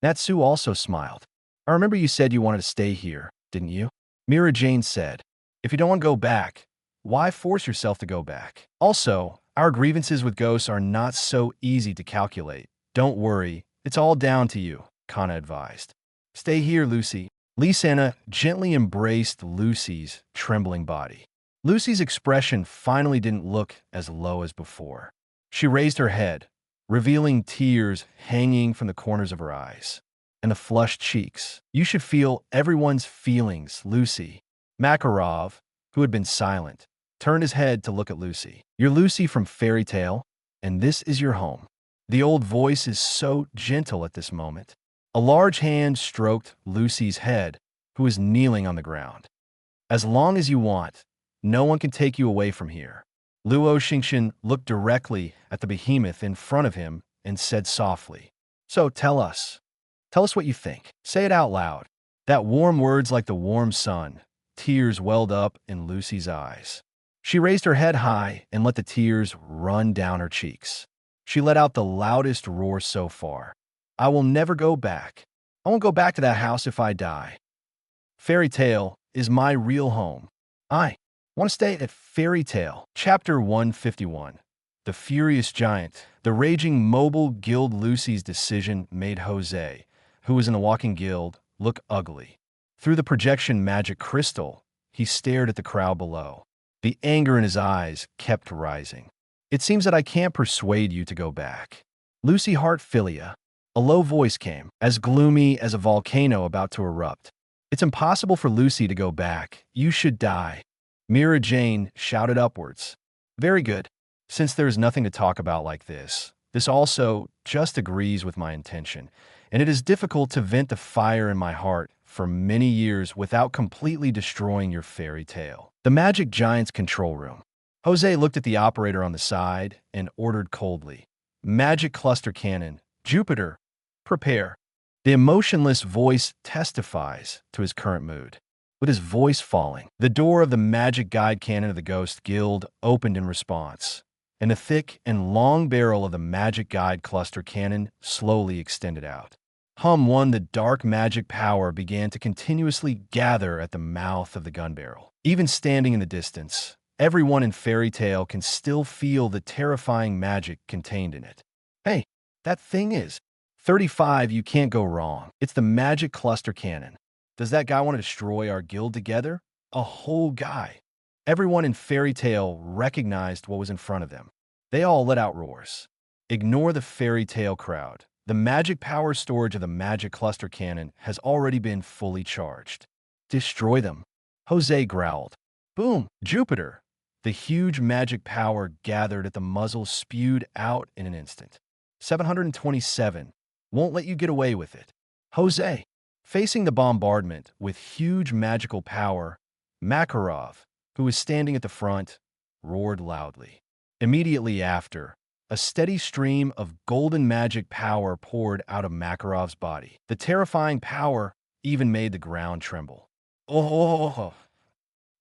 Natsu also smiled. I remember you said you wanted to stay here, didn't you? Mira Jane said, if you don't want to go back, why force yourself to go back? Also, our grievances with ghosts are not so easy to calculate. Don't worry, it's all down to you, Kana advised. Stay here, Lucy. Lisanna gently embraced Lucy's trembling body. Lucy's expression finally didn't look as low as before. She raised her head, revealing tears hanging from the corners of her eyes and the flushed cheeks. You should feel everyone's feelings, Lucy. Makarov, who had been silent, turned his head to look at Lucy. You're Lucy from Fairy Tale, and this is your home. The old voice is so gentle at this moment. A large hand stroked Lucy's head, who was kneeling on the ground. As long as you want, no one can take you away from here. Luo Xingchen looked directly at the behemoth in front of him and said softly, So tell us what you think. Say it out loud. That warm words like the warm sun. Tears welled up in Lucy's eyes. She raised her head high and let the tears run down her cheeks. She let out the loudest roar so far. I will never go back. I won't go back to that house if I die. Fairy Tale is my real home. I want to stay at Fairy Tale. Chapter 151. The Furious Giant. The raging mobile guild. Lucy's decision made Jose, who was in the walking guild, look ugly. Through the projection magic crystal, he stared at the crowd below. The anger in his eyes kept rising. It seems that I can't persuade you to go back. Lucy Hartfilia. A low voice came, as gloomy as a volcano about to erupt. It's impossible for Lucy to go back. You should die. Mira Jane shouted upwards. Very good. Since there is nothing to talk about like this also just agrees with my intention, and it is difficult to vent the fire in my heart for many years without completely destroying your fairy tale. The Magic Giant's control room. Jose looked at the operator on the side and ordered coldly. Magic cluster cannon. Jupiter, prepare. The emotionless voice testifies to his current mood. With his voice falling, the door of the magic guide cannon of the Ghost Guild opened in response, and the thick and long barrel of the magic guide cluster cannon slowly extended out. Hum 1, the dark magic power began to continuously gather at the mouth of the gun barrel. Even standing in the distance, everyone in Fairy Tale can still feel the terrifying magic contained in it. Hey, that thing is 35, you can't go wrong. It's the magic cluster cannon. Does that guy want to destroy our guild together? A whole guy. Everyone in Fairy Tale recognized what was in front of them. They all let out roars. Ignore the Fairy Tale crowd. The magic power storage of the magic cluster cannon has already been fully charged. Destroy them. Jose growled. Boom! Jupiter! The huge magic power gathered at the muzzle spewed out in an instant. 727. Won't let you get away with it. Jose. Facing the bombardment with huge magical power, Makarov, who was standing at the front, roared loudly. Immediately after, a steady stream of golden magic power poured out of Makarov's body. The terrifying power even made the ground tremble. Oh!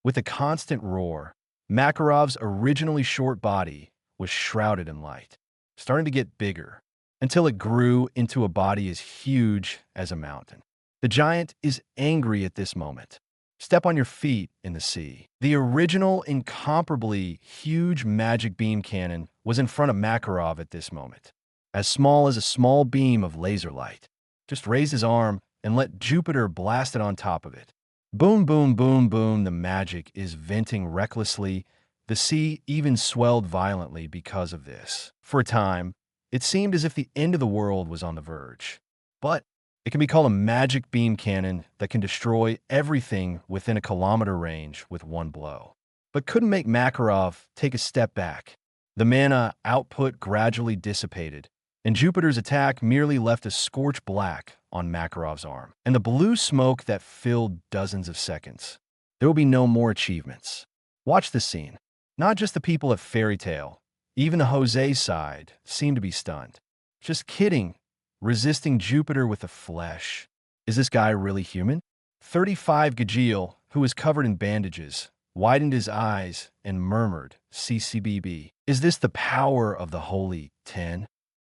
With a constant roar, Makarov's originally short body was shrouded in light, starting to get bigger, until it grew into a body as huge as a mountain. The giant is angry at this moment. Step on your feet in the sea. The original, incomparably huge magic beam cannon was in front of Makarov at this moment, as small as a small beam of laser light. Just raise his arm and let Jupiter blast it on top of it. Boom, boom, boom, boom, the magic is venting recklessly. The sea even swelled violently because of this. For a time, it seemed as if the end of the world was on the verge. But it can be called a magic beam cannon that can destroy everything within a kilometer range with one blow. But couldn't make Makarov take a step back. The mana output gradually dissipated, and Jupiter's attack merely left a scorched black on Makarov's arm, and the blue smoke that filled dozens of seconds. There will be no more achievements. Watch this scene. Not just the people of Fairy Tale, even the Jose side seemed to be stunned. Just kidding. Resisting Jupiter with the flesh. Is this guy really human? 35 Gajeel, who was covered in bandages, widened his eyes and murmured, CCBB. Is this the power of the Holy 10?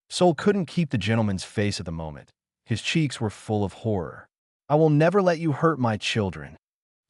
Soul couldn't keep the gentleman's face at the moment. His cheeks were full of horror. I will never let you hurt my children.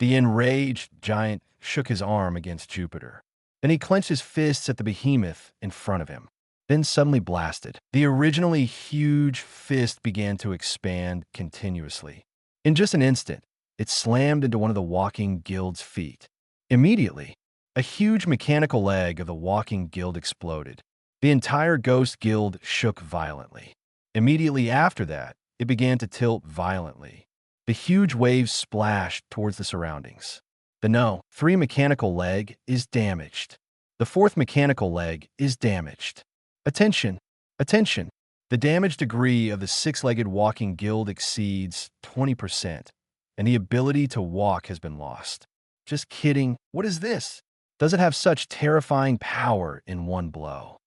The enraged giant shook his arm against Jupiter. Then he clenched his fists at the behemoth in front of him. Then suddenly blasted. The originally huge fist began to expand continuously. In just an instant, it slammed into one of the Walking Guild's feet. Immediately, a huge mechanical leg of the Walking Guild exploded. The entire Ghost Guild shook violently. Immediately after that, it began to tilt violently. The huge waves splashed towards the surroundings. The No. 3 mechanical leg is damaged. The 4th mechanical leg is damaged. Attention! Attention! The damage degree of the 6-legged Walking Guild exceeds 20%, and the ability to walk has been lost. Just kidding. What is this? Does it have such terrifying power in one blow?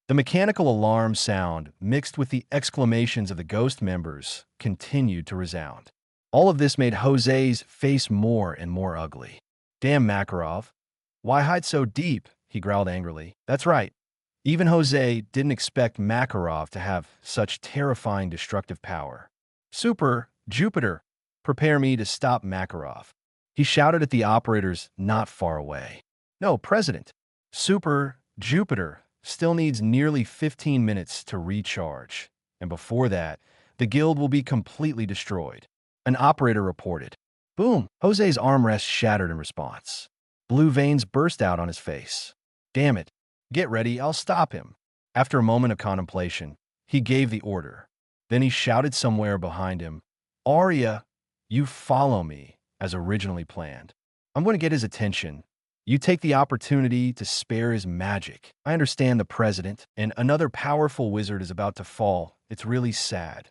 The mechanical alarm sound, mixed with the exclamations of the ghost members, continued to resound. All of this made Jose's face more and more ugly. Damn, Makarov. Why hide so deep? He growled angrily. That's right. Even Jose didn't expect Makarov to have such terrifying destructive power. Super, Jupiter, prepare me to stop Makarov. He shouted at the operators not far away. No, President. Super, Jupiter still needs nearly 15 minutes to recharge, and before that, the guild will be completely destroyed. An operator reported. Boom! Jose's armrest shattered in response. Blue veins burst out on his face. Damn it. Get ready, I'll stop him. After a moment of contemplation, he gave the order. Then he shouted somewhere behind him, Arya, you follow me, as originally planned. I'm going to get his attention. You take the opportunity to spare his magic. I understand the president and another powerful wizard is about to fall. It's really sad.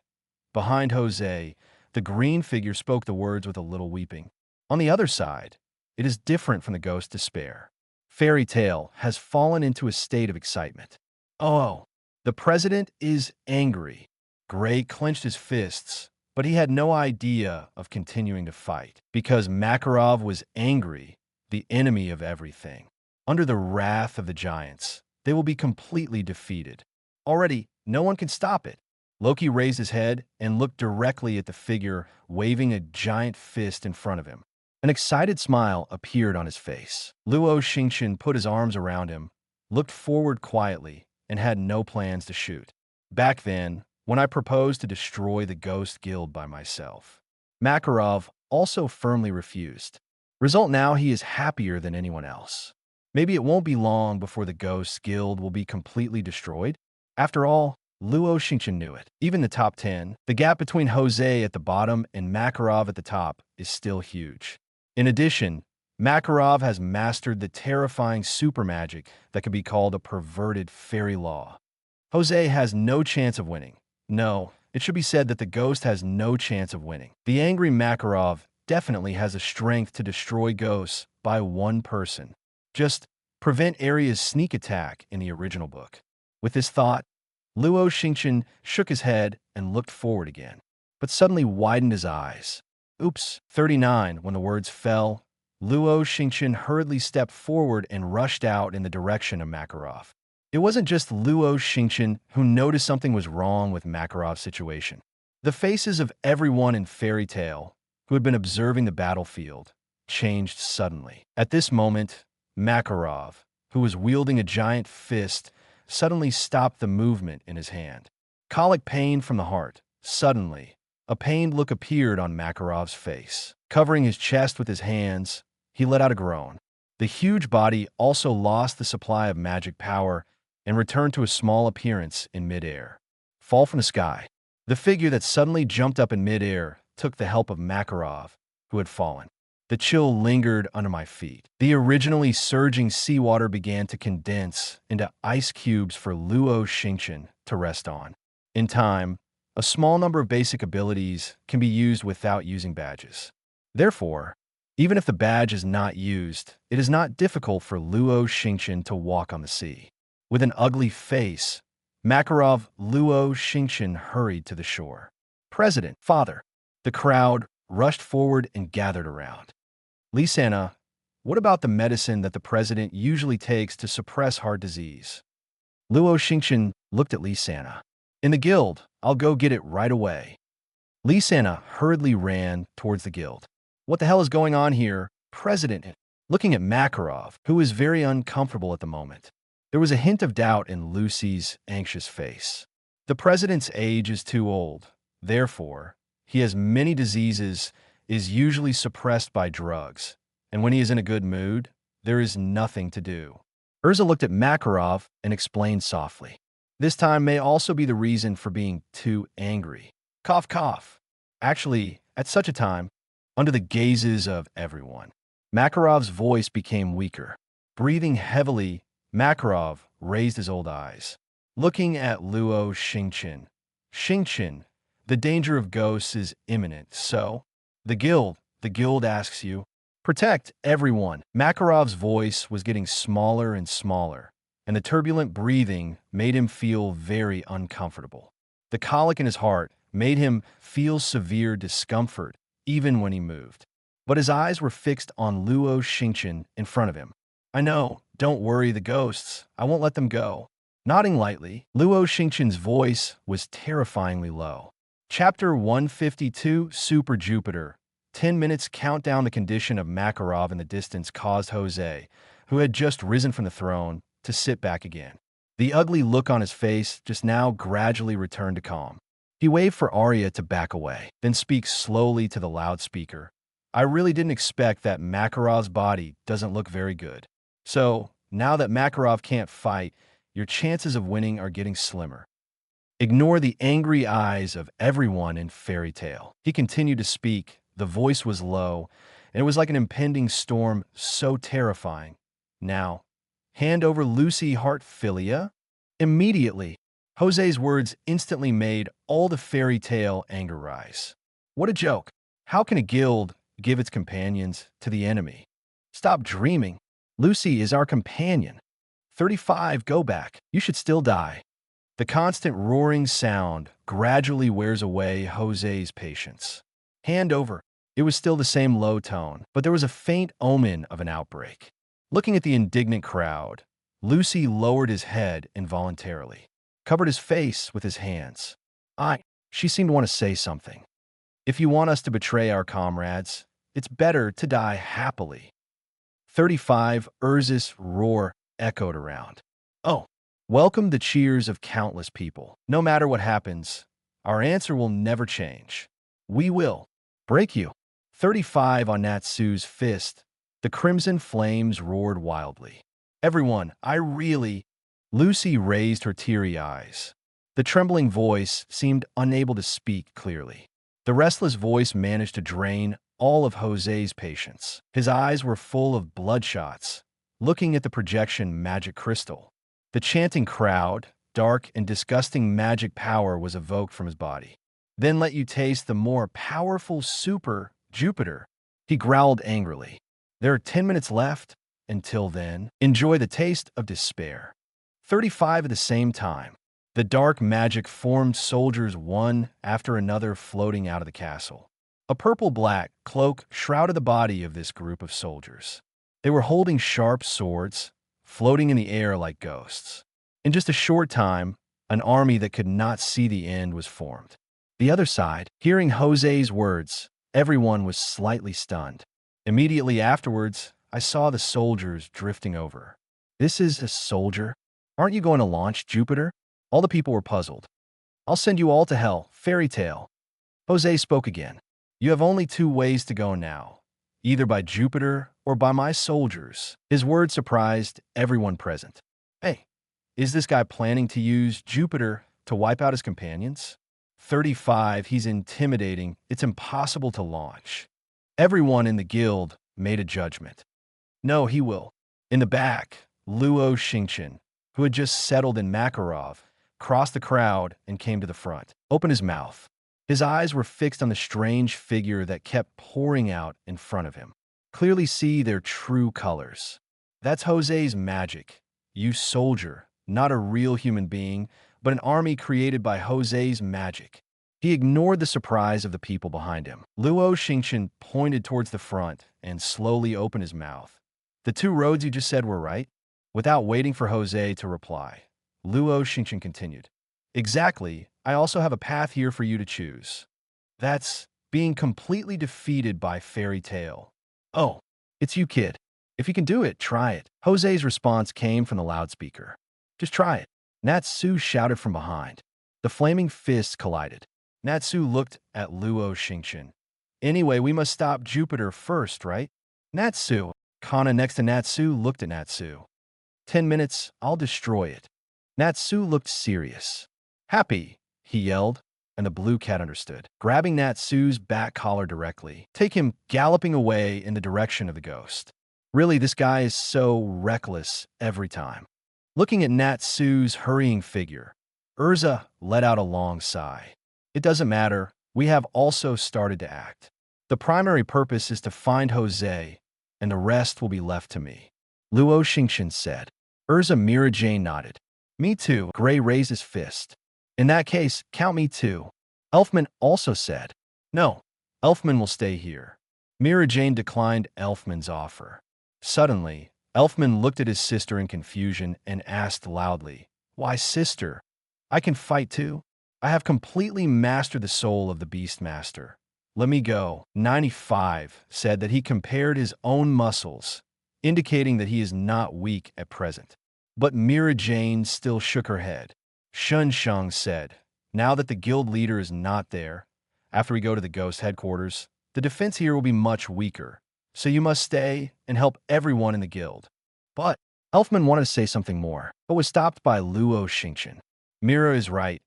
Behind Jose, the green figure spoke the words with a little weeping. On the other side, it is different from the ghost despair. Fairy Tale has fallen into a state of excitement. Oh, the president is angry. Gray clenched his fists, but he had no idea of continuing to fight, because Makarov was angry, the enemy of everything. Under the wrath of the giants, they will be completely defeated. Already, no one can stop it. Loki raised his head and looked directly at the figure waving a giant fist in front of him. An excited smile appeared on his face. Luo Xingchen put his arms around him, looked forward quietly, and had no plans to shoot. Back then, when I proposed to destroy the Ghost Guild by myself, Makarov also firmly refused. Result now, he is happier than anyone else. Maybe it won't be long before the Ghost Guild will be completely destroyed. After all, Luo Xingchen knew it. Even the top 10, the gap between Jose at the bottom and Makarov at the top is still huge. In addition, Makarov has mastered the terrifying super magic that could be called a perverted fairy law. Jose has no chance of winning. No, it should be said that the ghost has no chance of winning. The angry Makarov definitely has the strength to destroy ghosts by one person. Just prevent Arya's sneak attack in the original book. With this thought, Luo Xingchen shook his head and looked forward again, but suddenly widened his eyes. Oops, 39, when the words fell, Luo Xingchen hurriedly stepped forward and rushed out in the direction of Makarov. It wasn't just Luo Xingchen who noticed something was wrong with Makarov's situation. The faces of everyone in Fairy Tale who had been observing the battlefield changed suddenly. At this moment, Makarov, who was wielding a giant fist, suddenly stopped the movement in his hand. Colic pain from the heart. Suddenly, a pained look appeared on Makarov's face. Covering his chest with his hands, he let out a groan. The huge body also lost the supply of magic power and returned to a small appearance in midair. Fall from the sky. The figure that suddenly jumped up in midair took the help of Makarov, who had fallen. The chill lingered under my feet. The originally surging seawater began to condense into ice cubes for Luo Xingchen to rest on. In time, a small number of basic abilities can be used without using badges. Therefore, even if the badge is not used, it is not difficult for Luo Xingchen to walk on the sea. With an ugly face, Makarov Luo Xingchen hurried to the shore. President, father. The crowd rushed forward and gathered around. Lisana, what about the medicine that the president usually takes to suppress heart disease? Luo Xingchen looked at Lisana. In the guild, I'll go get it right away. Lisana hurriedly ran towards the guild. What the hell is going on here, President? Looking at Makarov, who was very uncomfortable at the moment. There was a hint of doubt in Lucy's anxious face. The president's age is too old. Therefore, he has many diseases, is usually suppressed by drugs, and when he is in a good mood, there is nothing to do. Urza looked at Makarov and explained softly. This time may also be the reason for being too angry. Cough, cough. Actually, at such a time, under the gazes of everyone, Makarov's voice became weaker. Breathing heavily, Makarov raised his old eyes. Looking at Luo Xingchen. Xingchen, the danger of ghosts is imminent, so the guild asks you, protect everyone. Makarov's voice was getting smaller and smaller, and the turbulent breathing made him feel very uncomfortable. The colic in his heart made him feel severe discomfort even when he moved. But his eyes were fixed on Luo Xingchen in front of him. I know, don't worry the ghosts, I won't let them go. Nodding lightly, Luo Xingchen's voice was terrifyingly low. Chapter 152, Super Jupiter. 10 minutes countdown. The condition of Makarov in the distance caused Jose, who had just risen from the throne, to sit back again. The ugly look on his face just now gradually returned to calm. He waved for Arya to back away, then speak slowly to the loudspeaker. I really didn't expect that. Makarov's body doesn't look very good. So, now that Makarov can't fight, your chances of winning are getting slimmer. Ignore the angry eyes of everyone in Fairy Tale. He continued to speak. The voice was low, and it was like an impending storm, so terrifying. Now, hand over Lucy Heartfilia. Immediately, Jose's words instantly made all the Fairy Tale anger rise. What a joke. How can a guild give its companions to the enemy? Stop dreaming. Lucy is our companion. 35, go back. You should still die. The constant roaring sound gradually wears away Jose's patience. Hand over. It was still the same low tone, but there was a faint omen of an outbreak. Looking at the indignant crowd, Lucy lowered his head involuntarily, covered his face with his hands. She seemed to want to say something. If you want us to betray our comrades, it's better to die happily. 35 Urza's roar echoed around. Oh, welcome the cheers of countless people. No matter what happens, our answer will never change. We will break you. 35 on Natsu's fist. The crimson flames roared wildly. Everyone, Lucy raised her teary eyes. The trembling voice seemed unable to speak clearly. The restless voice managed to drain all of Jose's patience. His eyes were full of bloodshots, looking at the projection magic crystal. The chanting crowd, dark and disgusting magic power was evoked from his body. Then let you taste the more powerful super Jupiter, he growled angrily. There are 10 minutes left. Until then, enjoy the taste of despair. 35 at the same time. The dark magic formed soldiers one after another floating out of the castle. A purple-black cloak shrouded the body of this group of soldiers. They were holding sharp swords, floating in the air like ghosts. In just a short time, an army that could not see the end was formed. The other side, hearing Jose's words, everyone was slightly stunned. Immediately afterwards, I saw the soldiers drifting over. This is a soldier? Aren't you going to launch Jupiter? All the people were puzzled. I'll send you all to hell, fairy tale. Jose spoke again. You have only two ways to go now, either by Jupiter or by my soldiers. His words surprised everyone present. Hey, is this guy planning to use Jupiter to wipe out his companions? 35, he's intimidating. It's impossible to launch. Everyone in the guild made a judgment. No, he will. In the back, Luo Xingchen, who had just settled in Makarov, crossed the crowd and came to the front. Opened his mouth. His eyes were fixed on the strange figure that kept pouring out in front of him. Clearly see their true colors. That's Jose's magic. You soldier, not a real human being, but an army created by Jose's magic. He ignored the surprise of the people behind him. Luo Xingchen pointed towards the front and slowly opened his mouth. The two roads you just said were right? Without waiting for Jose to reply, Luo Xingchen continued. Exactly. I also have a path here for you to choose. That's being completely defeated by fairy tale. Oh, it's you, kid. If you can do it, try it. Jose's response came from the loudspeaker. Just try it. Natsu shouted from behind. The flaming fists collided. Natsu looked at Luo Xingchen. Anyway, we must stop Jupiter first, right? Natsu. Kana next to Natsu looked at Natsu. 10 minutes, I'll destroy it. Natsu looked serious. Happy, he yelled, and the blue cat understood, grabbing Natsu's back collar directly. Take him galloping away in the direction of the ghost. Really, this guy is so reckless every time. Looking at Natsu's hurrying figure, Urza let out a long sigh. It doesn't matter, we have also started to act. The primary purpose is to find Jose, and the rest will be left to me. Luo Xingchen said. Urza Mira Jane nodded. Me too. Gray raised his fist. In that case, count me too. Elfman also said. No, Elfman will stay here. Mira Jane declined Elfman's offer. Suddenly, Elfman looked at his sister in confusion and asked loudly, Why, sister? I can fight too? I have completely mastered the soul of the Beastmaster. Let me go. 95 said that he compared his own muscles, indicating that he is not weak at present. But Mira Jane still shook her head. Shun Sheng said, Now that the guild leader is not there, after we go to the ghost headquarters, the defense here will be much weaker. So you must stay and help everyone in the guild. But Elfman wanted to say something more, but was stopped by Luo Xingchen. Mira is right.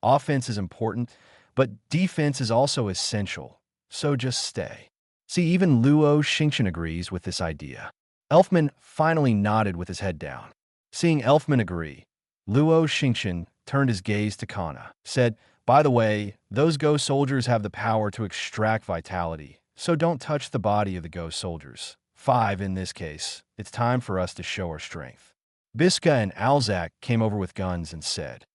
Offense is important, but defense is also essential, so just stay. See, even Luo Xingchen agrees with this idea. Elfman finally nodded with his head down. Seeing Elfman agree, Luo Xingchen turned his gaze to Kana, said, By the way, those ghost soldiers have the power to extract vitality, so don't touch the body of the ghost soldiers. 5 in this case. It's time for us to show our strength. Biska and Alzak came over with guns and said,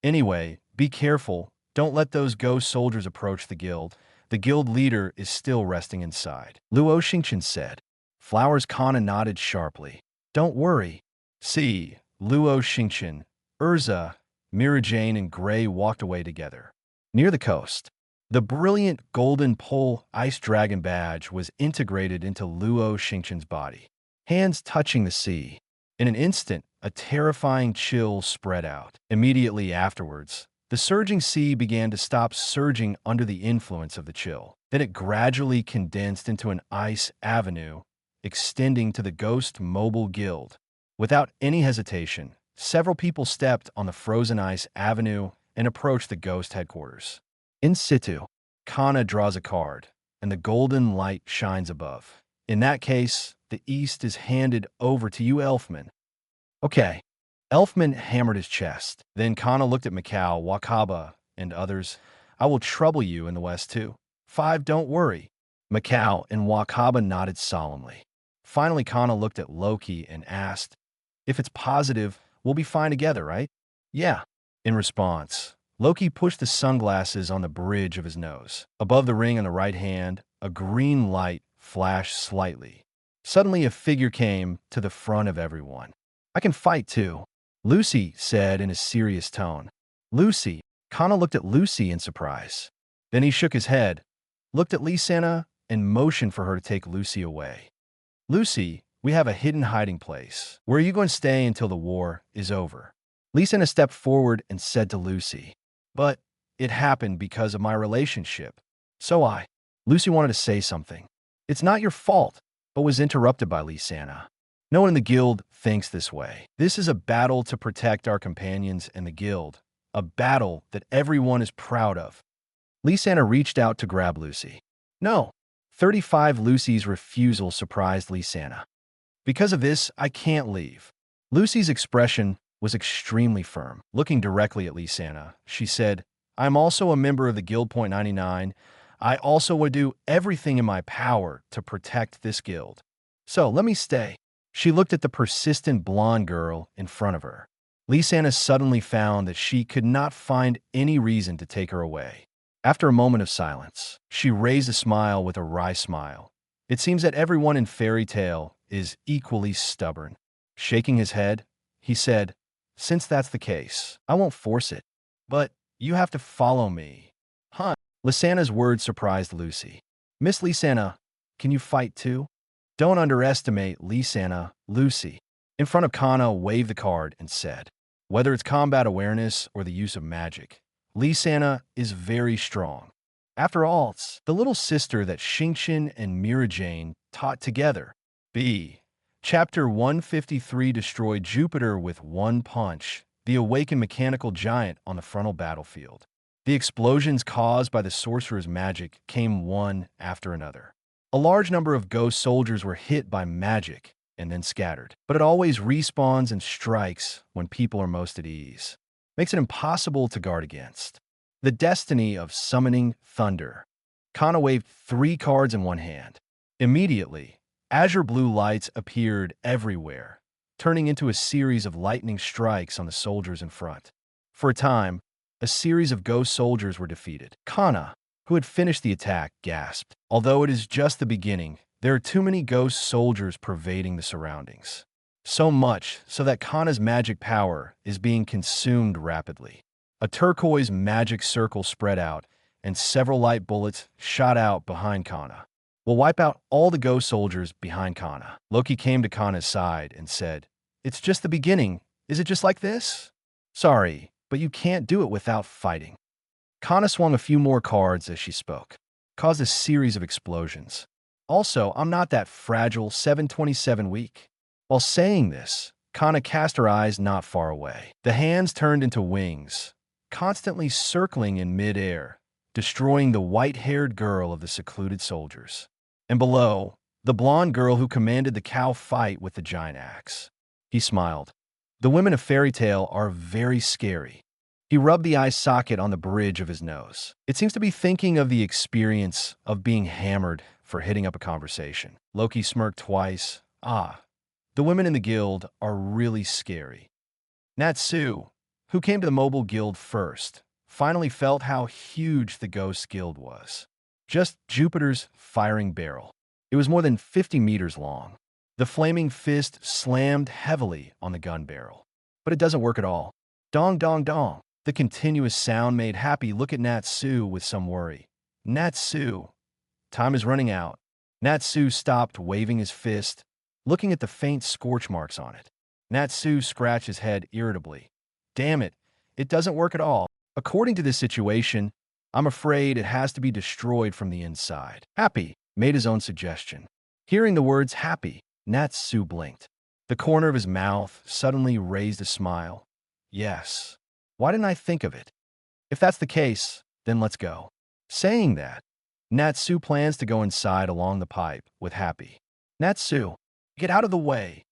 Anyway, be careful. Don't let those ghost soldiers approach the guild. The guild leader is still resting inside. Luo Xingchen said. Flowers Kana nodded sharply. Don't worry. See, Luo Xingchen, Urza, Mira Jane, and Gray walked away together. Near the coast, the brilliant golden pole ice dragon badge was integrated into Luo Xingchen's body, hands touching the sea. In an instant, a terrifying chill spread out. Immediately afterwards, the surging sea began to stop surging under the influence of the chill. Then it gradually condensed into an ice avenue, extending to the Ghost Mobile Guild. Without any hesitation, several people stepped on the frozen ice avenue and approached the Ghost headquarters. In situ, Kana draws a card, and the golden light shines above. In that case, the East is handed over to you, Elfman. Okay. Elfman hammered his chest. Then Kana looked at Mikau, Wakaba, and others. I will trouble you in the West too. 5, don't worry. Mikau and Wakaba nodded solemnly. Finally, Kana looked at Loki and asked, if it's positive, we'll be fine together, right? Yeah. In response, Loki pushed the sunglasses on the bridge of his nose. Above the ring on the right hand, a green light flashed slightly. Suddenly, a figure came to the front of everyone. I can fight too, Lucy said in a serious tone. Lucy. Kana looked at Lucy in surprise. Then he shook his head, looked at Lysana, and motioned for her to take Lucy away. Lucy, we have a hidden hiding place. Where are you going to stay until the war is over? Lysana stepped forward and said to Lucy, but it happened because of my relationship. Lucy wanted to say something. It's not your fault, but was interrupted by Lysana. No one in the guild thinks this way. This is a battle to protect our companions and the guild, a battle that everyone is proud of. Lysana reached out to grab Lucy. No. 35 Lucy's refusal surprised Lysana. Because of this, I can't leave. Lucy's expression was extremely firm. Looking directly at Lysana, she said, I'm also a member of the Guild Point 99. I also would do everything in my power to protect this guild. So let me stay. She looked at the persistent blonde girl in front of her. Lysana suddenly found that she could not find any reason to take her away. After a moment of silence, she raised a smile with a wry smile. It seems that everyone in Fairy Tale is equally stubborn. Shaking his head, he said, since that's the case, I won't force it. But you have to follow me. Huh? Lysana's words surprised Lucy. Miss Lysana, can you fight too? Don't underestimate Lysana, Lucy. In front of Kana waved the card and said, whether it's combat awareness or the use of magic, Lysana is very strong. After all, it's the little sister that Xingchen and Mirajane taught together. B. Chapter 153 destroyed Jupiter with one punch, the awakened mechanical giant on the frontal battlefield. The explosions caused by the sorcerer's magic came one after another. A large number of ghost soldiers were hit by magic and then scattered, but it always respawns and strikes when people are most at ease. Makes it impossible to guard against. The destiny of summoning thunder. Kana waved 3 cards in one hand. Immediately, azure blue lights appeared everywhere, turning into a series of lightning strikes on the soldiers in front. For a time, a series of ghost soldiers were defeated. Kana, who had finished the attack, gasped. Although it is just the beginning, there are too many ghost soldiers pervading the surroundings. So much so that Kana's magic power is being consumed rapidly. A turquoise magic circle spread out, and several light bullets shot out behind Kana. We'll wipe out all the ghost soldiers behind Kana. Loki came to Kana's side and said, it's just the beginning. Is it just like this? Sorry, but you can't do it without fighting. Kana swung a few more cards as she spoke, caused a series of explosions. Also, I'm not that fragile 727 weak. While saying this, Kana cast her eyes not far away. The hands turned into wings, constantly circling in mid-air, destroying the white-haired girl of the secluded soldiers. And below, the blonde girl who commanded the cow fight with the giant axe. He smiled. The women of Fairy Tale are very scary. He rubbed the eye socket on the bridge of his nose. It seems to be thinking of the experience of being hammered for hitting up a conversation. Loki smirked twice. The women in the guild are really scary. Natsu, who came to the mobile guild first, finally felt how huge the ghost guild was. Just Jupiter's firing barrel. It was more than 50 meters long. The flaming fist slammed heavily on the gun barrel. But it doesn't work at all. Dong, dong, dong. The continuous sound made Happy look at Natsu with some worry. Natsu. Time is running out. Natsu stopped waving his fist, looking at the faint scorch marks on it. Natsu scratched his head irritably. Damn it, it doesn't work at all. According to this situation, I'm afraid it has to be destroyed from the inside. Happy made his own suggestion. Hearing the words happy, Natsu blinked. The corner of his mouth suddenly raised a smile. Yes. Why didn't I think of it? If that's the case, then let's go. Saying that, Natsu plans to go inside along the pipe with Happy. Natsu, get out of the way.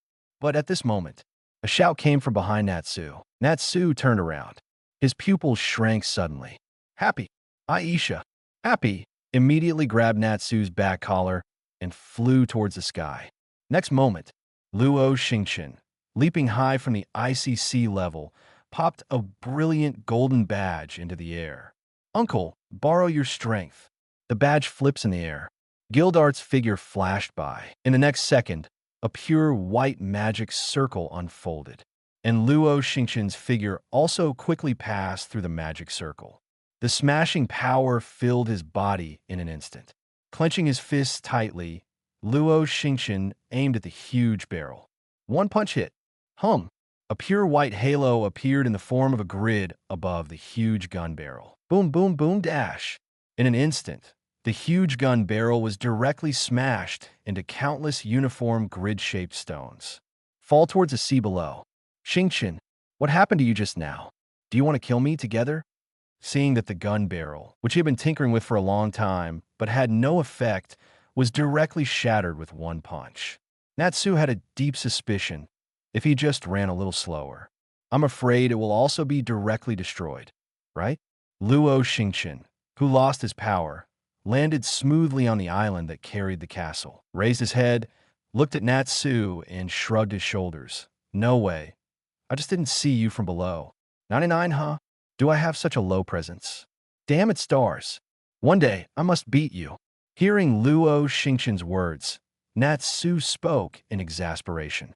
But at this moment, a shout came from behind Natsu. Natsu turned around. His pupils shrank suddenly. Happy, Aisha. Happy immediately grabbed Natsu's back collar and flew towards the sky. Next moment, Luo Xingchen, leaping high from the icy sea level, popped a brilliant golden badge into the air. Uncle, borrow your strength. The badge flips in the air. Gildart's figure flashed by. In the next second, a pure white magic circle unfolded, and Luo Xingchen's figure also quickly passed through the magic circle. The smashing power filled his body in an instant. Clenching his fists tightly, Luo Xingchen aimed at the huge barrel. One punch hit. Hum! A pure white halo appeared in the form of a grid above the huge gun barrel. Boom, boom, boom, dash. In an instant, the huge gun barrel was directly smashed into countless uniform grid-shaped stones. Fall towards the sea below. Xingchen, what happened to you just now? Do you want to kill me together? Seeing that the gun barrel, which he had been tinkering with for a long time, but had no effect, was directly shattered with one punch. Natsu had a deep suspicion if he just ran a little slower. I'm afraid it will also be directly destroyed, right? Luo Xingchen, who lost his power, landed smoothly on the island that carried the castle, raised his head, looked at Natsu, and shrugged his shoulders. No way. I just didn't see you from below. 99, huh? Do I have such a low presence? Damn it, stars. One day, I must beat you. Hearing Luo Xingchen's words, Natsu spoke in exasperation.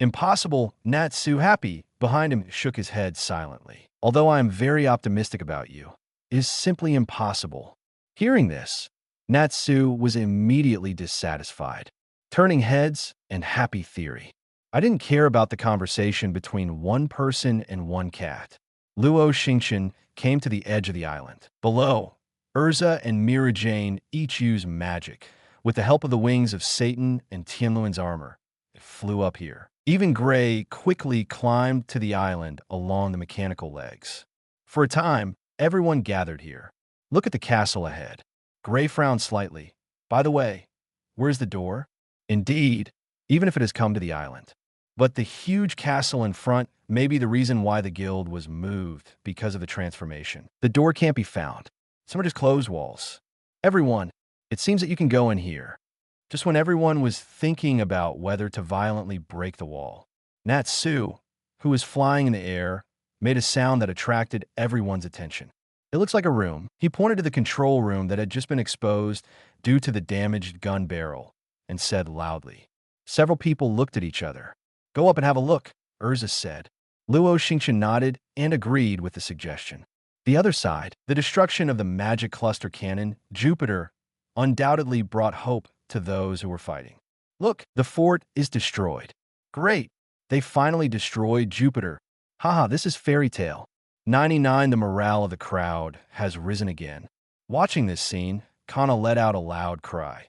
Impossible. Natsu, Happy, behind him, shook his head silently. Although I am very optimistic about you, it is simply impossible. Hearing this, Natsu was immediately dissatisfied, turning heads and Happy theory. I didn't care about the conversation between one person and one cat. Luo Xingchen came to the edge of the island. Below, Urza and Mira Jane each used magic. With the help of the wings of Satan and Tianluan's armor, it flew up here. Even Gray quickly climbed to the island along the mechanical legs. For a time, everyone gathered here. Look at the castle ahead. Gray frowned slightly. By the way, where's the door? Indeed, even if it has come to the island. But the huge castle in front may be the reason why the guild was moved because of the transformation. The door can't be found. Some are just closed walls. Everyone, it seems that you can go in here. Just when everyone was thinking about whether to violently break the wall, Natsu, who was flying in the air, made a sound that attracted everyone's attention. It looks like a room. He pointed to the control room that had just been exposed due to the damaged gun barrel and said loudly. Several people looked at each other. Go up and have a look, Urza said. Luo Xingchen nodded and agreed with the suggestion. The other side, the destruction of the magic cluster cannon, Jupiter, undoubtedly brought hope to those who were fighting. Look, the fort is destroyed. Great. They finally destroyed Jupiter. Haha, this is fairy tale. 99, the morale of the crowd has risen again. Watching this scene, Kana let out a loud cry.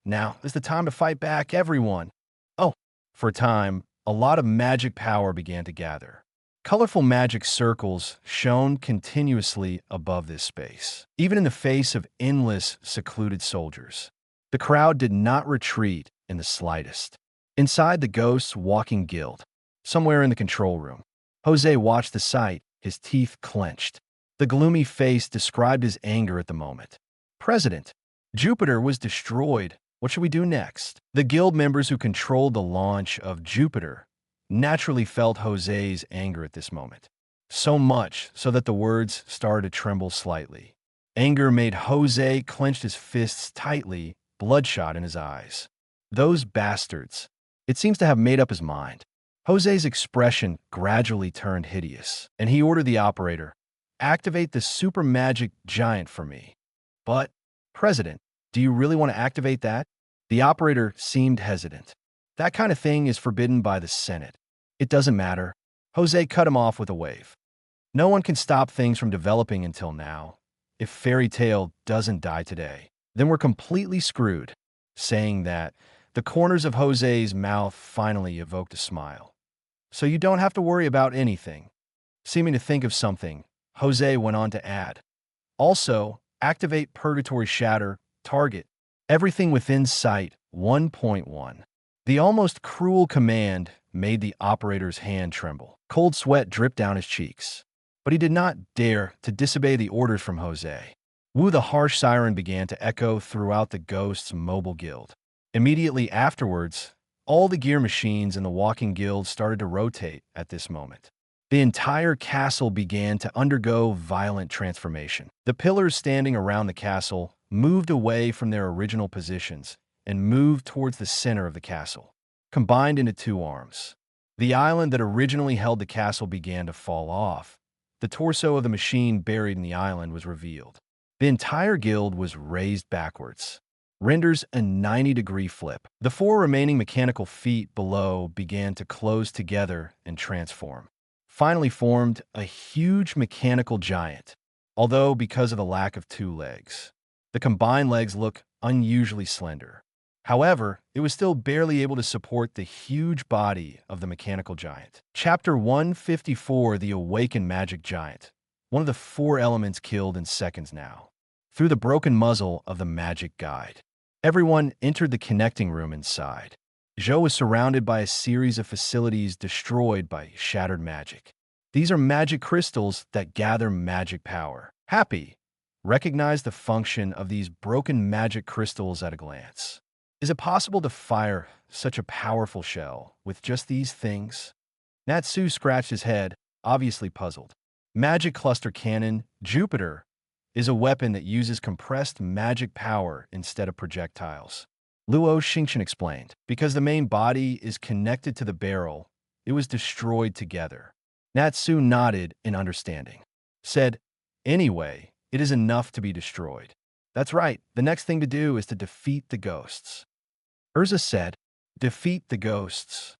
Now is the time to fight back, everyone. Oh, for a time, a lot of magic power began to gather. Colorful magic circles shone continuously above this space, even in the face of endless, secluded soldiers. The crowd did not retreat in the slightest. Inside the Ghosts Walking Guild, somewhere in the control room, Jose watched the sight, his teeth clenched. The gloomy face described his anger at the moment. President, Jupiter was destroyed. What should we do next? The guild members who controlled the launch of Jupiter naturally felt Jose's anger at this moment. So much so that the words started to tremble slightly. Anger made Jose clench his fists tightly, bloodshot in his eyes. Those bastards. It seems to have made up his mind. Jose's expression gradually turned hideous, and he ordered the operator, activate the super magic giant for me. But, President, do you really want to activate that? The operator seemed hesitant. That kind of thing is forbidden by the Senate. It doesn't matter. Jose cut him off with a wave. No one can stop things from developing until now. If Fairy Tale doesn't die today, then we're completely screwed. Saying that, the corners of Jose's mouth finally evoked a smile. So you don't have to worry about anything. Seeming to think of something, Jose went on to add. Also, activate Purgatory Shatter, target, everything within sight, 1.1. The almost cruel command made the operator's hand tremble. Cold sweat dripped down his cheeks. But he did not dare to disobey the orders from Jose. Wu, the harsh siren, began to echo throughout the Ghost's mobile guild. Immediately afterwards, all the gear machines in the walking guild started to rotate at this moment. The entire castle began to undergo violent transformation. The pillars standing around the castle moved away from their original positions and moved towards the center of the castle, combined into two arms. The island that originally held the castle began to fall off. The torso of the machine buried in the island was revealed. The entire guild was raised backwards. Renders a 90-degree flip. The four remaining mechanical feet below began to close together and transform. Finally formed a huge mechanical giant, although because of the lack of two legs. The combined legs look unusually slender. However, it was still barely able to support the huge body of the mechanical giant. Chapter 154, The Awaken Magic Giant. One of the four elements killed in seconds now. Through the broken muzzle of the magic guide. Everyone entered the connecting room inside. Zhou was surrounded by a series of facilities destroyed by shattered magic. These are magic crystals that gather magic power. Happy recognized the function of these broken magic crystals at a glance. Is it possible to fire such a powerful shell with just these things? Natsu scratched his head, obviously puzzled. Magic Cluster Cannon, Jupiter, is a weapon that uses compressed magic power instead of projectiles. Luo Xingchen explained. Because the main body is connected to the barrel, it was destroyed together. Natsu nodded in understanding. Said, anyway, it is enough to be destroyed. That's right, the next thing to do is to defeat the ghosts. Urza said, defeat the ghosts.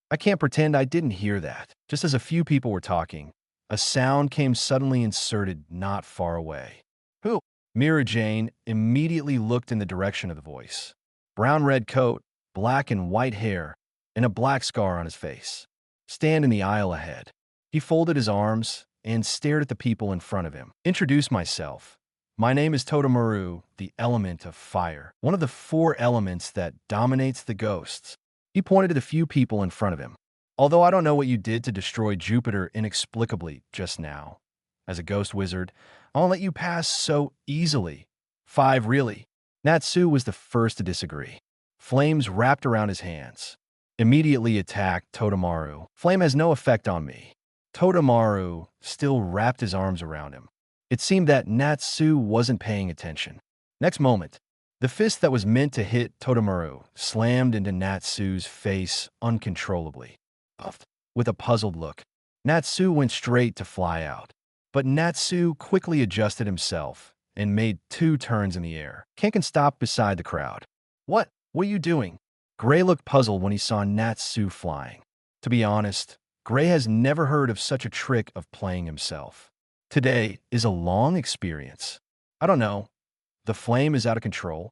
I can't pretend I didn't hear that. Just as a few people were talking, a sound came suddenly inserted not far away. Who? Mira Jane immediately looked in the direction of the voice. Brown-red coat, black and white hair, and a black scar on his face. Stand in the aisle ahead. He folded his arms and stared at the people in front of him. Introduce myself. My name is Totemaru, the element of fire, one of the four elements that dominates the ghosts. He pointed to the few people in front of him. Although I don't know what you did to destroy Jupiter inexplicably just now. As a ghost wizard, I won't let you pass so easily. 5, really. Natsu was the first to disagree. Flames wrapped around his hands. Immediately attacked Totemaru. Flame has no effect on me. Totemaru still wrapped his arms around him. It seemed that Natsu wasn't paying attention. Next moment, the fist that was meant to hit Totemaru slammed into Natsu's face uncontrollably. With a puzzled look, Natsu went straight to fly out. But Natsu quickly adjusted himself and made 2 turns in the air. Kenken stopped beside the crowd. What are you doing? Gray looked puzzled when he saw Natsu flying. To be honest, Gray has never heard of such a trick of playing himself. Today is a long experience. I don't know. The flame is out of control.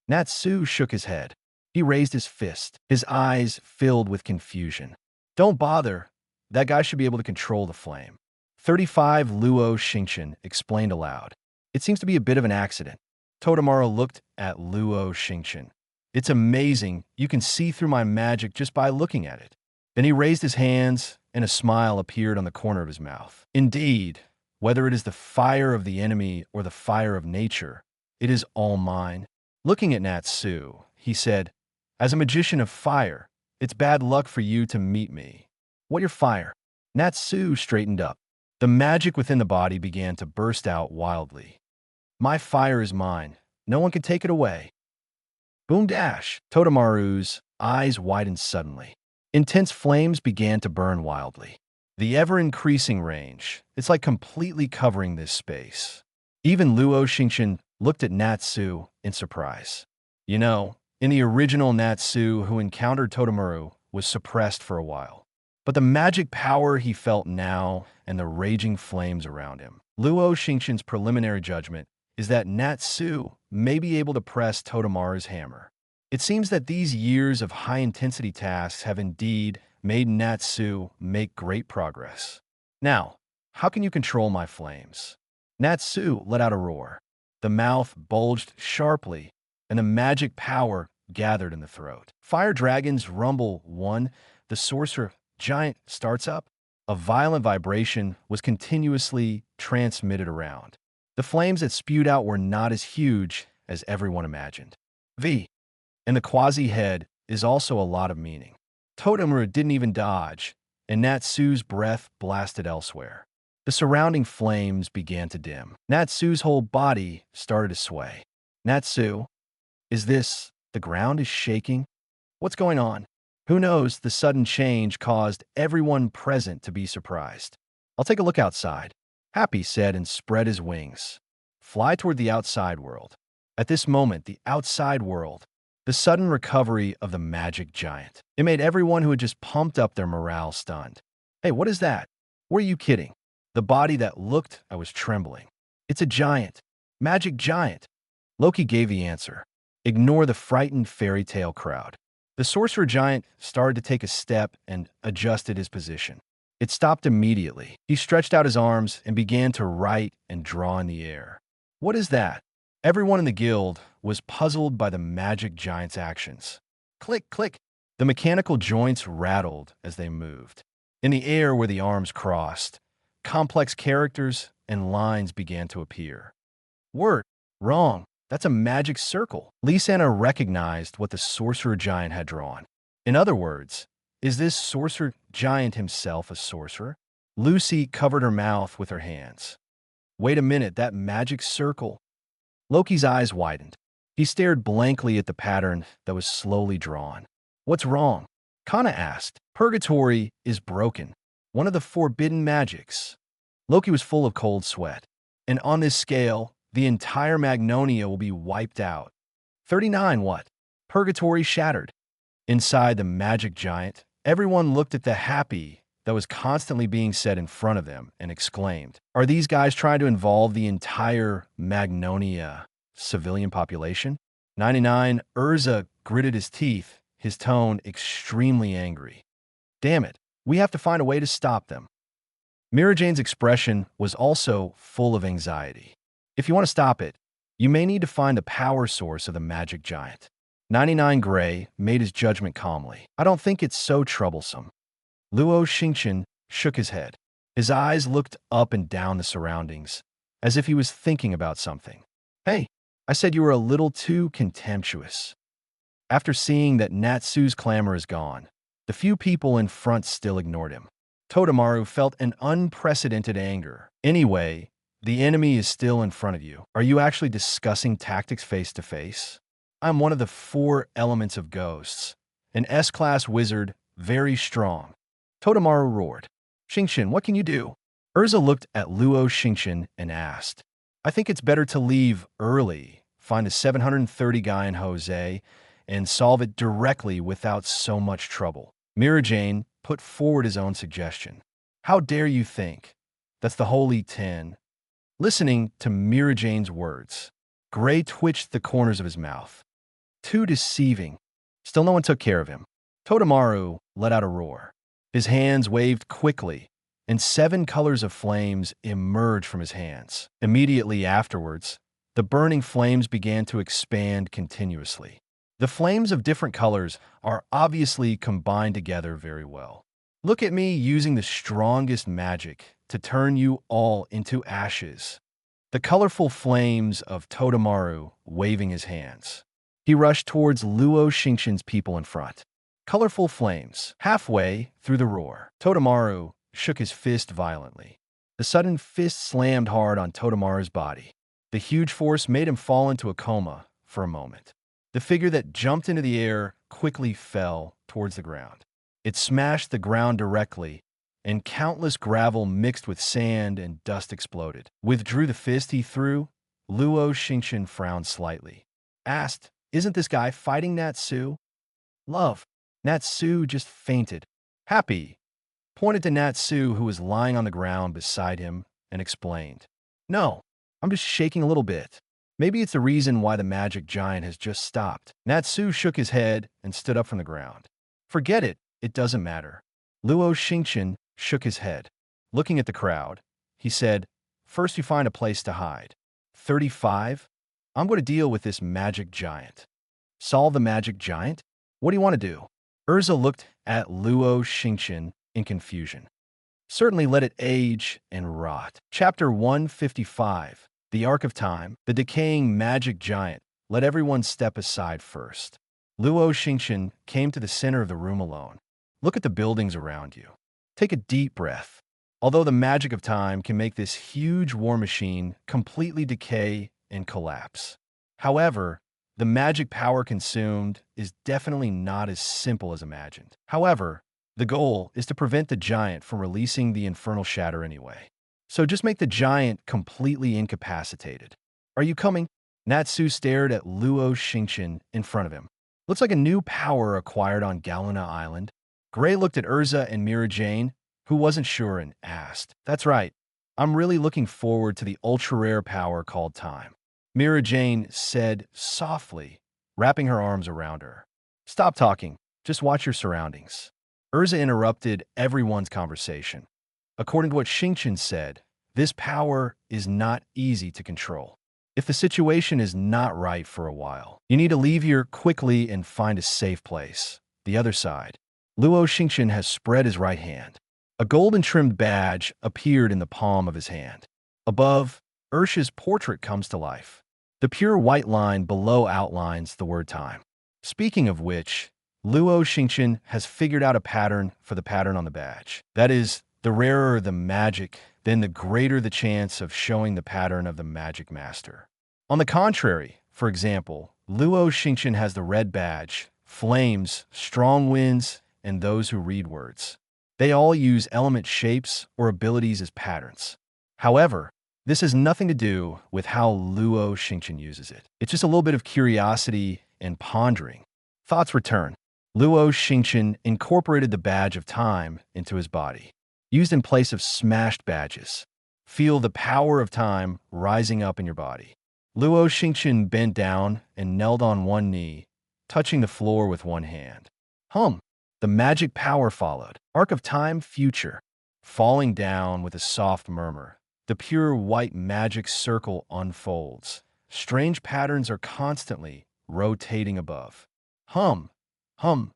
Natsu shook his head. He raised his fist, his eyes filled with confusion. Don't bother. That guy should be able to control the flame. 35 Luo Xingchen explained aloud. It seems to be a bit of an accident. Totemaru looked at Luo Xingchen. It's amazing. You can see through my magic just by looking at it. Then he raised his hands, and a smile appeared on the corner of his mouth. Indeed, whether it is the fire of the enemy or the fire of nature, it is all mine. Looking at Natsu, he said, as a magician of fire, it's bad luck for you to meet me. What your fire? Natsu straightened up. The magic within the body began to burst out wildly. My fire is mine. No one can take it away. Boom dash! Totemaru's eyes widened suddenly. Intense flames began to burn wildly. The ever-increasing range, it's like completely covering this space. Even Luo Xingchen looked at Natsu in surprise. You know, in the original, Natsu, who encountered Totemaru, was suppressed for a while. But the magic power he felt now and the raging flames around him. Luo Xingchen's preliminary judgment is that Natsu may be able to press Totemaru's hammer. It seems that these years of high-intensity tasks have indeed made Natsu make great progress. Now, how can you control my flames? Natsu let out a roar. The mouth bulged sharply, and the magic power gathered in the throat. Fire dragons rumble. One, the sorcerer giant starts up. A violent vibration was continuously transmitted around. The flames that spewed out were not as huge as everyone imagined. And the quasi-head is also a lot of meaning. Totemaru didn't even dodge, and Natsu's breath blasted elsewhere. The surrounding flames began to dim. Natsu's whole body started to sway. Natsu, the ground is shaking? What's going on? Who knows? The sudden change caused everyone present to be surprised. I'll take a look outside, Happy said and spread his wings. Fly toward the outside world. At this moment, the outside world, the sudden recovery of the magic giant. It made everyone who had just pumped up their morale stunned. Hey, what is that? Were you kidding? The body that looked, I was trembling. It's a giant. Magic giant. Loki gave the answer. Ignore the frightened fairy tale crowd. The sorcerer giant started to take a step and adjusted his position. It stopped immediately. He stretched out his arms and began to write and draw in the air. What is that? Everyone in the guild was puzzled by the magic giant's actions. Click, click. The mechanical joints rattled as they moved. In the air where the arms crossed, complex characters and lines began to appear. Word, wrong. That's a magic circle. Lisanna recognized what the sorcerer giant had drawn. In other words, is this sorcerer giant himself a sorcerer? Lucy covered her mouth with her hands. Wait a minute, that magic circle. Loki's eyes widened. He stared blankly at the pattern that was slowly drawn. What's wrong? Kana asked. Purgatory is broken. One of the forbidden magics. Loki was full of cold sweat. And on this scale, the entire Magnolia will be wiped out. 39 what? Purgatory shattered. Inside the magic giant, everyone looked at the happy that was constantly being said in front of them and exclaimed, are these guys trying to involve the entire Magnolia civilian population? 99, Urza gritted his teeth, his tone extremely angry. Damn it, we have to find a way to stop them. Mira Jane's expression was also full of anxiety. If you want to stop it, you may need to find the power source of the magic giant. 99 Gray made his judgment calmly. I don't think it's so troublesome. Luo Xingchen shook his head. His eyes looked up and down the surroundings, as if he was thinking about something. Hey, I said you were a little too contemptuous. After seeing that Natsu's clamor is gone, the few people in front still ignored him. Totemaru felt an unprecedented anger. Anyway, the enemy is still in front of you. Are you actually discussing tactics face to face? I'm one of the 4 elements of ghosts. An S-class wizard, very strong. Totemaru roared. Xingchen, what can you do? Urza looked at Luo Xingchen and asked, I think it's better to leave early, find the 730 guy in Jose, and solve it directly without so much trouble. Mirajane put forward his own suggestion. How dare you think? That's the Holy 10. Listening to Mirajane's words, Gray twitched the corners of his mouth. Too deceiving. Still no one took care of him. Totemaru let out a roar. His hands waved quickly, and 7 colors of flames emerged from his hands. Immediately afterwards, the burning flames began to expand continuously. The flames of different colors are obviously combined together very well. Look at me using the strongest magic to turn you all into ashes. The colorful flames of Totemaru waving his hands. He rushed towards Luo Xingchen's people in front. Colorful flames. Halfway through the roar, Totemaru shook his fist violently. The sudden fist slammed hard on Totemaru's body. The huge force made him fall into a coma for a moment. The figure that jumped into the air quickly fell towards the ground. It smashed the ground directly and countless gravel mixed with sand and dust exploded. Withdrew the fist he threw. Luo Xingchen frowned slightly. Asked, "Isn't this guy fighting Natsu?" "Love." Natsu just fainted. "Happy." Pointed to Natsu, who was lying on the ground beside him, and explained, "No, I'm just shaking a little bit. Maybe it's the reason why the magic giant has just stopped." Natsu shook his head and stood up from the ground. "Forget it. It doesn't matter." Luo Xingchen shook his head. Looking at the crowd, he said, "First you find a place to hide. 35? I'm going to deal with this magic giant." "Solve the magic giant? What do you want to do?" Urza looked at Luo Xingchen in confusion. "Certainly let it age and rot." Chapter 155. The Arc of Time, the decaying magic giant. Let everyone step aside first. Luo Xingchen came to the center of the room alone. Look at the buildings around you. Take a deep breath. Although the magic of time can make this huge war machine completely decay and collapse. However, the magic power consumed is definitely not as simple as imagined. However, the goal is to prevent the giant from releasing the infernal shatter anyway. So just make the giant completely incapacitated. "Are you coming?" Natsu stared at Luo Xingchen in front of him. "Looks like a new power acquired on Galuna Island." Gray looked at Urza and Mira Jane, who wasn't sure, and asked, "That's right. I'm really looking forward to the ultra-rare power called time." Mira Jane said softly, wrapping her arms around her. "Stop talking. Just watch your surroundings." Urza interrupted everyone's conversation. According to what Xingchen said, this power is not easy to control. If the situation is not right for a while, you need to leave here quickly and find a safe place. The other side. Luo Xingchen has spread his right hand. A golden-trimmed badge appeared in the palm of his hand. Above, Ursha's portrait comes to life. The pure white line below outlines the word time. Speaking of which, Luo Xingchen has figured out a pattern for the pattern on the badge. That is, the rarer the magic, then the greater the chance of showing the pattern of the magic master. On the contrary, for example, Luo Xingchen has the red badge, flames, strong winds, and those who read words. They all use element shapes or abilities as patterns. However, this has nothing to do with how Luo Xingchen uses it. It's just a little bit of curiosity and pondering. Thoughts return. Luo Xingchen incorporated the badge of time into his body, used in place of smashed badges. Feel the power of time rising up in your body. Luo Xingchen bent down and knelt on one knee, touching the floor with one hand. The magic power followed. Arc of Time Future. Falling down with a soft murmur, the pure white magic circle unfolds. Strange patterns are constantly rotating above. Hum, hum,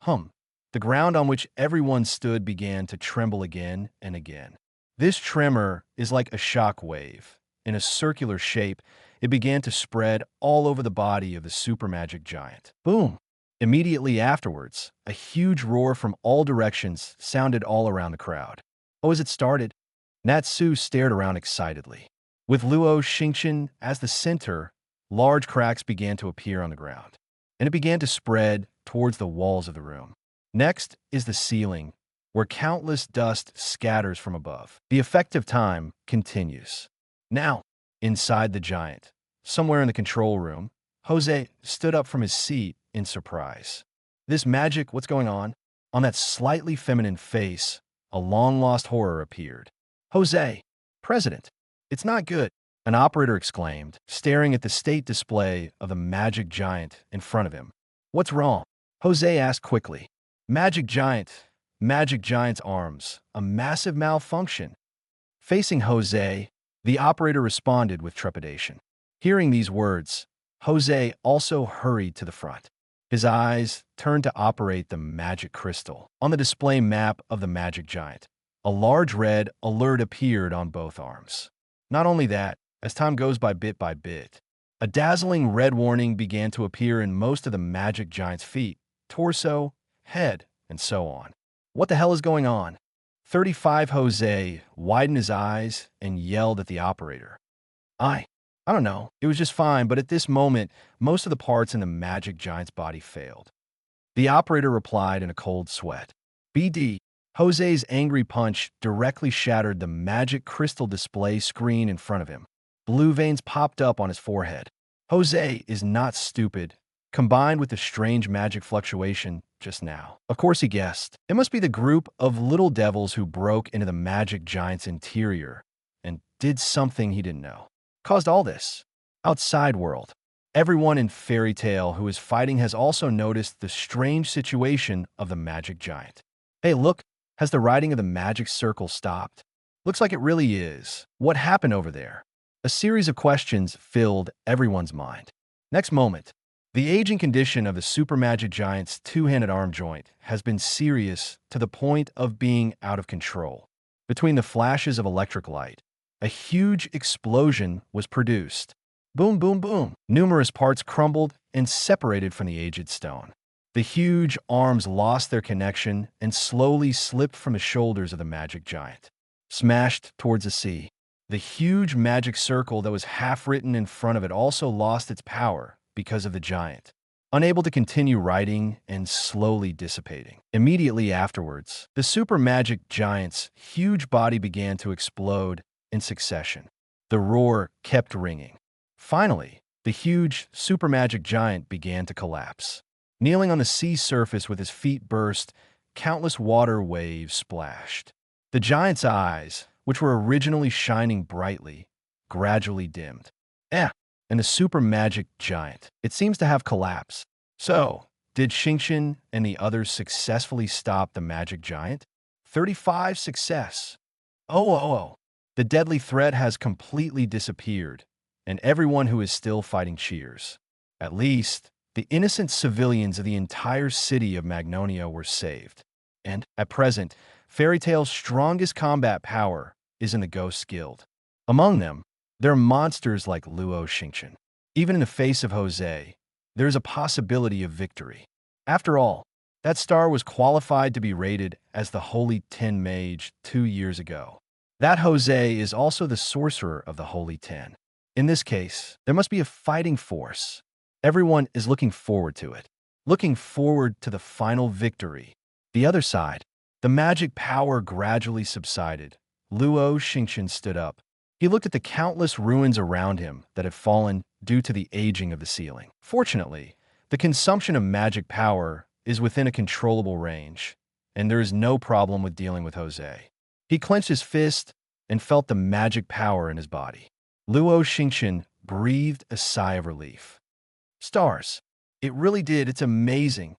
hum. The ground on which everyone stood began to tremble again and again. This tremor is like a shock wave. In a circular shape, it began to spread all over the body of the super magic giant. Boom! Immediately afterwards, a huge roar from all directions sounded all around the crowd. As it started, Natsu stared around excitedly. With Luo Xingchen as the center, large cracks began to appear on the ground, and it began to spread towards the walls of the room. Next is the ceiling, where countless dust scatters from above. The effect of time continues. Now, inside the giant, somewhere in the control room, Jose stood up from his seat in surprise. "This magic, what's going on?" On that slightly feminine face, a long-lost horror appeared. "Jose, President, it's not good," an operator exclaimed, staring at the state display of the magic giant in front of him. "What's wrong?" Jose asked quickly. Magic giant's arms, a massive malfunction." Facing Jose, the operator responded with trepidation. Hearing these words, Jose also hurried to the front. His eyes turned to operate the magic crystal. On the display map of the magic giant, a large red alert appeared on both arms. Not only that, as time goes by bit, a dazzling red warning began to appear in most of the magic giant's feet, torso, head, and so on. What the hell is going on? 35 Jose widened his eyes and yelled at the operator. I don't know. It was just fine, but at this moment, most of the parts in the magic giant's body failed. The operator replied in a cold sweat. BD, Jose's angry punch directly shattered the magic crystal display screen in front of him. Blue veins popped up on his forehead. Jose is not stupid, combined with the strange magic fluctuation just now. Of course he guessed. It must be the group of little devils who broke into the magic giant's interior and did something he didn't know. Caused all this. Outside world. Everyone in Fairy Tale who is fighting has also noticed the strange situation of the magic giant. Hey, look, has the riding of the magic circle stopped? Looks like it really is. What happened over there? A series of questions filled everyone's mind. Next moment, the aging condition of the super magic giant's two-handed arm joint has been serious to the point of being out of control. Between the flashes of electric light, a huge explosion was produced. Boom, boom, boom. Numerous parts crumbled and separated from the aged stone. The huge arms lost their connection and slowly slipped from the shoulders of the magic giant, smashed towards the sea. The huge magic circle that was half-written in front of it also lost its power because of the giant, unable to continue writing and slowly dissipating. Immediately afterwards, the super magic giant's huge body began to explode in succession. The roar kept ringing. Finally, the huge super magic giant began to collapse. Kneeling on the sea surface with his feet burst, countless water waves splashed. The giant's eyes, which were originally shining brightly, gradually dimmed. And the super magic giant, it seems to have collapsed. So, did Xingchen and the others successfully stop the magic giant? 35 success. Oh. The deadly threat has completely disappeared, and everyone who is still fighting cheers. At least, the innocent civilians of the entire city of Magnolia were saved. And, at present, Fairy Tale's strongest combat power is in the Ghost Guild. Among them, there are monsters like Luo Xingchen. Even in the face of Jose, there is a possibility of victory. After all, that star was qualified to be rated as the Holy 10 Mage 2 years ago. That Jose is also the sorcerer of the Holy 10. In this case, there must be a fighting force. Everyone is looking forward to it, looking forward to the final victory. The other side, the magic power gradually subsided. Luo Xingchen stood up. He looked at the countless ruins around him that had fallen due to the aging of the ceiling. Fortunately, the consumption of magic power is within a controllable range, and there is no problem with dealing with Jose. He clenched his fist and felt the magic power in his body. Luo Xingchen breathed a sigh of relief. Stars. It really did. It's amazing.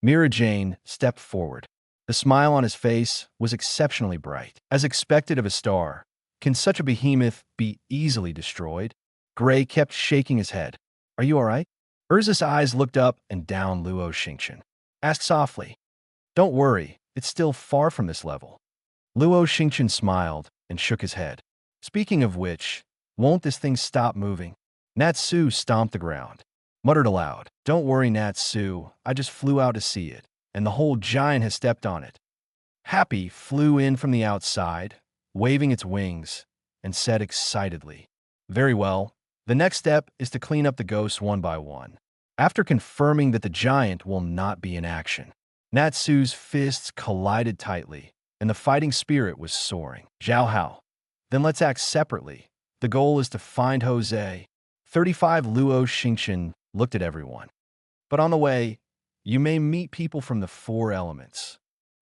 Mira Jane stepped forward. The smile on his face was exceptionally bright. As expected of a star, can such a behemoth be easily destroyed? Gray kept shaking his head. Are you all right? Urza's eyes looked up and down Luo Xingchen. Asked softly. Don't worry, it's still far from this level. Luo Xingchen smiled and shook his head. Speaking of which, won't this thing stop moving? Natsu stomped the ground, muttered aloud. Don't worry, Natsu, I just flew out to see it, and the whole giant has stepped on it. Happy flew in from the outside, waving its wings, and said excitedly, Very well, the next step is to clean up the ghosts one by one. After confirming that the giant will not be in action, Natsu's fists collided tightly, and the fighting spirit was soaring. Zhao Hao. Then let's act separately. The goal is to find Jose. 35 Luo Xingchen looked at everyone. But on the way, you may meet people from the 4 elements.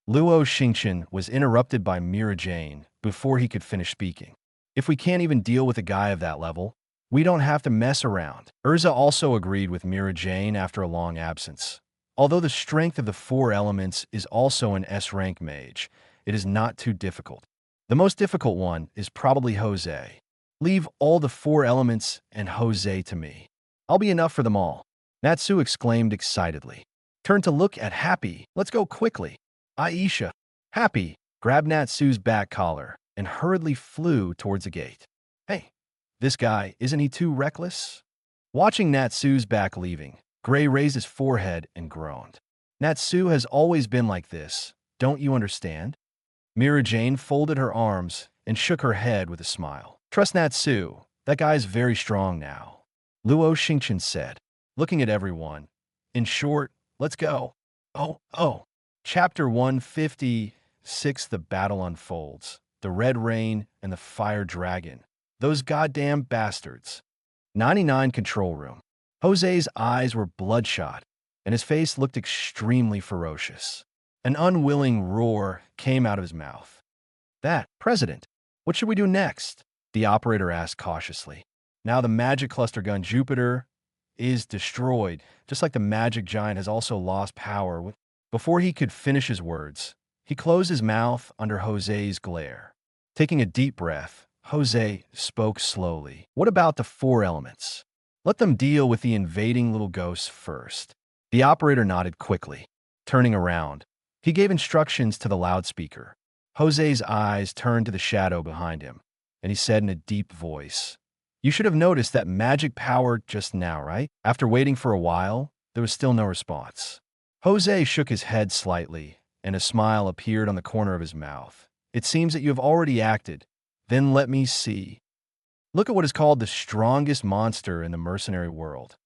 Luo Xingchen was interrupted by Mira Jane before he could finish speaking. If we can't even deal with a guy of that level, we don't have to mess around. Urza also agreed with Mira Jane after a long absence. Although the strength of the 4 elements is also an S-rank mage, it is not too difficult. The most difficult one is probably Jose. Leave all the 4 elements and Jose to me. I'll be enough for them all. Natsu exclaimed excitedly. Turned to look at Happy. Let's go quickly. Aisha. Happy grabbed Natsu's back collar and hurriedly flew towards the gate. Hey, this guy, isn't he too reckless? Watching Natsu's back leaving, Gray raised his forehead and groaned. Natsu has always been like this. Don't you understand? Mira Jane folded her arms and shook her head with a smile. Trust Natsu. That guy's very strong now. Luo Xingchen said, looking at everyone. In short, let's go. Oh. Chapter 150, 6 the battle unfolds. The Red Rain and the Fire Dragon. Those goddamn bastards. 99 control room. Jose's eyes were bloodshot, and his face looked extremely ferocious. An unwilling roar came out of his mouth. President, what should we do next? The operator asked cautiously. Now the magic cluster gun Jupiter is destroyed, just like the magic giant has also lost power. Before he could finish his words, he closed his mouth under Jose's glare. Taking a deep breath, Jose spoke slowly. What about the 4 elements? Let them deal with the invading little ghosts first. The operator nodded quickly. Turning around, he gave instructions to the loudspeaker. Jose's eyes turned to the shadow behind him, and he said in a deep voice, "You should have noticed that magic power just now, right?" After waiting for a while, there was still no response. Jose shook his head slightly, and a smile appeared on the corner of his mouth. "It seems that you have already acted. Then let me see. Look at what is called the strongest monster in the mercenary world.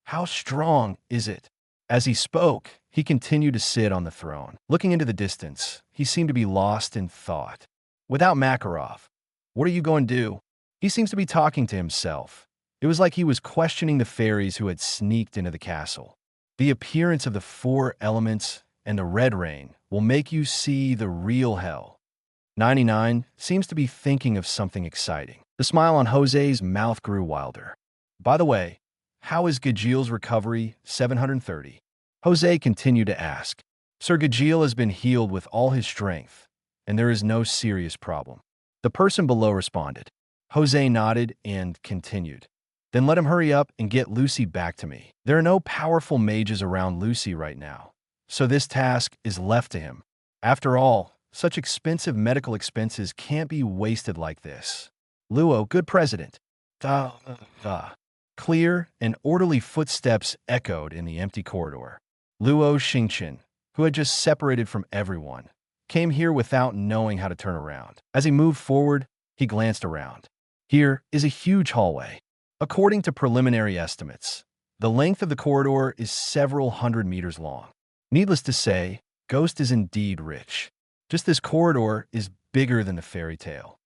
How strong is it?" As he spoke, he continued to sit on the throne. Looking into the distance, he seemed to be lost in thought. Without Makarov, what are you going to do? He seems to be talking to himself. It was like he was questioning the fairies who had sneaked into the castle. The appearance of the 4 elements and the Red Rain will make you see the real hell. 99 seems to be thinking of something exciting. The smile on Jose's mouth grew wilder. By the way, how is Gajil's recovery 730? Jose continued to ask. Sir Gajil has been healed with all his strength, and there is no serious problem. The person below responded. Jose nodded and continued. Then let him hurry up and get Lucy back to me. There are no powerful mages around Lucy right now, so this task is left to him. After all, such expensive medical expenses can't be wasted like this. Luo, good president. Clear and orderly footsteps echoed in the empty corridor. Luo Xingchen, who had just separated from everyone, came here without knowing how to turn around. As he moved forward, he glanced around. Here is a huge hallway. According to preliminary estimates, the length of the corridor is several hundred meters long. Needless to say, Ghost is indeed rich. Just this corridor is bigger than the fairy tale.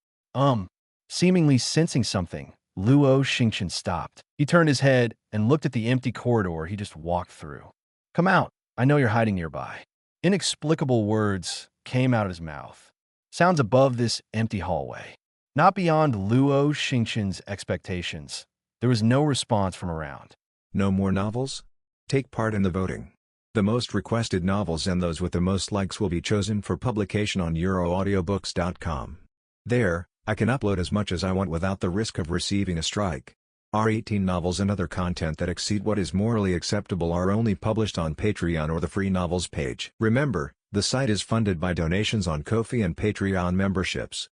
Seemingly sensing something, Luo Xingchen stopped. He turned his head and looked at the empty corridor he just walked through. Come out, I know you're hiding nearby. Inexplicable words came out of his mouth. Sounds above this empty hallway. Not beyond Luo Xingchen's expectations. There was no response from around. No more novels? Take part in the voting. The most requested novels and those with the most likes will be chosen for publication on euroaudiobooks.com. There, I can upload as much as I want without the risk of receiving a strike. Our 18 novels and other content that exceed what is morally acceptable are only published on Patreon or the free novels page. Remember, the site is funded by donations on Ko-fi and Patreon memberships.